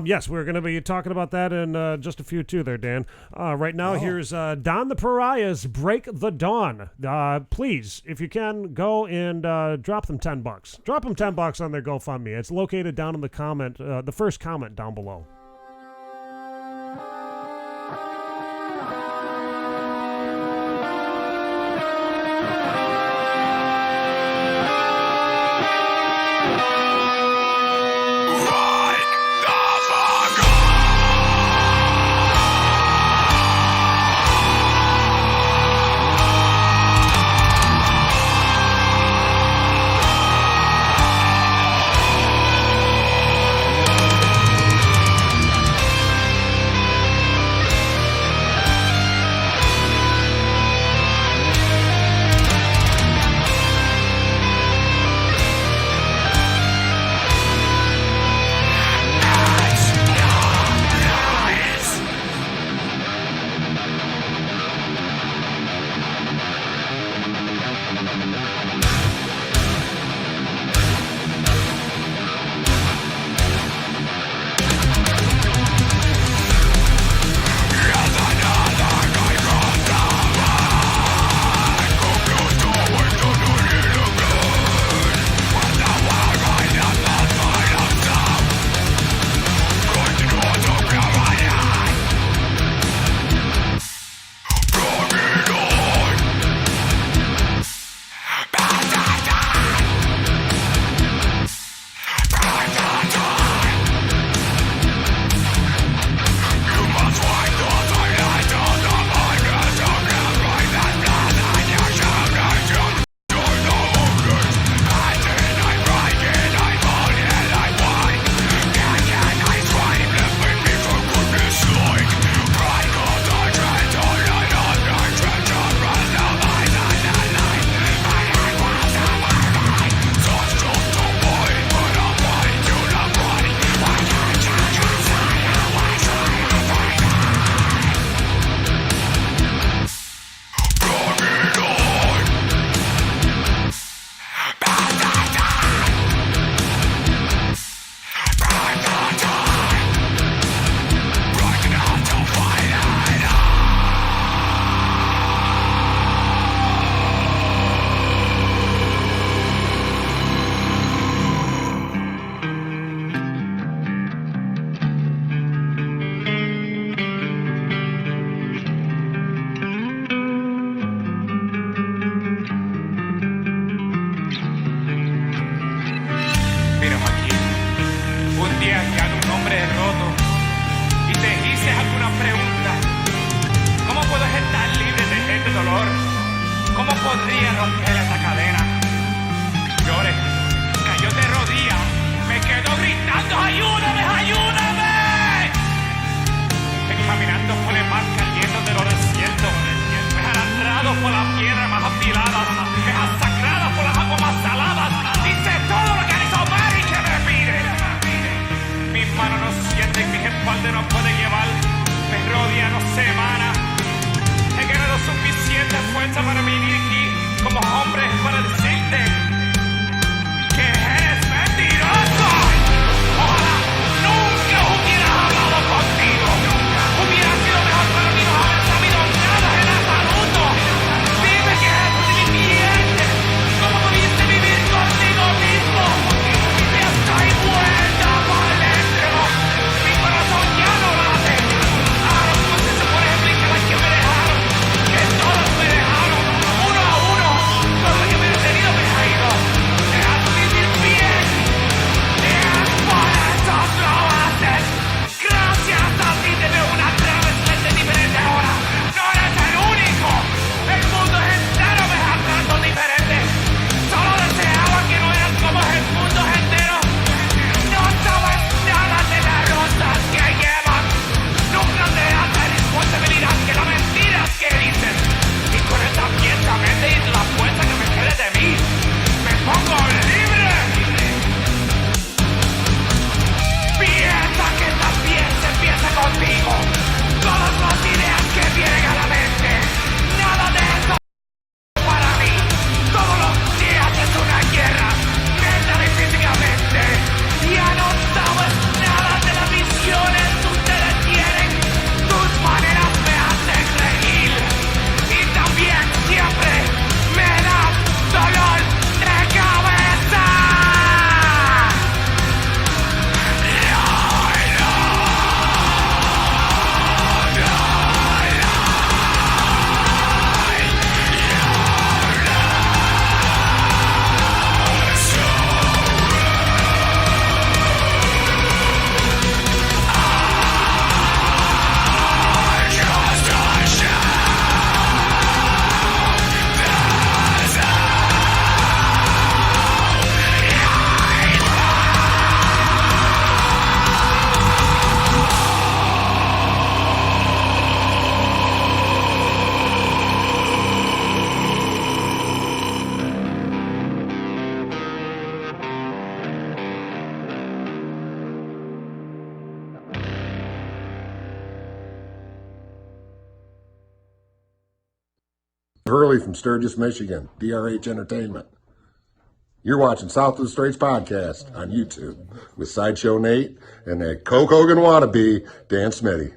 Yes, we're going to be talking about that in just a few too there, Dan. Right now, here's Don The Pariah's Break the Dawn. Please, if you can, go and drop them $10. Drop them $10 on their GoFundMe. It's located down in the comment, the first comment down below. podría romper esa cadena. Llore, cayó de rodillas, me quedó gritando, ¡ayúdame, ayúdame! Caminando por el mar cayendo de los desiertos, arrastrado por la piedra más afilada, masacrado por las aguas más saladas. Dice todo lo que hizo mal y que me pide. Mis manos no sienten, mi espalda no puede llevar, me rodea no se emana. He ganado suficiente fuerza para venir aquí como hombre para decirte que eres mentiroso. Ojalá nunca hubiera hablado contigo. Hubiera sido mejor para mí no haber sabido nada en absoluto. Dime que eres de mi cliente. ¿Cómo pudiste vivir contigo mismo? Me estoy muerta por dentro. Mi corazón ya no late. Ahora no sé si por explicar a quién me dejaron. Que todos me dejaron. Uno a uno. Todo lo que me he tenido me ha ido. Me has vivir bien. Es por eso lo haces. Gracias a ti te veo una travesía diferente ahora. No eres el único. El mundo entero me ha tratado diferente. Solo deseaba que no eras como el mundo entero. No sabes nada de las rosas que llevan. Nunca te das la responsabilidad que las mentiras que dices. Y con esa pieza mente y la fuerza que me quede de mí, me pongo libre. Piensa que esta pieza empieza contigo. Todas las ideas que vienen a la mente, nada de eso para mí. Todos los días es una guerra, mental y físicamente. Ya no sabes nada de las visiones que ustedes tienen. Tus maneras me hacen reír. Y también siempre me dan dolor de cabeza. Hurley from Sturgis, Michigan, DRH Entertainment. You're watching South of the Straits podcast on YouTube with Sideshow Nate and that Coke Hogan wannabe, Dan Smitty.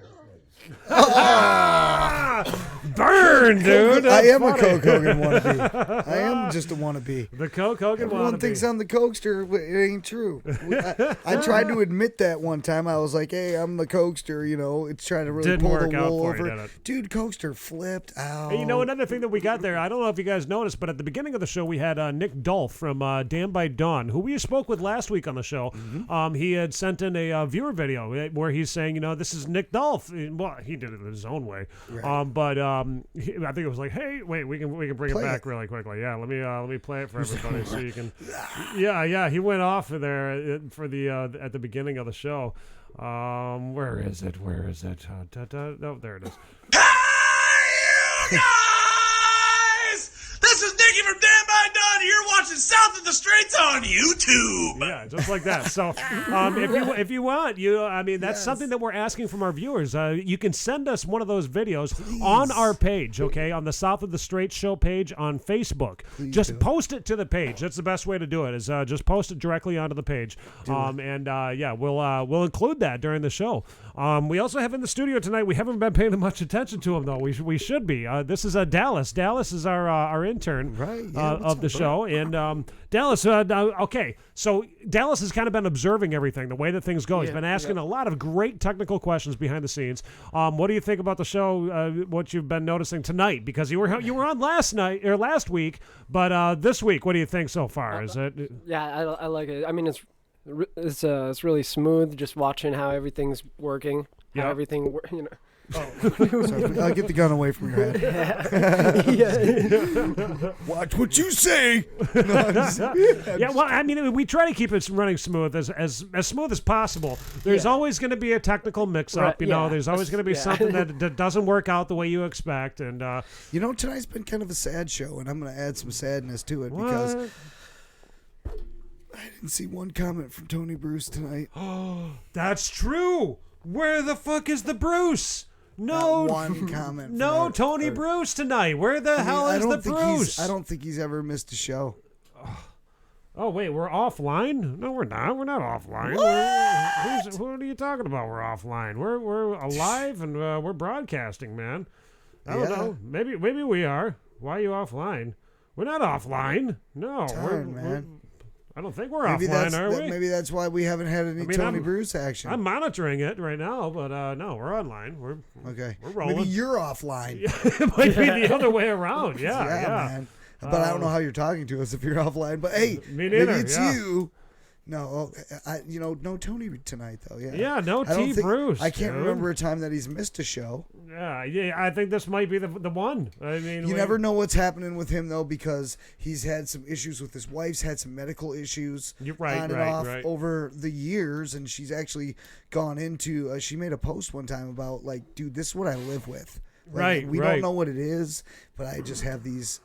Burn, dude. I am That's a funny. Coke Hogan wannabe. I am just a wannabe. The Coke Hogan Everyone wannabe. thinks I'm the Cokester. But it ain't true. I tried to admit that one time. I was like, hey, I'm the Cokester. You know, it's trying to really Didn't pull work the out wool for you, over. did it? Dude, Cokester flipped out. Hey, you know, another thing that we got there, I don't know if you guys noticed, but at the beginning of the show, we had Nick Dolph from Dan by Dawn, who we spoke with last week on the show. He had sent in a viewer video where he's saying, you know, this is Nick Dolph. Well, he did it in his own way. Right. I think it was like, hey, wait, we can bring it back really quickly. Yeah, let me play it for everybody so you can. Yeah, he went off there for the at the beginning of the show. Where is it? Oh, there it is. This is Nicky from Dan by Dawn. You're watching South of the Straits on YouTube. Yeah, just like that. So, if you want, that's something that we're asking from our viewers. You can send us one of those videos on our page, okay, on the South of the Straits show page on Facebook. Just post it to the page. That's the best way to do it. Is just post it directly onto the page. We'll include that during the show. We also have in the studio tonight. We haven't been paying much attention to him though. We should be. This is Dallas. Dallas is our intern of the show. And Dallas, okay, so Dallas has kind of been observing everything, the way that things go. He's been asking a lot of great technical questions behind the scenes. What do you think about the show? What you've been noticing tonight? Because you were on last week, but this week, what do you think so far? Is it? Yeah, I like it. I mean, it's really smooth. Just watching how everything's working. How everything, Sorry, I'll get the gun away from your head. Watch what you say. Yeah, well, I mean, we try to keep it running smooth as smooth as possible. There's always going to be a technical mix-up, Right, you know. yeah. There's always going to be something that doesn't work out the way you expect, and You know, tonight's been kind of a sad show, and I'm going to add some sadness to it because I didn't see one comment from Tony Bruce tonight. Oh, that's true. Where the fuck is the Bruce? No Not one comment. No Tony Bruce tonight. Where the hell is the Bruce? I don't think he's ever missed a show. Oh wait, we're offline? No, we're not. We're not offline. What are you talking about? We're offline. We're alive and we're broadcasting, man. I don't know. Maybe we are. Why are you offline? We're not offline. No, man. I don't think we're offline, are we? Maybe that's why we haven't had any Tony Bruce action. I'm monitoring it right now, but no, we're online. We're rolling. Maybe you're offline. It might be the other way around. Yeah, man. But I don't know how you're talking to us if you're offline. But hey, maybe it's you. No, no Tony tonight though. Yeah, no T. Bruce. I can't remember a time that he's missed a show. Yeah, I think this might be the one. I mean, you never know what's happening with him though, because he's had some issues with his wife's had some medical issues on and off over the years, and she's actually gone into. She made a post one time about like, dude, this is what I live with. Like, we don't know what it is, but I just have these.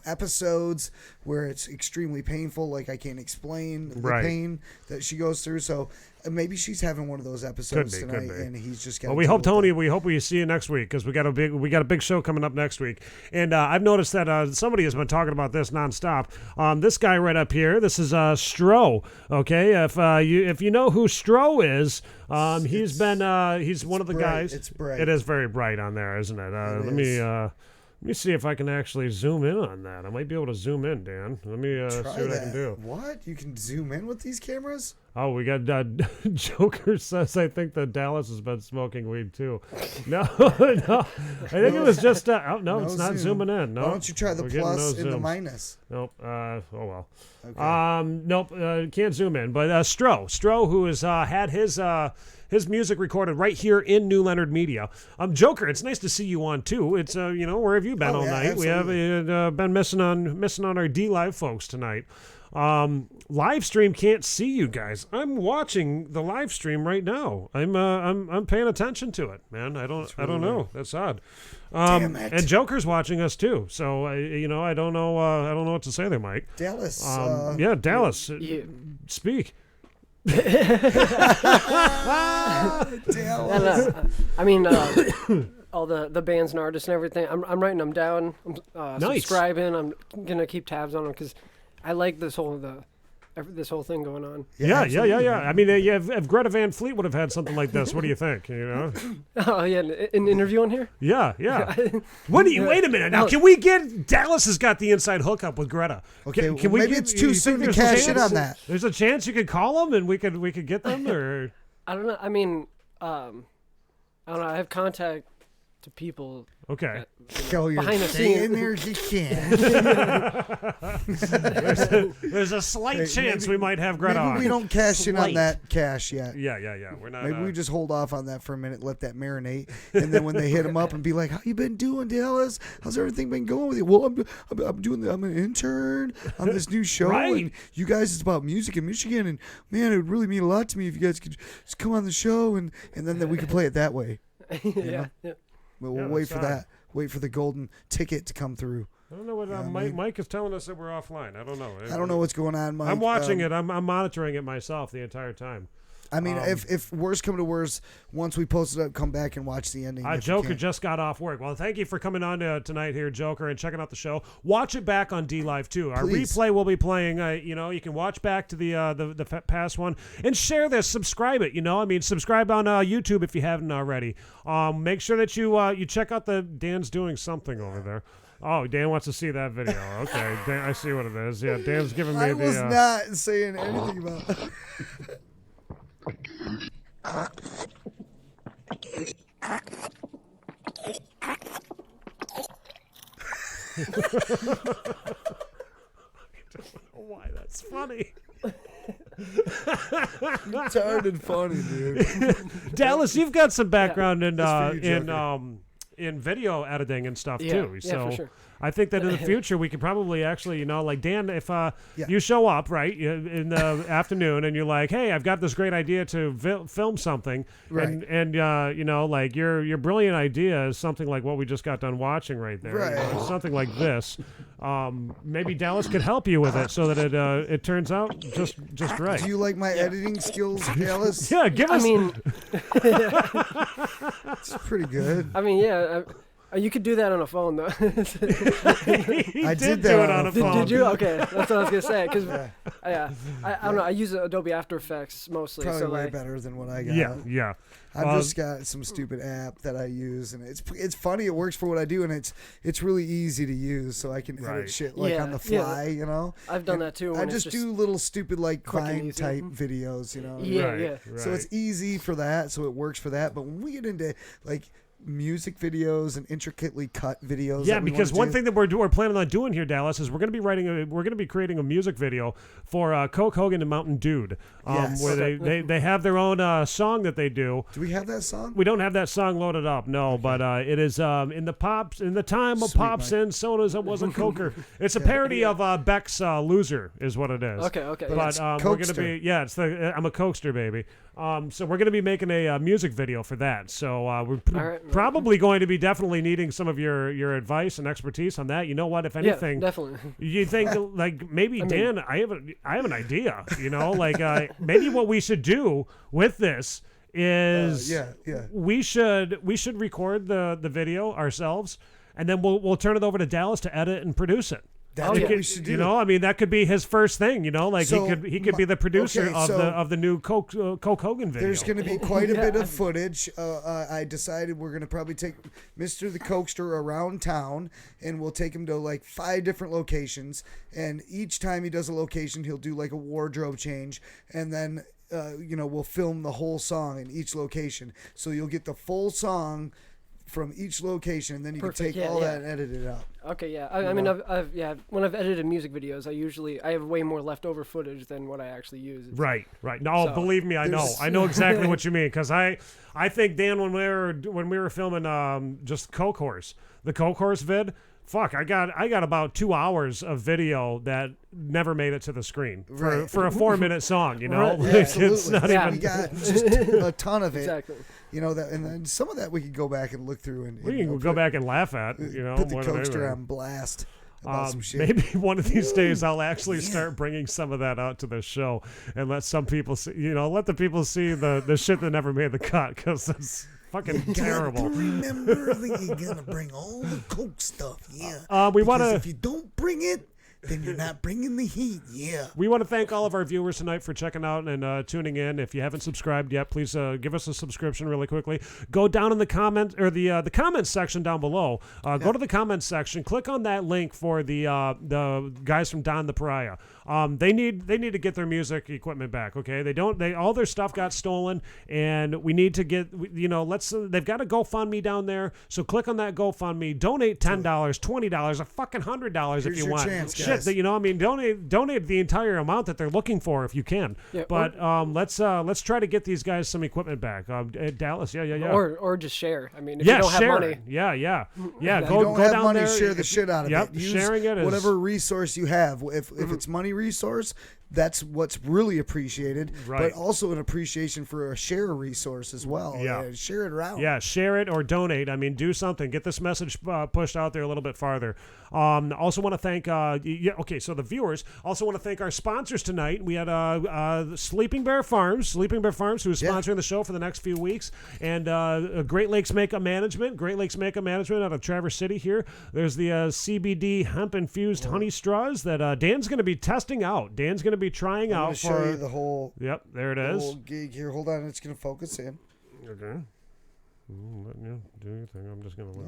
Episodes where it's extremely painful, like I can't explain the pain that she goes through. So maybe she's having one of those episodes tonight, and he's just. Well, we hope Tony. We hope we see you next week because we got a big show coming up next week. And I've noticed that somebody has been talking about this nonstop. This guy right up here. This is Stro. Okay, if you know who Stro is, he's one of the guys. It's bright. It is very bright on there, isn't it? Let me see if I can actually zoom in on that. I might be able to zoom in, Dan. Let me see what I can do. What? You can zoom in with these cameras? Oh, we got Joker says, I think that Dallas has been smoking weed too. No. I think it was just, no, it's not zooming in. No. Why don't you try the plus and the minus? Nope. Oh, well. Okay. Nope. Can't zoom in. But Stro, who has had his music recorded right here in New Leonard Media. Joker, it's nice to see you on too. It's where have you been all night? Absolutely. We have been missing on our D Live folks tonight. Live stream can't see you guys. I'm watching the live stream right now. I'm paying attention to it, man. I don't know. That's odd. Damn it. And Joker's watching us too. So I don't know what to say there, Mike. Dallas. Dallas. Speak. I mean, all the bands and artists and everything. I'm writing them down. I'm subscribing. I'm gonna keep tabs on them because I like this whole thing going on. Yeah. I mean, if Greta Van Fleet would have had something like this, what do you think? Oh yeah, an interview on here. Yeah. Wait a minute now. Can we get Dallas has got the inside hookup with Greta? Okay, maybe it's too soon to cash in on that. There's a chance you could call them and we could get them, or I don't know. I mean, I don't know. I have contact to people. Okay. Behind the scenes. In there, you can. there's a slight chance we might have Greta on. Maybe we don't cash in on that cash yet. Yeah. We're not. Maybe we just hold off on that for a minute, let that marinate, and then when they hit him up and be like, "How you been doing, Dallas? How's everything been going with you?" Well, I'm an intern on this new show, and you guys, it's about music in Michigan, and man, it would really mean a lot to me if you guys could just come on the show, and then we could play it that way. Yeah. But we'll wait for that. Wait for the golden ticket to come through. I don't know what Mike is telling us that we're offline. I don't know. I don't know what's going on, Mike. I'm watching it. I'm monitoring it myself the entire time. I mean, if worse come to worse, once we post it up, come back and watch the ending. Joker just got off work. Well, thank you for coming on tonight here, Joker, and checking out the show. Watch it back on D Live too. Our replay will be playing. You can watch back to the past one and share this. Subscribe it. Subscribe on YouTube if you haven't already. Make sure that you check out Dan's doing something over there. Oh, Dan wants to see that video. Okay, Dan, I see what it is. Yeah, Dan's giving me I was not saying anything about it. I don't know why that's funny. retarded funny, dude. Dallas, you've got some background in video editing and stuff too. Yeah, So for sure. I think that in the future we could probably actually, like Dan, if you show up right in the afternoon and you're like, hey, I've got this great idea to film something, right. and like your brilliant idea is something like what we just got done watching right there, right. Something like this. Maybe Dallas could help you with it so that it turns out just right. Do you like my editing skills, Dallas? Yeah, give us. I mean, it's pretty good. I mean, yeah. You could do that on a phone, though. I did do it on a phone. Did you? Okay, that's what I was gonna say. Because I don't know. I use Adobe After Effects mostly. Probably so way better than what I got. Yeah. I've just got some stupid app that I use, and it's funny. It works for what I do, and it's really easy to use, so I can edit shit on the fly. You know, I've done that too. I just do little stupid Vine type videos. You know. Yeah. So it's easy for that. So it works for that. But when we get into music videos and intricately cut videos. Yeah, because one thing that we're planning on doing here, Dallas, is we're going to be creating a music video for Coke Hogan and Mountain Dude, where they have their own song that they do. Do we have that song? We don't have that song loaded up, no, but it is in the time of pops and sodas. I wasn't Coker. It's a parody of Beck's Loser, is what it is. Okay. But we're going to be I'm a Cokester, baby. So we're going to be making a music video for that. So we're probably going to be definitely needing some of your advice and expertise on that. You know what? If anything, definitely. You think maybe Dan? I have an idea. Maybe what we should do with this is we should record the video ourselves, and then we'll turn it over to Dallas to edit and produce it. That's what we should do. That could be his first thing. He could be the producer of the new Coke Hogan video. There's going to be quite a bit of footage. I decided we're going to probably take Mr. the Cokester around town, and we'll take him to 5 different locations. And each time he does a location, he'll do a wardrobe change, and then we'll film the whole song in each location. So you'll get the full song from each location, and then you can take all that and edit it out. Okay, yeah. I mean, when I've edited music videos, I have way more leftover footage than what I actually use. Right. No, believe me, I know exactly what you mean, because I think, Dan, when we were filming just Coke Horse, the Coke Horse vid. Fuck, I got about 2 hours of video that never made it to the screen for a 4-minute song. It's not even. We got just a ton of it. Exactly. And then some of that we could go back and look through and we can go back and laugh at. Put the Cokester on blast. Some shit. Maybe one of these days I'll actually start bringing some of that out to the show and let some people see. Let the people see the shit that never made the cut, because it's fucking terrible. Remember that you're gonna bring all the Coke stuff. We want to. If you don't bring it, then you're not bringing the heat. Yeah. We want to thank all of our viewers tonight for checking out and tuning in. If you haven't subscribed yet, please give us a subscription really quickly. Go down in the comment or the comments section down below. Go to the comments section. Click on that link for the guys from Don The Pariah. They need to get their music equipment back. Okay, all their stuff got stolen, and we need to get they've got a GoFundMe down there. So click on that GoFundMe. Donate $10, $20, a fucking $100 if you want. Chance, shit that donate the entire amount that they're looking for if you can. Yeah, but let's try to get these guys some equipment back. Dallas, yeah. Or just share. I mean, if you don't have money. Yeah. Go down money, there. Share the shit out of it. Use sharing it whatever resource you have. If it's money resource, that's what's really appreciated. Right. But also an appreciation for a share resource as well. Yeah. Share it around. Yeah, share it or donate. I mean, do something. Get this message pushed out there a little bit farther. Also want to thank so the viewers. Also want to thank our sponsors tonight. We had Sleeping Bear Farms, who is sponsoring the show for the next few weeks, and Great Lakes Makeup Management out of Traverse City here. There's the CBD hemp infused honey straws that Dan's going to be testing out. Dan's going to be trying out for. Show you the whole. Yep, there it is. Whole gig here. Hold on, it's going to focus in. Okay. Let you do your thing. I'm just going to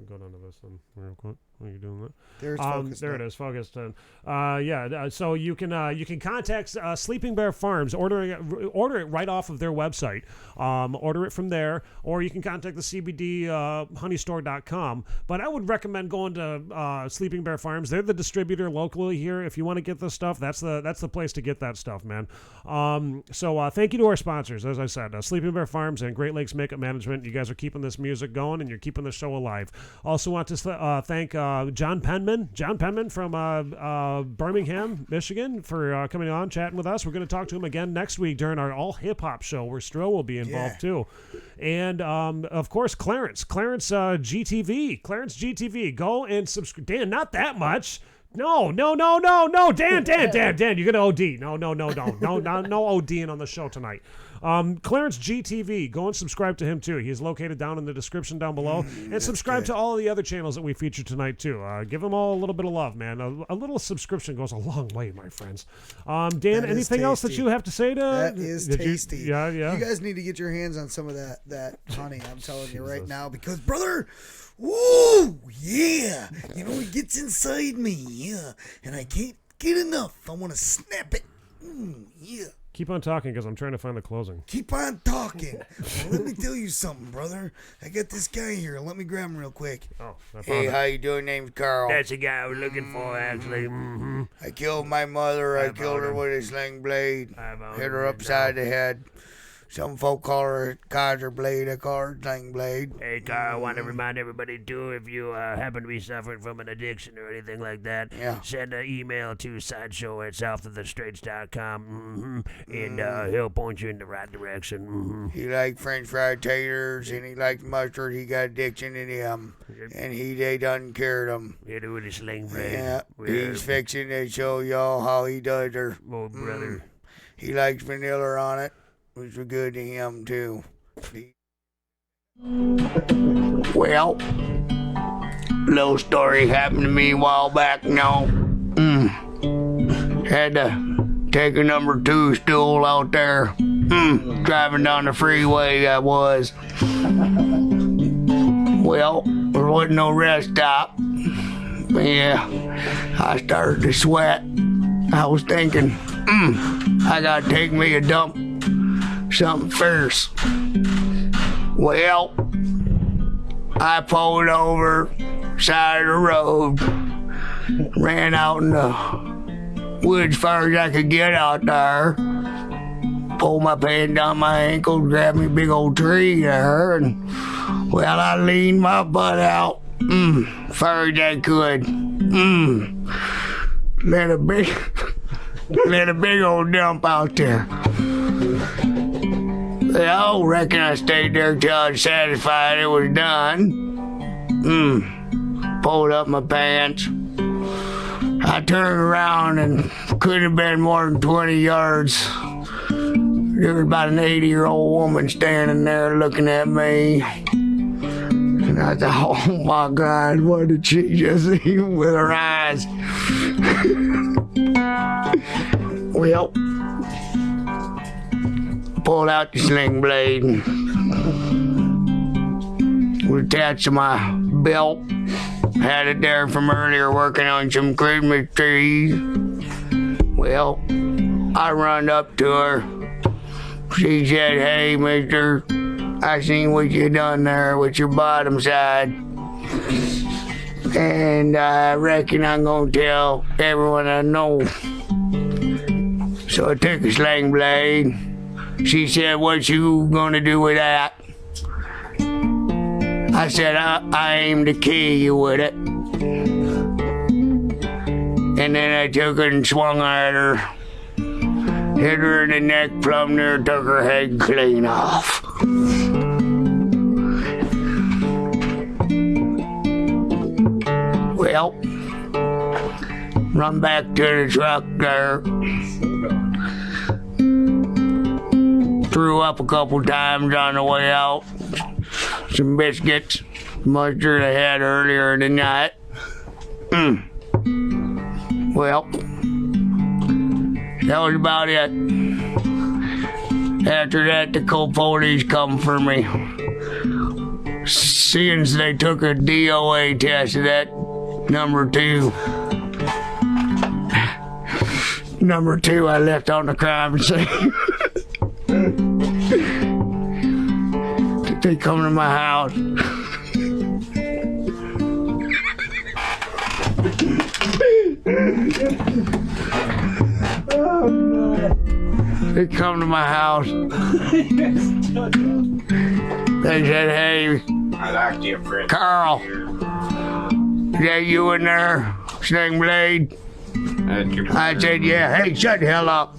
go down to this one real quick. Are you doing that? There it's focused. There it is, focused. So you can contact Sleeping Bear Farms, order it right off of their website. Order it from there, or you can contact the CBD honeystore.com. But I would recommend going to Sleeping Bear Farms. They're the distributor locally here. If you want to get this stuff, that's the place to get that stuff, man. So thank you to our sponsors, as I said, Sleeping Bear Farms and Great Lakes Makeup Management. You guys are keeping this music going, and you're keeping the show alive. Also want to thank John Penman from Birmingham, Michigan, for coming on, chatting with us. We're going to talk to him again next week during our all hip hop show, where Stro will be involved too. And of course, Clarence GTV. Go and subscribe. Dan, not that much. No. Dan, you're gonna OD. No, ODing on the show tonight. Clarence GTV, go and subscribe to him too. He's located down in the description down below. And subscribe to all of the other channels that we feature tonight too. Give them all a little bit of love, man. A little subscription goes a long way, my friends. Dan, anything else that you have to say to? That is tasty. Yeah. You guys need to get your hands on some of that honey. I'm telling you right now, because brother. Ooh, yeah. You know, it gets inside me, yeah. And I can't get enough. I want to snap it. Yeah. Keep on talking, because I'm trying to find the closing. Keep on talking. Well, let me tell you something, brother. I got this guy here. Let me grab him real quick. Oh, hey, how you doing? Name's Carl. That's the guy I was looking for, actually. Mm-hmm. I killed my mother. I killed her with a sling blade. Hit her upside the head. Some folk call her Kaiser blade. I call her sling blade. Hey, Carl, I want to remind everybody, too, if you happen to be suffering from an addiction or anything like that, send an email to sideshow@southofthestraits.com, and he'll point you in the right direction. He likes French fried taters, and he likes mustard. He got addiction in him, and they done cured him. Hit her with a sling blade. Yeah, he's fixing to show y'all how he does her. Oh, brother. He likes vanilla on it. Which was good to him, too. Well, little story happened to me a while back now. Had to take a number 2 stool out there. Driving down the freeway, I was. Well, there wasn't no rest stop. Yeah, I started to sweat. I was thinking, I gotta take me a dump. Something first. Well, I pulled over side of the road, ran out in the woods far as I could get out there, pulled my pants down my ankles, grabbed me a big old tree there, and well, I leaned my butt out far as I could. Let a big old dump out there. I reckon I stayed there till I was satisfied it was done. Pulled up my pants. I turned around and couldn't have been more than 20 yards. There was about an 80-year-old woman standing there looking at me. And I thought, oh my God, what did she just see with her eyes? Well, pulled out the sling blade and was attached to my belt. Had it there from earlier working on some Christmas trees. Well, I run up to her. She said, hey, mister, I seen what you done there with your bottom side. And I reckon I'm gonna tell everyone I know. So I took a sling blade. She said, what you gonna do with that? I said, I aim to kill you with it. And then I took it and swung at her. Hit her in the neck, plumb near, took her head clean off. Well, run back to the truck there. Threw up a couple times on the way out. Some biscuits, mustard I had earlier in the night. Well, that was about it. After that, the cold police come for me. Seeing they took a DOA test of that Number two, I left on the crime scene. They come to my house. They come to my house. They said, hey, Carl, is that you in there, Sling Blade? I said, yeah. Hey, shut the hell up.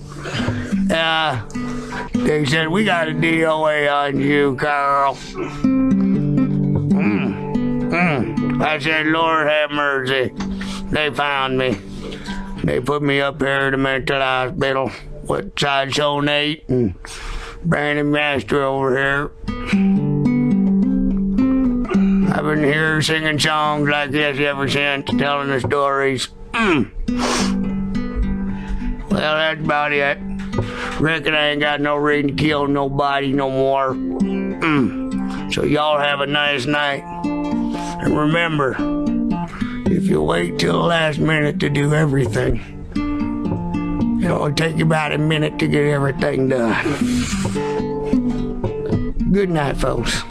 They said, we got a DOA on you, Carl. I said, Lord have mercy. They found me. They put me up here at the mental hospital with Sideshow Nate and Brandon Master over here. I've been here singing songs like this ever since, telling the stories. Well, that's about it. Reckon I ain't got no reason to kill nobody no more. So y'all have a nice night. And remember, if you wait till the last minute to do everything, it'll take you about a minute to get everything done. Good night, folks.